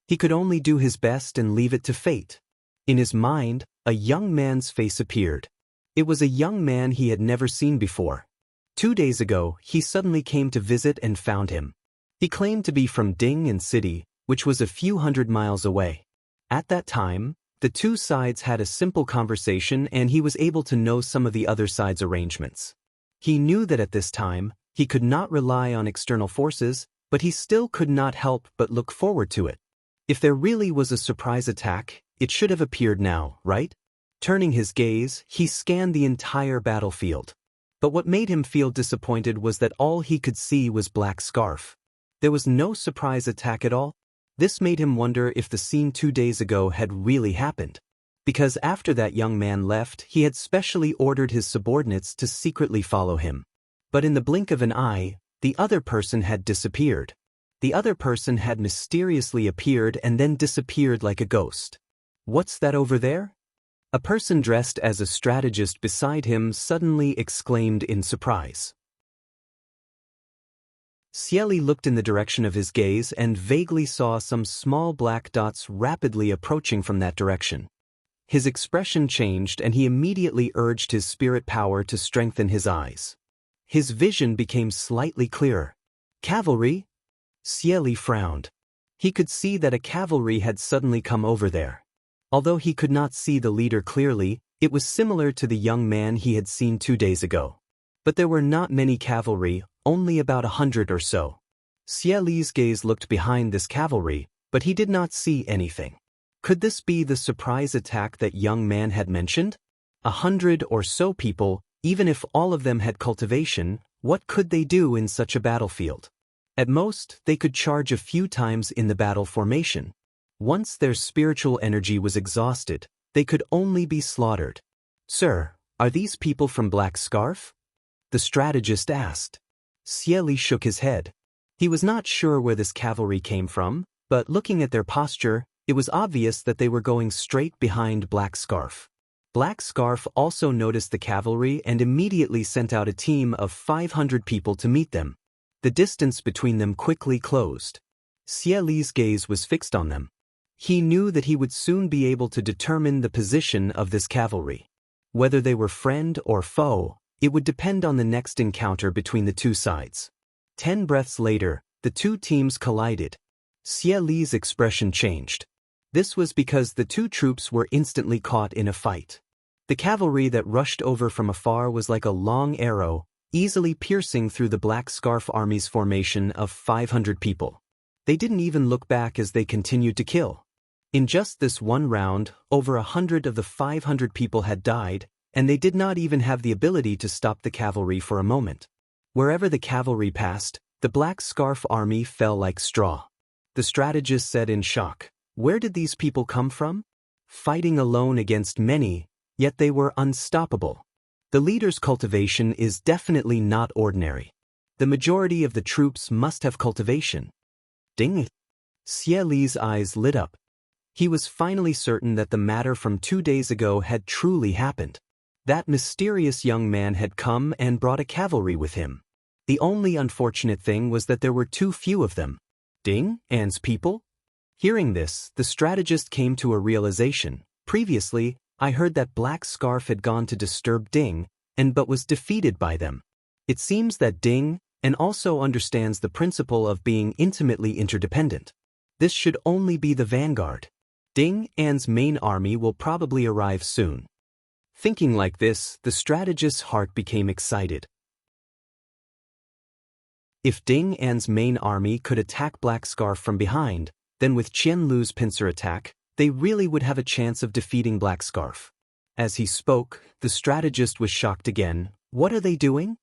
He could only do his best and leave it to fate. In his mind, a young man's face appeared. It was a young man he had never seen before. 2 days ago, he suddenly came to visit and found him. He claimed to be from Ding En City, which was a few hundred miles away. At that time, The two sides had a simple conversation and he was able to know some of the other side's arrangements. He knew that at this time, he could not rely on external forces, but he still could not help but look forward to it. If there really was a surprise attack, it should have appeared now, right? Turning his gaze, he scanned the entire battlefield. But what made him feel disappointed was that all he could see was Black Scarf. There was no surprise attack at all. This made him wonder if the scene 2 days ago had really happened. Because after that young man left, he had specially ordered his subordinates to secretly follow him. But in the blink of an eye, the other person had disappeared. The other person had mysteriously appeared and then disappeared like a ghost. What's that over there? A person dressed as a strategist beside him suddenly exclaimed in surprise. Xieli looked in the direction of his gaze and vaguely saw some small black dots rapidly approaching from that direction. His expression changed and he immediately urged his spirit power to strengthen his eyes. His vision became slightly clearer. Cavalry? Xieli frowned. He could see that a cavalry had suddenly come over there. Although he could not see the leader clearly, it was similar to the young man he had seen 2 days ago. But there were not many cavalry, only about 100 or so. Xieli's gaze looked behind this cavalry, but he did not see anything. Could this be the surprise attack that young man had mentioned? 100 or so people, even if all of them had cultivation, what could they do in such a battlefield? At most, they could charge a few times in the battle formation. Once their spiritual energy was exhausted, they could only be slaughtered. Sir, are these people from Black Scarf? The strategist asked. Xieli shook his head. He was not sure where this cavalry came from, but looking at their posture, it was obvious that they were going straight behind Black Scarf. Black Scarf also noticed the cavalry and immediately sent out a team of 500 people to meet them. The distance between them quickly closed. Xieli's gaze was fixed on them. He knew that he would soon be able to determine the position of this cavalry. Whether they were friend or foe, it would depend on the next encounter between the two sides. 10 breaths later, the two teams collided. Xieli's expression changed. This was because the two troops were instantly caught in a fight. The cavalry that rushed over from afar was like a long arrow, easily piercing through the Black Scarf army's formation of 500 people. They didn't even look back as they continued to kill. In just this one round, over 100 of the 500 people had died, and they did not even have the ability to stop the cavalry for a moment. Wherever the cavalry passed, the Black Scarf army fell like straw. The strategist said in shock, "Where did these people come from? Fighting alone against many, yet they were unstoppable. The leader's cultivation is definitely not ordinary. The majority of the troops must have cultivation." Ding! Xieli's eyes lit up. He was finally certain that the matter from 2 days ago had truly happened. That mysterious young man had come and brought a cavalry with him. The only unfortunate thing was that there were too few of them. Ding, An's people? Hearing this, the strategist came to a realization. Previously, I heard that Black Scarf had gone to disturb Ding, but was defeated by them. It seems that Ding also understands the principle of being intimately interdependent. This should only be the vanguard. Ding An's main army will probably arrive soon. Thinking like this, the strategist's heart became excited. If Ding An's main army could attack Black Scarf from behind, then with Qianlu's pincer attack, they really would have a chance of defeating Black Scarf. As he spoke, the strategist was shocked again. What are they doing?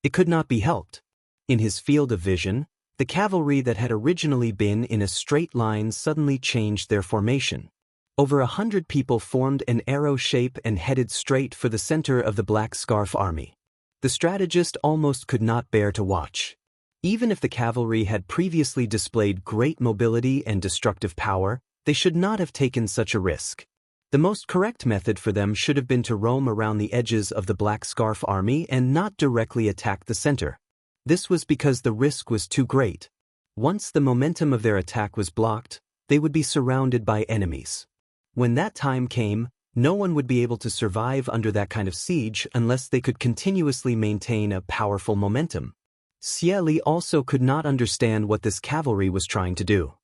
It could not be helped. In his field of vision, the cavalry that had originally been in a straight line suddenly changed their formation. Over 100 people formed an arrow shape and headed straight for the center of the Black Scarf army. The strategist almost could not bear to watch. Even if the cavalry had previously displayed great mobility and destructive power, they should not have taken such a risk. The most correct method for them should have been to roam around the edges of the Black Scarf army and not directly attack the center. This was because the risk was too great. Once the momentum of their attack was blocked, they would be surrounded by enemies. When that time came, no one would be able to survive under that kind of siege unless they could continuously maintain a powerful momentum. Xieli also could not understand what this cavalry was trying to do.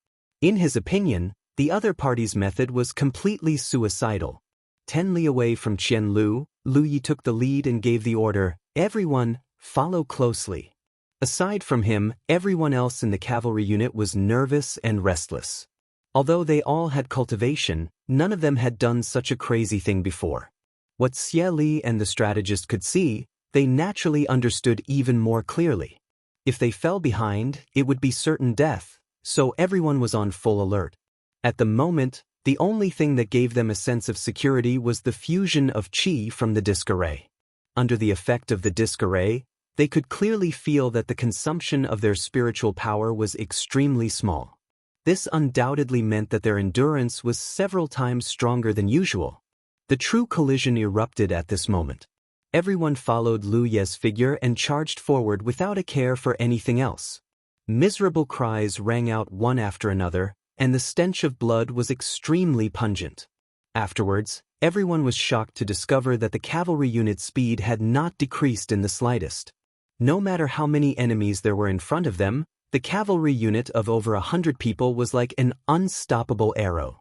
In his opinion, The other party's method was completely suicidal. 10 li away from Qianlu, Lu Yi took the lead and gave the order, "Everyone, follow closely." Aside from him, everyone else in the cavalry unit was nervous and restless. Although they all had cultivation, none of them had done such a crazy thing before. What Xie Li and the strategist could see, they naturally understood even more clearly. If they fell behind, it would be certain death, so everyone was on full alert. At the moment, the only thing that gave them a sense of security was the fusion of qi from the disc array. Under the effect of the disc array, they could clearly feel that the consumption of their spiritual power was extremely small. This undoubtedly meant that their endurance was several times stronger than usual. The true collision erupted at this moment. Everyone followed Lu Ye's figure and charged forward without a care for anything else. Miserable cries rang out one after another, and the stench of blood was extremely pungent. Afterwards, everyone was shocked to discover that the cavalry unit's speed had not decreased in the slightest. No matter how many enemies there were in front of them, the cavalry unit of over 100 people was like an unstoppable arrow.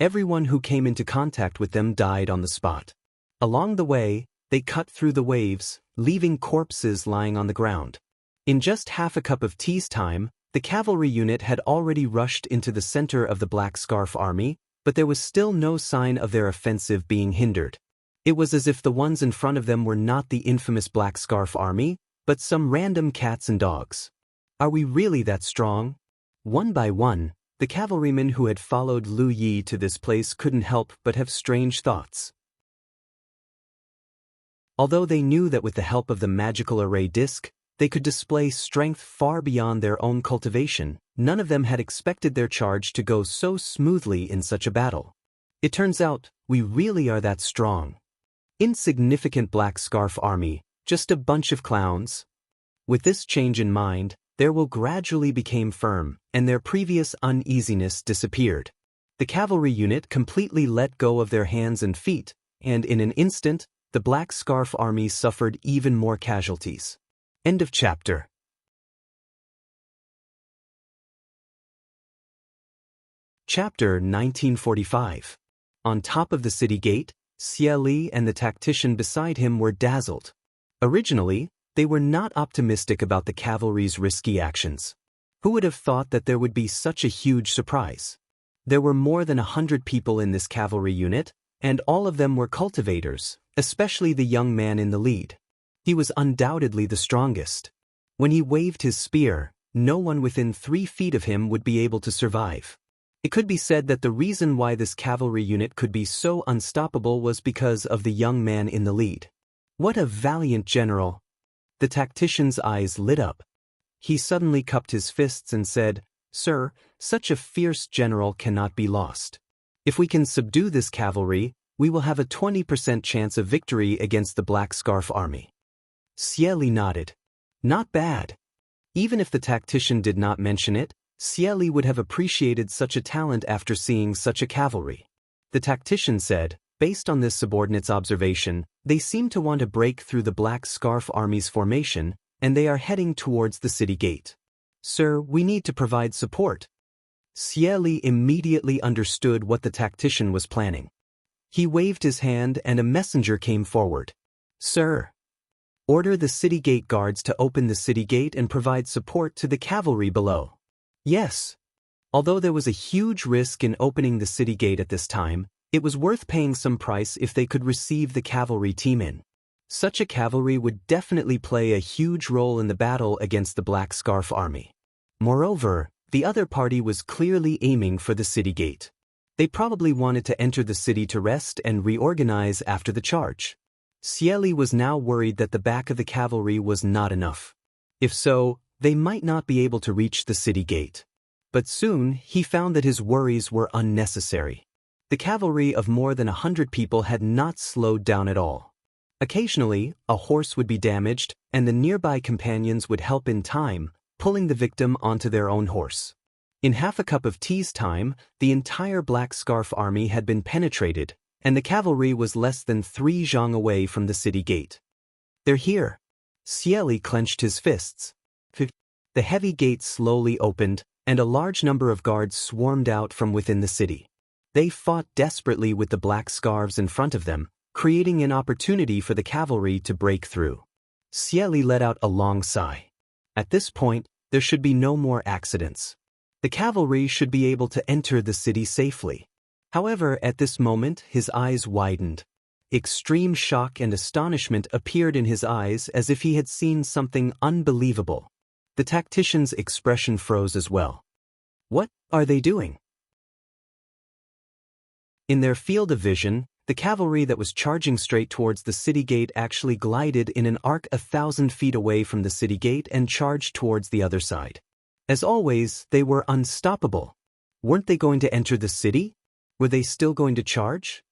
Everyone who came into contact with them died on the spot. Along the way, they cut through the waves, leaving corpses lying on the ground. In just half a cup of tea's time, the cavalry unit had already rushed into the center of the Black Scarf army, but there was still no sign of their offensive being hindered. It was as if the ones in front of them were not the infamous Black Scarf army, but some random cats and dogs. Are we really that strong? One by one, the cavalrymen who had followed Lu Yi to this place couldn't help but have strange thoughts. Although they knew that with the help of the magical array disc, they could display strength far beyond their own cultivation, none of them had expected their charge to go so smoothly in such a battle. It turns out, we really are that strong. Insignificant Black Scarf army, just a bunch of clowns. With this change in mind, their will gradually became firm, and their previous uneasiness disappeared. The cavalry unit completely let go of their hands and feet, and in an instant, the Black Scarf army suffered even more casualties. End of chapter. Chapter 1945. On top of the city gate, Xie Li and the tactician beside him were dazzled. Originally, they were not optimistic about the cavalry's risky actions. Who would have thought that there would be such a huge surprise? There were more than 100 people in this cavalry unit, and all of them were cultivators, especially the young man in the lead. He was undoubtedly the strongest. When he waved his spear, no one within 3 feet of him would be able to survive. It could be said that the reason why this cavalry unit could be so unstoppable was because of the young man in the lead. What a valiant general! The tactician's eyes lit up. He suddenly cupped his fists and said, "Sir, such a fierce general cannot be lost. If we can subdue this cavalry, we will have a 20% chance of victory against the Black Scarf army." Xie Li nodded. Not bad. Even if the tactician did not mention it, Xie Li would have appreciated such a talent after seeing such a cavalry. The tactician said, based on this subordinate's observation, they seem to want to break through the Black Scarf army's formation, and they are heading towards the city gate. Sir, we need to provide support. Xie Li immediately understood what the tactician was planning. He waved his hand and a messenger came forward. Sir, order the city gate guards to open the city gate and provide support to the cavalry below. Yes. Although there was a huge risk in opening the city gate at this time, it was worth paying some price if they could receive the cavalry team in. Such a cavalry would definitely play a huge role in the battle against the Black Scarf army. Moreover, the other party was clearly aiming for the city gate. They probably wanted to enter the city to rest and reorganize after the charge. Xie Li was now worried that the back of the cavalry was not enough. If so, they might not be able to reach the city gate. But soon, he found that his worries were unnecessary. The cavalry of more than 100 people had not slowed down at all. Occasionally, a horse would be damaged, and the nearby companions would help in time, pulling the victim onto their own horse. In half a cup of tea's time, the entire Black Scarf army had been penetrated, and the cavalry was less than 3 zhang away from the city gate. They're here. Xie Li clenched his fists. The heavy gate slowly opened, and a large number of guards swarmed out from within the city. They fought desperately with the black scarves in front of them, creating an opportunity for the cavalry to break through. Xieli let out a long sigh. At this point, there should be no more accidents. The cavalry should be able to enter the city safely. However, at this moment, his eyes widened. Extreme shock and astonishment appeared in his eyes as if he had seen something unbelievable. The tactician's expression froze as well. What are they doing? In their field of vision, the cavalry that was charging straight towards the city gate actually glided in an arc 1,000 feet away from the city gate and charged towards the other side. As always, they were unstoppable. Weren't they going to enter the city? Were they still going to charge?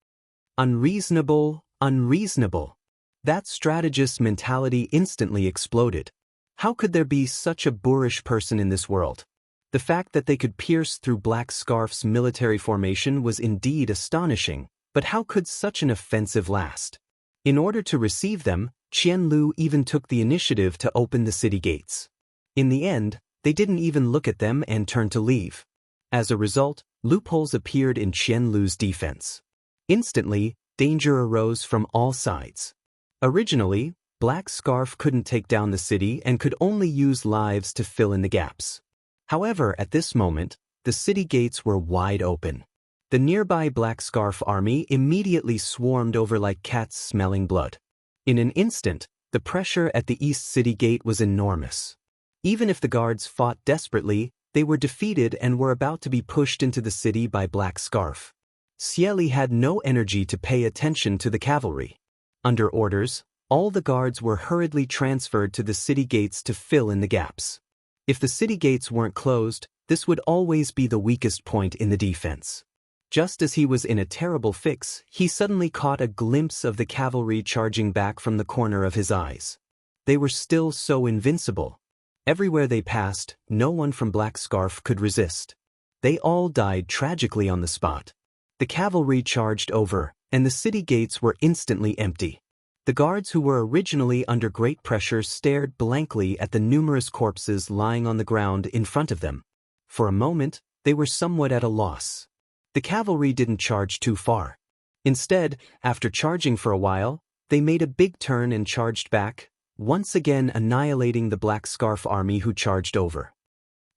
Unreasonable, unreasonable. That strategist's mentality instantly exploded. How could there be such a boorish person in this world? The fact that they could pierce through Black Scarf's military formation was indeed astonishing, but how could such an offensive last? In order to receive them, Qianlu even took the initiative to open the city gates. In the end, they didn't even look at them and turned to leave. As a result, loopholes appeared in Qianlu's defense. Instantly, danger arose from all sides. Originally, Black Scarf couldn't take down the city and could only use lives to fill in the gaps. However, at this moment, the city gates were wide open. The nearby Black Scarf army immediately swarmed over like cats smelling blood. In an instant, the pressure at the East City Gate was enormous. Even if the guards fought desperately, they were defeated and were about to be pushed into the city by Black Scarf. Xieli had no energy to pay attention to the cavalry. Under orders, all the guards were hurriedly transferred to the city gates to fill in the gaps. If the city gates weren't closed, this would always be the weakest point in the defense. Just as he was in a terrible fix, he suddenly caught a glimpse of the cavalry charging back from the corner of his eyes. They were still so invincible. Everywhere they passed, no one from Black Scarf could resist. They all died tragically on the spot. The cavalry charged over, and the city gates were instantly empty. The guards who were originally under great pressure stared blankly at the numerous corpses lying on the ground in front of them. For a moment, they were somewhat at a loss. The cavalry didn't charge too far. Instead, after charging for a while, they made a big turn and charged back, once again annihilating the Black Scarf army who charged over.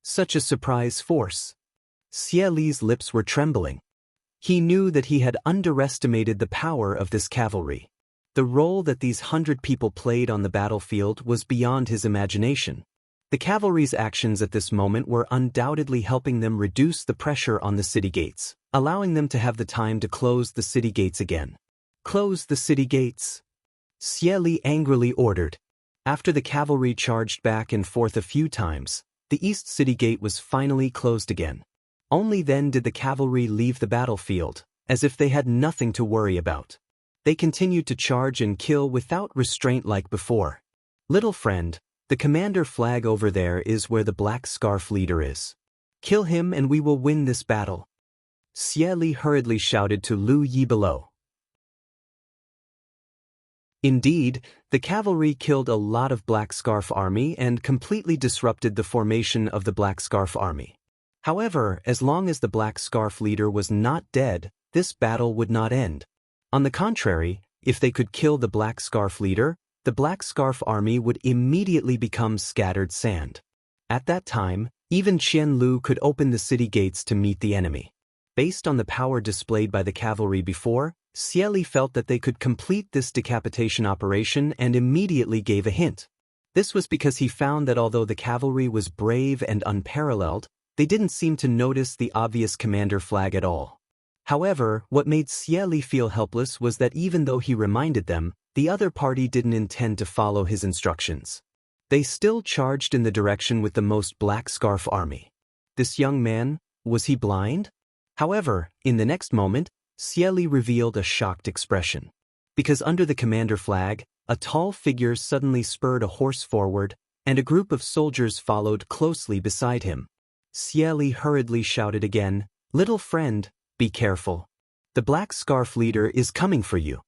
Such a surprise force. Xieli's lips were trembling. He knew that he had underestimated the power of this cavalry. The role that these 100 people played on the battlefield was beyond his imagination. The cavalry's actions at this moment were undoubtedly helping them reduce the pressure on the city gates, allowing them to have the time to close the city gates again. Close the city gates, Xieli angrily ordered. After the cavalry charged back and forth a few times, the East City Gate was finally closed again. Only then did the cavalry leave the battlefield, as if they had nothing to worry about. They continued to charge and kill without restraint like before. Little friend, the commander flag over there is where the Black Scarf leader is. Kill him and we will win this battle. Xieli hurriedly shouted to Lu Yi below. Indeed, the cavalry killed a lot of Black Scarf army and completely disrupted the formation of the Black Scarf army. However, as long as the Black Scarf leader was not dead, this battle would not end. On the contrary, if they could kill the Black Scarf leader, the Black Scarf army would immediately become scattered sand. At that time, even Qianlu could open the city gates to meet the enemy. Based on the power displayed by the cavalry before, Xieli felt that they could complete this decapitation operation and immediately gave a hint. This was because he found that although the cavalry was brave and unparalleled, they didn't seem to notice the obvious commander flag at all. However, what made Xieli feel helpless was that even though he reminded them, the other party didn't intend to follow his instructions. They still charged in the direction with the most Black Scarf army. This young man, was he blind? However, in the next moment, Xieli revealed a shocked expression. Because under the commander flag, a tall figure suddenly spurred a horse forward, and a group of soldiers followed closely beside him. Xieli hurriedly shouted again, "Little friend, be careful. The Black Scarf leader is coming for you."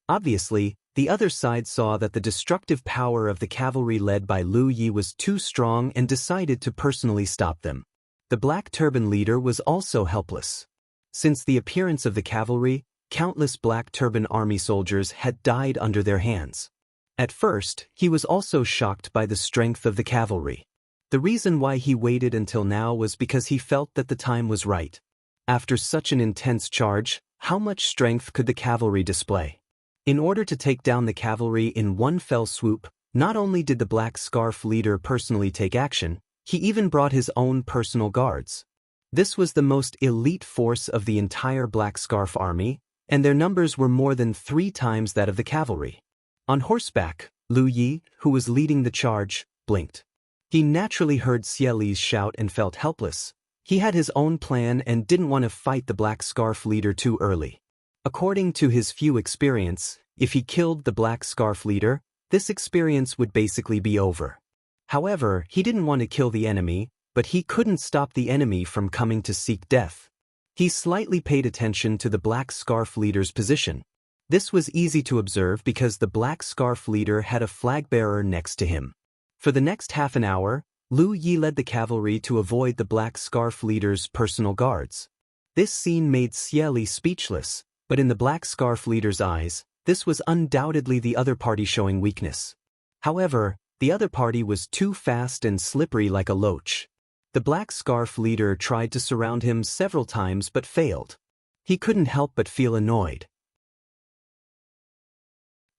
Obviously, The other side saw that the destructive power of the cavalry led by Lu Yi was too strong and decided to personally stop them. The Black Turban leader was also helpless. Since the appearance of the cavalry, countless Black Turban army soldiers had died under their hands. At first, he was also shocked by the strength of the cavalry. The reason why he waited until now was because he felt that the time was right. After such an intense charge, how much strength could the cavalry display? In order to take down the cavalry in one fell swoop, not only did the Black Scarf leader personally take action, he even brought his own personal guards. This was the most elite force of the entire Black Scarf army, and their numbers were more than 3 times that of the cavalry. On horseback, Lu Yi, who was leading the charge, blinked. He naturally heard Xie Li's shout and felt helpless. He had his own plan and didn't want to fight the Black Scarf leader too early. According to his few experience, if he killed the Black Scarf leader, this experience would basically be over. However, he didn't want to kill the enemy, but he couldn't stop the enemy from coming to seek death. He slightly paid attention to the Black Scarf leader's position. This was easy to observe because the Black Scarf leader had a flag bearer next to him. For the next half an hour, Lu Yi led the cavalry to avoid the Black Scarf leader's personal guards. This scene made Xie Li speechless, but in the Black Scarf leader's eyes, this was undoubtedly the other party showing weakness. However, the other party was too fast and slippery like a loach. The Black Scarf leader tried to surround him several times but failed. He couldn't help but feel annoyed.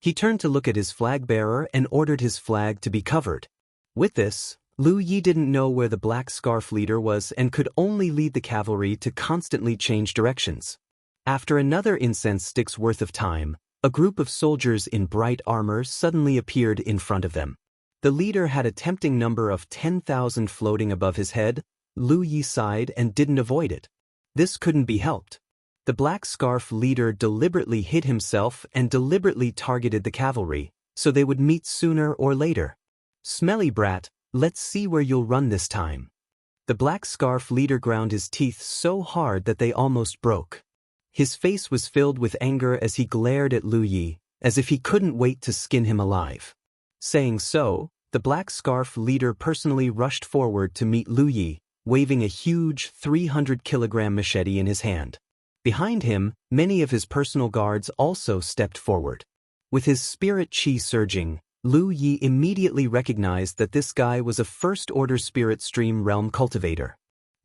He turned to look at his flag bearer and ordered his flag to be covered. With this, Lu Yi didn't know where the Black Scarf leader was and could only lead the cavalry to constantly change directions. After another incense stick's worth of time, a group of soldiers in bright armor suddenly appeared in front of them. The leader had a tempting number of 10,000 floating above his head. Lu Yi sighed and didn't avoid it. This couldn't be helped. The Black Scarf leader deliberately hid himself and deliberately targeted the cavalry, so they would meet sooner or later. Smelly brat, let's see where you'll run this time. The Black Scarf leader ground his teeth so hard that they almost broke. His face was filled with anger as he glared at Lu Yi, as if he couldn't wait to skin him alive. Saying so, the Black Scarf leader personally rushed forward to meet Lu Yi, waving a huge 300-kilogram machete in his hand. Behind him, many of his personal guards also stepped forward. With his spirit chi surging, Lu Yi immediately recognized that this guy was a first-order spirit stream realm cultivator.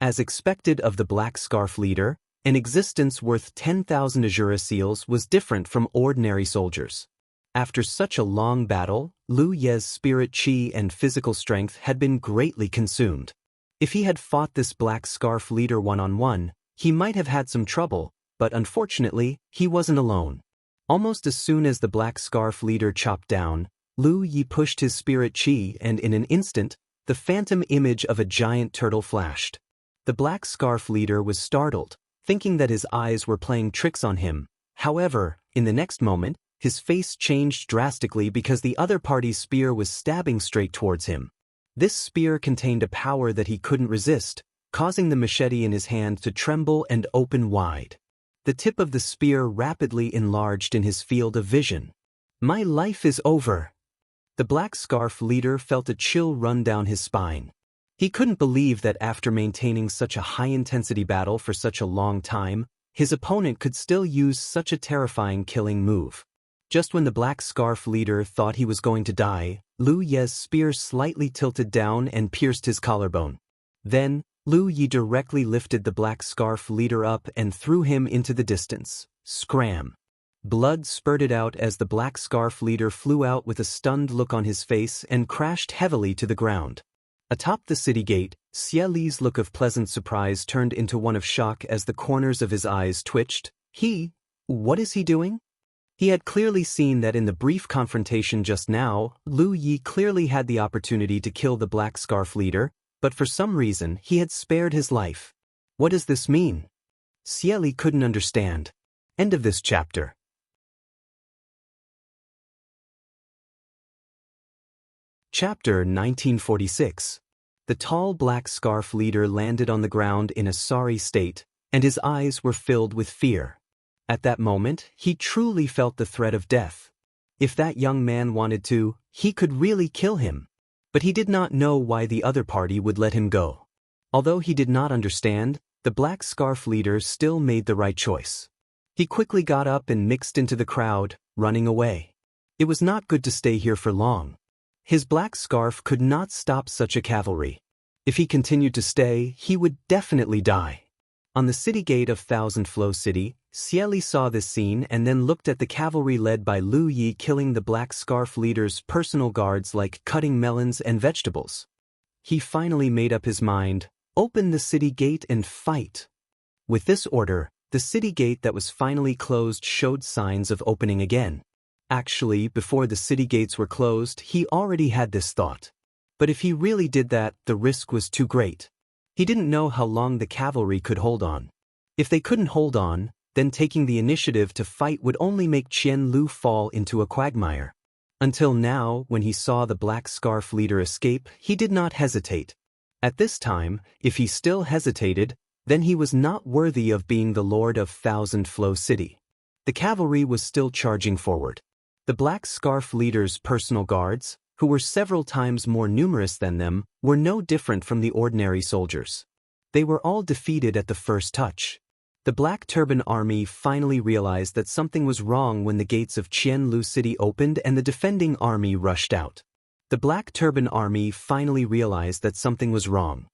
As expected of the Black Scarf leader, an existence worth 10,000 Azura seals was different from ordinary soldiers. After such a long battle, Lu Ye's spirit chi and physical strength had been greatly consumed. If he had fought this Black Scarf leader one-on-one, he might have had some trouble, but unfortunately, he wasn't alone. Almost as soon as the Black Scarf leader chopped down, Lu Yi pushed his spirit chi and in an instant, the phantom image of a giant turtle flashed. The Black Scarf leader was startled, thinking that his eyes were playing tricks on him. However, in the next moment, his face changed drastically because the other party's spear was stabbing straight towards him. This spear contained a power that he couldn't resist, causing the machete in his hand to tremble and open wide. The tip of the spear rapidly enlarged in his field of vision. My life is over. The Black Scarf leader felt a chill run down his spine. He couldn't believe that after maintaining such a high-intensity battle for such a long time, his opponent could still use such a terrifying killing move. Just when the Black Scarf leader thought he was going to die, Lu Ye's spear slightly tilted down and pierced his collarbone. Then, Lu Yi directly lifted the Black Scarf leader up and threw him into the distance. Scram! Blood spurted out as the Black Scarf leader flew out with a stunned look on his face and crashed heavily to the ground. Atop the city gate, Xie Li's look of pleasant surprise turned into one of shock as the corners of his eyes twitched. What is he doing? He had clearly seen that in the brief confrontation just now, Lu Yi clearly had the opportunity to kill the Black Scarf leader, but for some reason he had spared his life. What does this mean? Xie Li couldn't understand. End of this chapter. Chapter 1946. The tall Black Scarf leader landed on the ground in a sorry state, and his eyes were filled with fear. At that moment, he truly felt the threat of death. If that young man wanted to, he could really kill him. But he did not know why the other party would let him go. Although he did not understand, the black scarf leader still made the right choice. He quickly got up and mixed into the crowd, running away. It was not good to stay here for long. His black scarf could not stop such a cavalry. If he continued to stay, he would definitely die. On the city gate of Thousand Flow City, Xieli saw this scene and then looked at the cavalry led by Lu Yi killing the black scarf leader's personal guards like cutting melons and vegetables. He finally made up his mind, open the city gate and fight. With this order, the city gate that was finally closed showed signs of opening again. Actually, before the city gates were closed, he already had this thought. But if he really did that, the risk was too great. He didn't know how long the cavalry could hold on. If they couldn't hold on, then taking the initiative to fight would only make Qian Lu fall into a quagmire. Until now, when he saw the black scarf leader escape, he did not hesitate. At this time, if he still hesitated, then he was not worthy of being the lord of Thousand Flow City. The cavalry was still charging forward. The black scarf leader's personal guards, who were several times more numerous than them, were no different from the ordinary soldiers. They were all defeated at the first touch. The Black Turban Army finally realized that something was wrong when the gates of Qianlu City opened and the defending army rushed out. The Black Turban Army finally realized that something was wrong.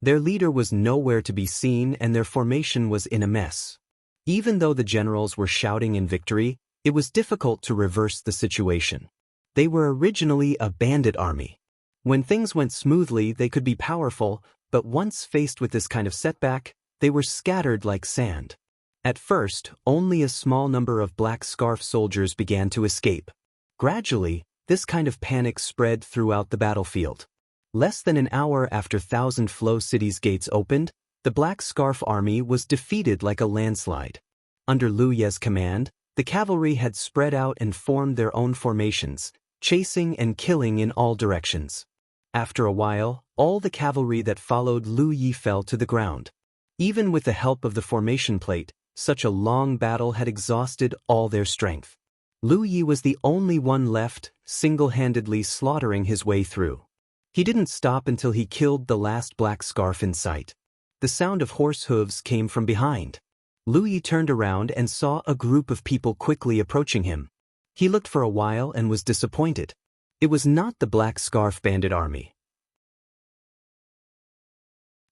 Their leader was nowhere to be seen and their formation was in a mess. Even though the generals were shouting in victory, it was difficult to reverse the situation. They were originally a bandit army. When things went smoothly, they could be powerful, but once faced with this kind of setback, they were scattered like sand. At first, only a small number of black scarf soldiers began to escape. Gradually, this kind of panic spread throughout the battlefield. Less than an hour after Thousand Flow City's gates opened, the Black Scarf Army was defeated like a landslide. Under Lu Ye's command, the cavalry had spread out and formed their own formations, chasing and killing in all directions. After a while, all the cavalry that followed Lu Yi fell to the ground. Even with the help of the formation plate, such a long battle had exhausted all their strength. Lu Yi was the only one left, single-handedly slaughtering his way through. He didn't stop until he killed the last black scarf in sight. The sound of horse hooves came from behind. Lu Yi turned around and saw a group of people quickly approaching him. He looked for a while and was disappointed. It was not the Black Scarf Bandit Army.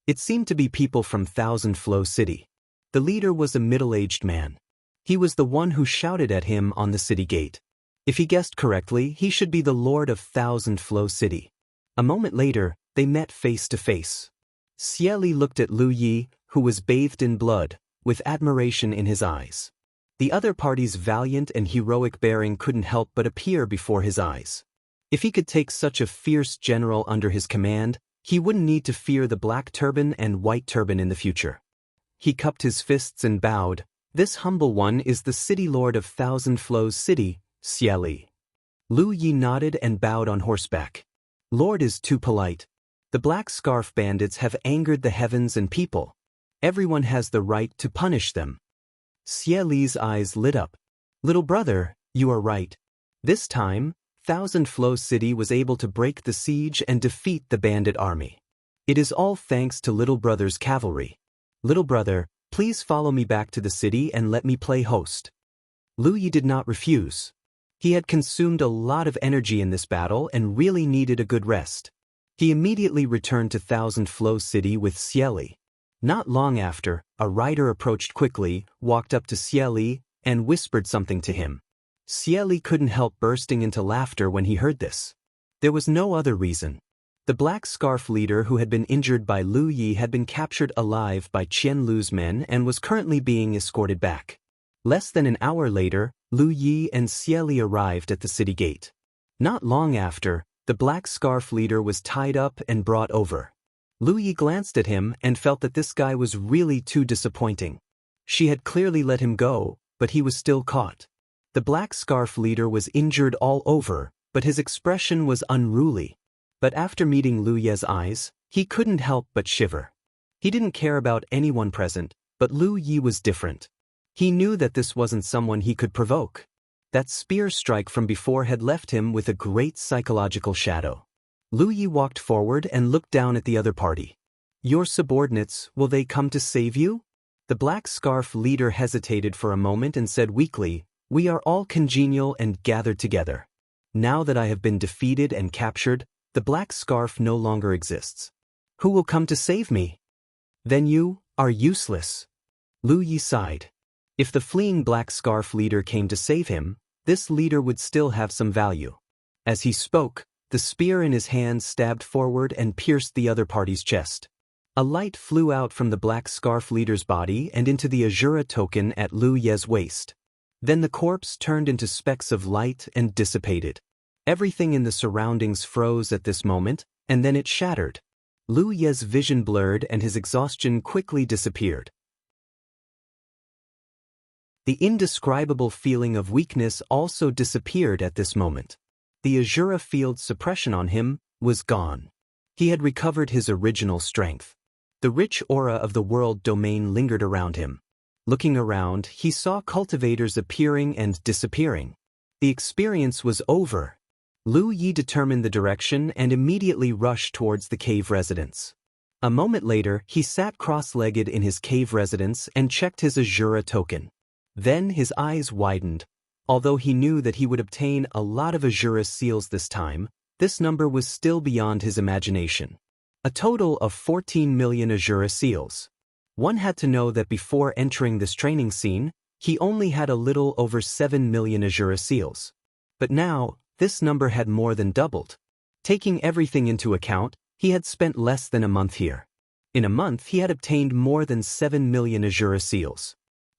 It seemed to be people from Thousand Flow City. The leader was a middle-aged man. He was the one who shouted at him on the city gate. If he guessed correctly, he should be the lord of Thousand Flow City. A moment later, they met face to face. Xieli looked at Lu Yi, who was bathed in blood, with admiration in his eyes. The other party's valiant and heroic bearing couldn't help but appear before his eyes. If he could take such a fierce general under his command, he wouldn't need to fear the black turban and white turban in the future. He cupped his fists and bowed. This humble one is the city lord of Thousand Flows City, Xieli. Lu Yi nodded and bowed on horseback. Lord is too polite. The black scarf bandits have angered the heavens and people. Everyone has the right to punish them. Xieli's eyes lit up. Little brother, you are right. This time, Thousand Flow City was able to break the siege and defeat the bandit army. It is all thanks to little brother's cavalry. Little brother, please follow me back to the city and let me play host. Lu Yi did not refuse. He had consumed a lot of energy in this battle and really needed a good rest. He immediately returned to Thousand Flow City with Xieli. Not long after, a rider approached quickly, walked up to Xieli, and whispered something to him. Xieli couldn't help bursting into laughter when he heard this. There was no other reason. The black scarf leader who had been injured by Lu Yi had been captured alive by Qian Lu's men and was currently being escorted back. Less than an hour later, Lu Yi and Xieli arrived at the city gate. Not long after, the black scarf leader was tied up and brought over. Lu Yi glanced at him and felt that this guy was really too disappointing. She had clearly let him go, but he was still caught. The black scarf leader was injured all over, but his expression was unruly. But after meeting Lu Ye's eyes, he couldn't help but shiver. He didn't care about anyone present, but Lu Yi was different. He knew that this wasn't someone he could provoke. That spear strike from before had left him with a great psychological shadow. Lu Yi walked forward and looked down at the other party. Your subordinates, will they come to save you? The black scarf leader hesitated for a moment and said weakly, we are all congenial and gathered together. Now that I have been defeated and captured, the black scarf no longer exists. Who will come to save me? Then you are useless. Lu Yi sighed. If the fleeing black scarf leader came to save him, this leader would still have some value. As he spoke, the spear in his hand stabbed forward and pierced the other party's chest. A light flew out from the black scarf leader's body and into the Azura token at Lu Ye's waist. Then the corpse turned into specks of light and dissipated. Everything in the surroundings froze at this moment, and then it shattered. Lu Ye's vision blurred and his exhaustion quickly disappeared. The indescribable feeling of weakness also disappeared at this moment. The Azura field suppression on him was gone. He had recovered his original strength. The rich aura of the world domain lingered around him. Looking around, he saw cultivators appearing and disappearing. The experience was over. Lu Yi determined the direction and immediately rushed towards the cave residence. A moment later, he sat cross-legged in his cave residence and checked his Azura token. Then his eyes widened. Although he knew that he would obtain a lot of Azura seals this time, this number was still beyond his imagination. A total of 14 million Azura seals. One had to know that before entering this training scene, he only had a little over 7 million Azura seals. But now, this number had more than doubled. Taking everything into account, he had spent less than a month here. In a month he had obtained more than 7 million Azura seals.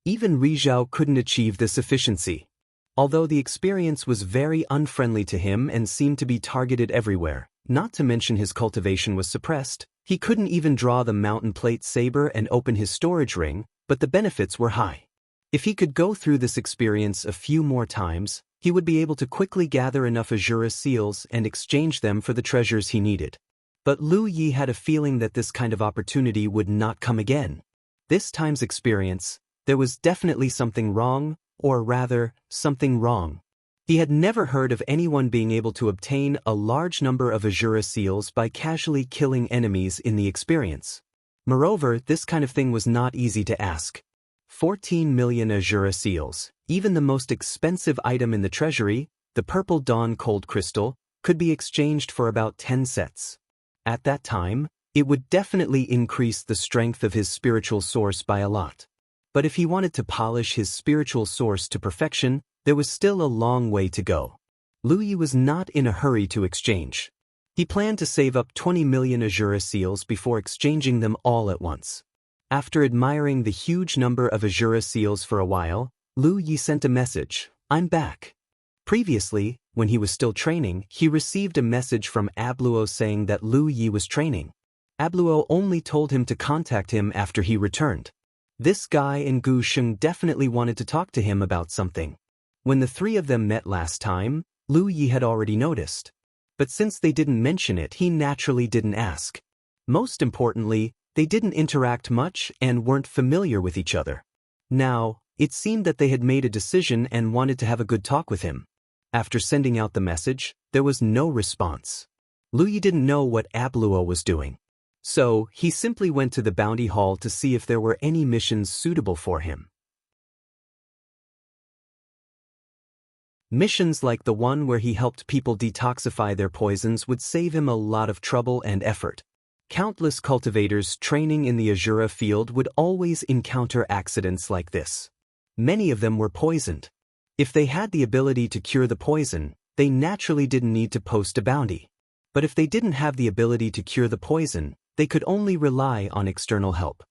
Even Rizhao couldn't achieve this efficiency. Although the experience was very unfriendly to him and seemed to be targeted everywhere, not to mention his cultivation was suppressed, he couldn't even draw the mountain plate saber and open his storage ring, but the benefits were high. If he could go through this experience a few more times, he would be able to quickly gather enough Azura seals and exchange them for the treasures he needed. But Lu Yi had a feeling that this kind of opportunity would not come again. This time's experience, there was definitely something wrong, or rather, something wrong. He had never heard of anyone being able to obtain a large number of Azura seals by casually killing enemies in the experience. Moreover, this kind of thing was not easy to ask. 14 million Azura seals, even the most expensive item in the treasury, the Purple Dawn Cold Crystal, could be exchanged for about 10 sets. At that time, it would definitely increase the strength of his spiritual source by a lot. But if he wanted to polish his spiritual source to perfection, there was still a long way to go. Lu Yi was not in a hurry to exchange. He planned to save up 20 million Azura seals before exchanging them all at once. After admiring the huge number of Azura seals for a while, Lu Yi sent a message, "I'm back." Previously, when he was still training, he received a message from Abluo saying that Lu Yi was training. Abluo only told him to contact him after he returned. This guy and Gu Sheng definitely wanted to talk to him about something. When the three of them met last time, Lu Yi had already noticed. But since they didn't mention it, he naturally didn't ask. Most importantly, they didn't interact much and weren't familiar with each other. Now, it seemed that they had made a decision and wanted to have a good talk with him. After sending out the message, there was no response. Lu Yi didn't know what Abluo was doing. So, he simply went to the bounty hall to see if there were any missions suitable for him. Missions like the one where he helped people detoxify their poisons would save him a lot of trouble and effort. Countless cultivators training in the Azura field would always encounter accidents like this. Many of them were poisoned. If they had the ability to cure the poison, they naturally didn't need to post a bounty. But if they didn't have the ability to cure the poison, they could only rely on external help.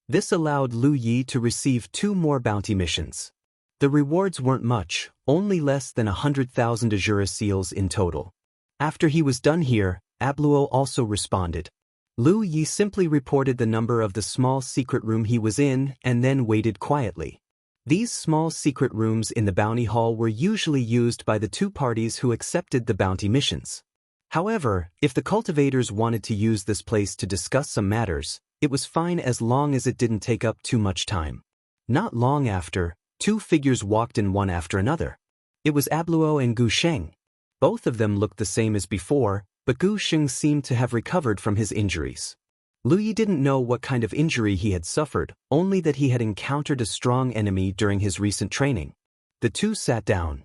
This allowed Lu Yi to receive 2 more bounty missions. The rewards weren't much, only less than 100,000 Azura seals in total. After he was done here, Abluo also responded. Lu Yi simply reported the number of the small secret room he was in and then waited quietly. These small secret rooms in the bounty hall were usually used by the 2 parties who accepted the bounty missions. However, if the cultivators wanted to use this place to discuss some matters, it was fine as long as it didn't take up too much time. Not long after, 2 figures walked in one after another. It was Abluo and Gu Sheng. Both of them looked the same as before, but Gu Sheng seemed to have recovered from his injuries. Lu Yi didn't know what kind of injury he had suffered, only that he had encountered a strong enemy during his recent training. The two sat down.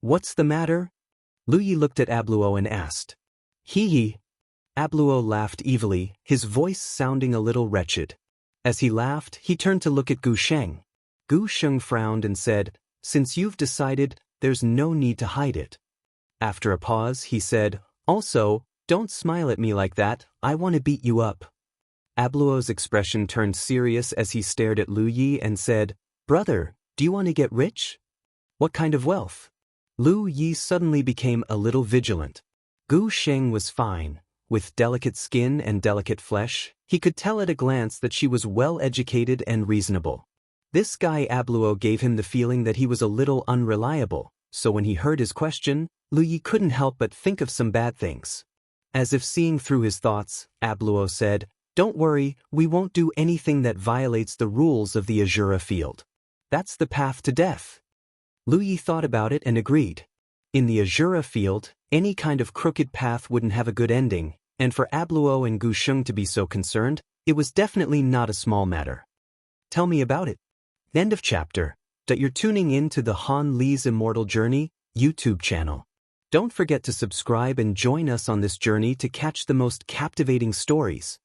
"What's the matter?" Lu Yi looked at Abluo and asked. "Hee." Abluo laughed evilly, his voice sounding a little wretched. As he laughed, he turned to look at Gu Sheng. Gu Sheng frowned and said, "Since you've decided, there's no need to hide it." After a pause, he said, "Also, don't smile at me like that, I want to beat you up." Abluo's expression turned serious as he stared at Lu Yi and said, "Brother, do you want to get rich?" "What kind of wealth?" Lu Yi suddenly became a little vigilant. Gu Sheng was fine. With delicate skin and delicate flesh, he could tell at a glance that she was well-educated and reasonable. This guy Abluo gave him the feeling that he was a little unreliable, so when he heard his question, Lu Yi couldn't help but think of some bad things. As if seeing through his thoughts, Abluo said, "Don't worry, we won't do anything that violates the rules of the Azura field. That's the path to death." Lu Yi thought about it and agreed. In the Azura field, any kind of crooked path wouldn't have a good ending, and for Abluo and Gu Sheng to be so concerned, it was definitely not a small matter. Tell me about it. End of chapter. That you're tuning in to the Han Li's Immortal Journey YouTube channel. Don't forget to subscribe and join us on this journey to catch the most captivating stories.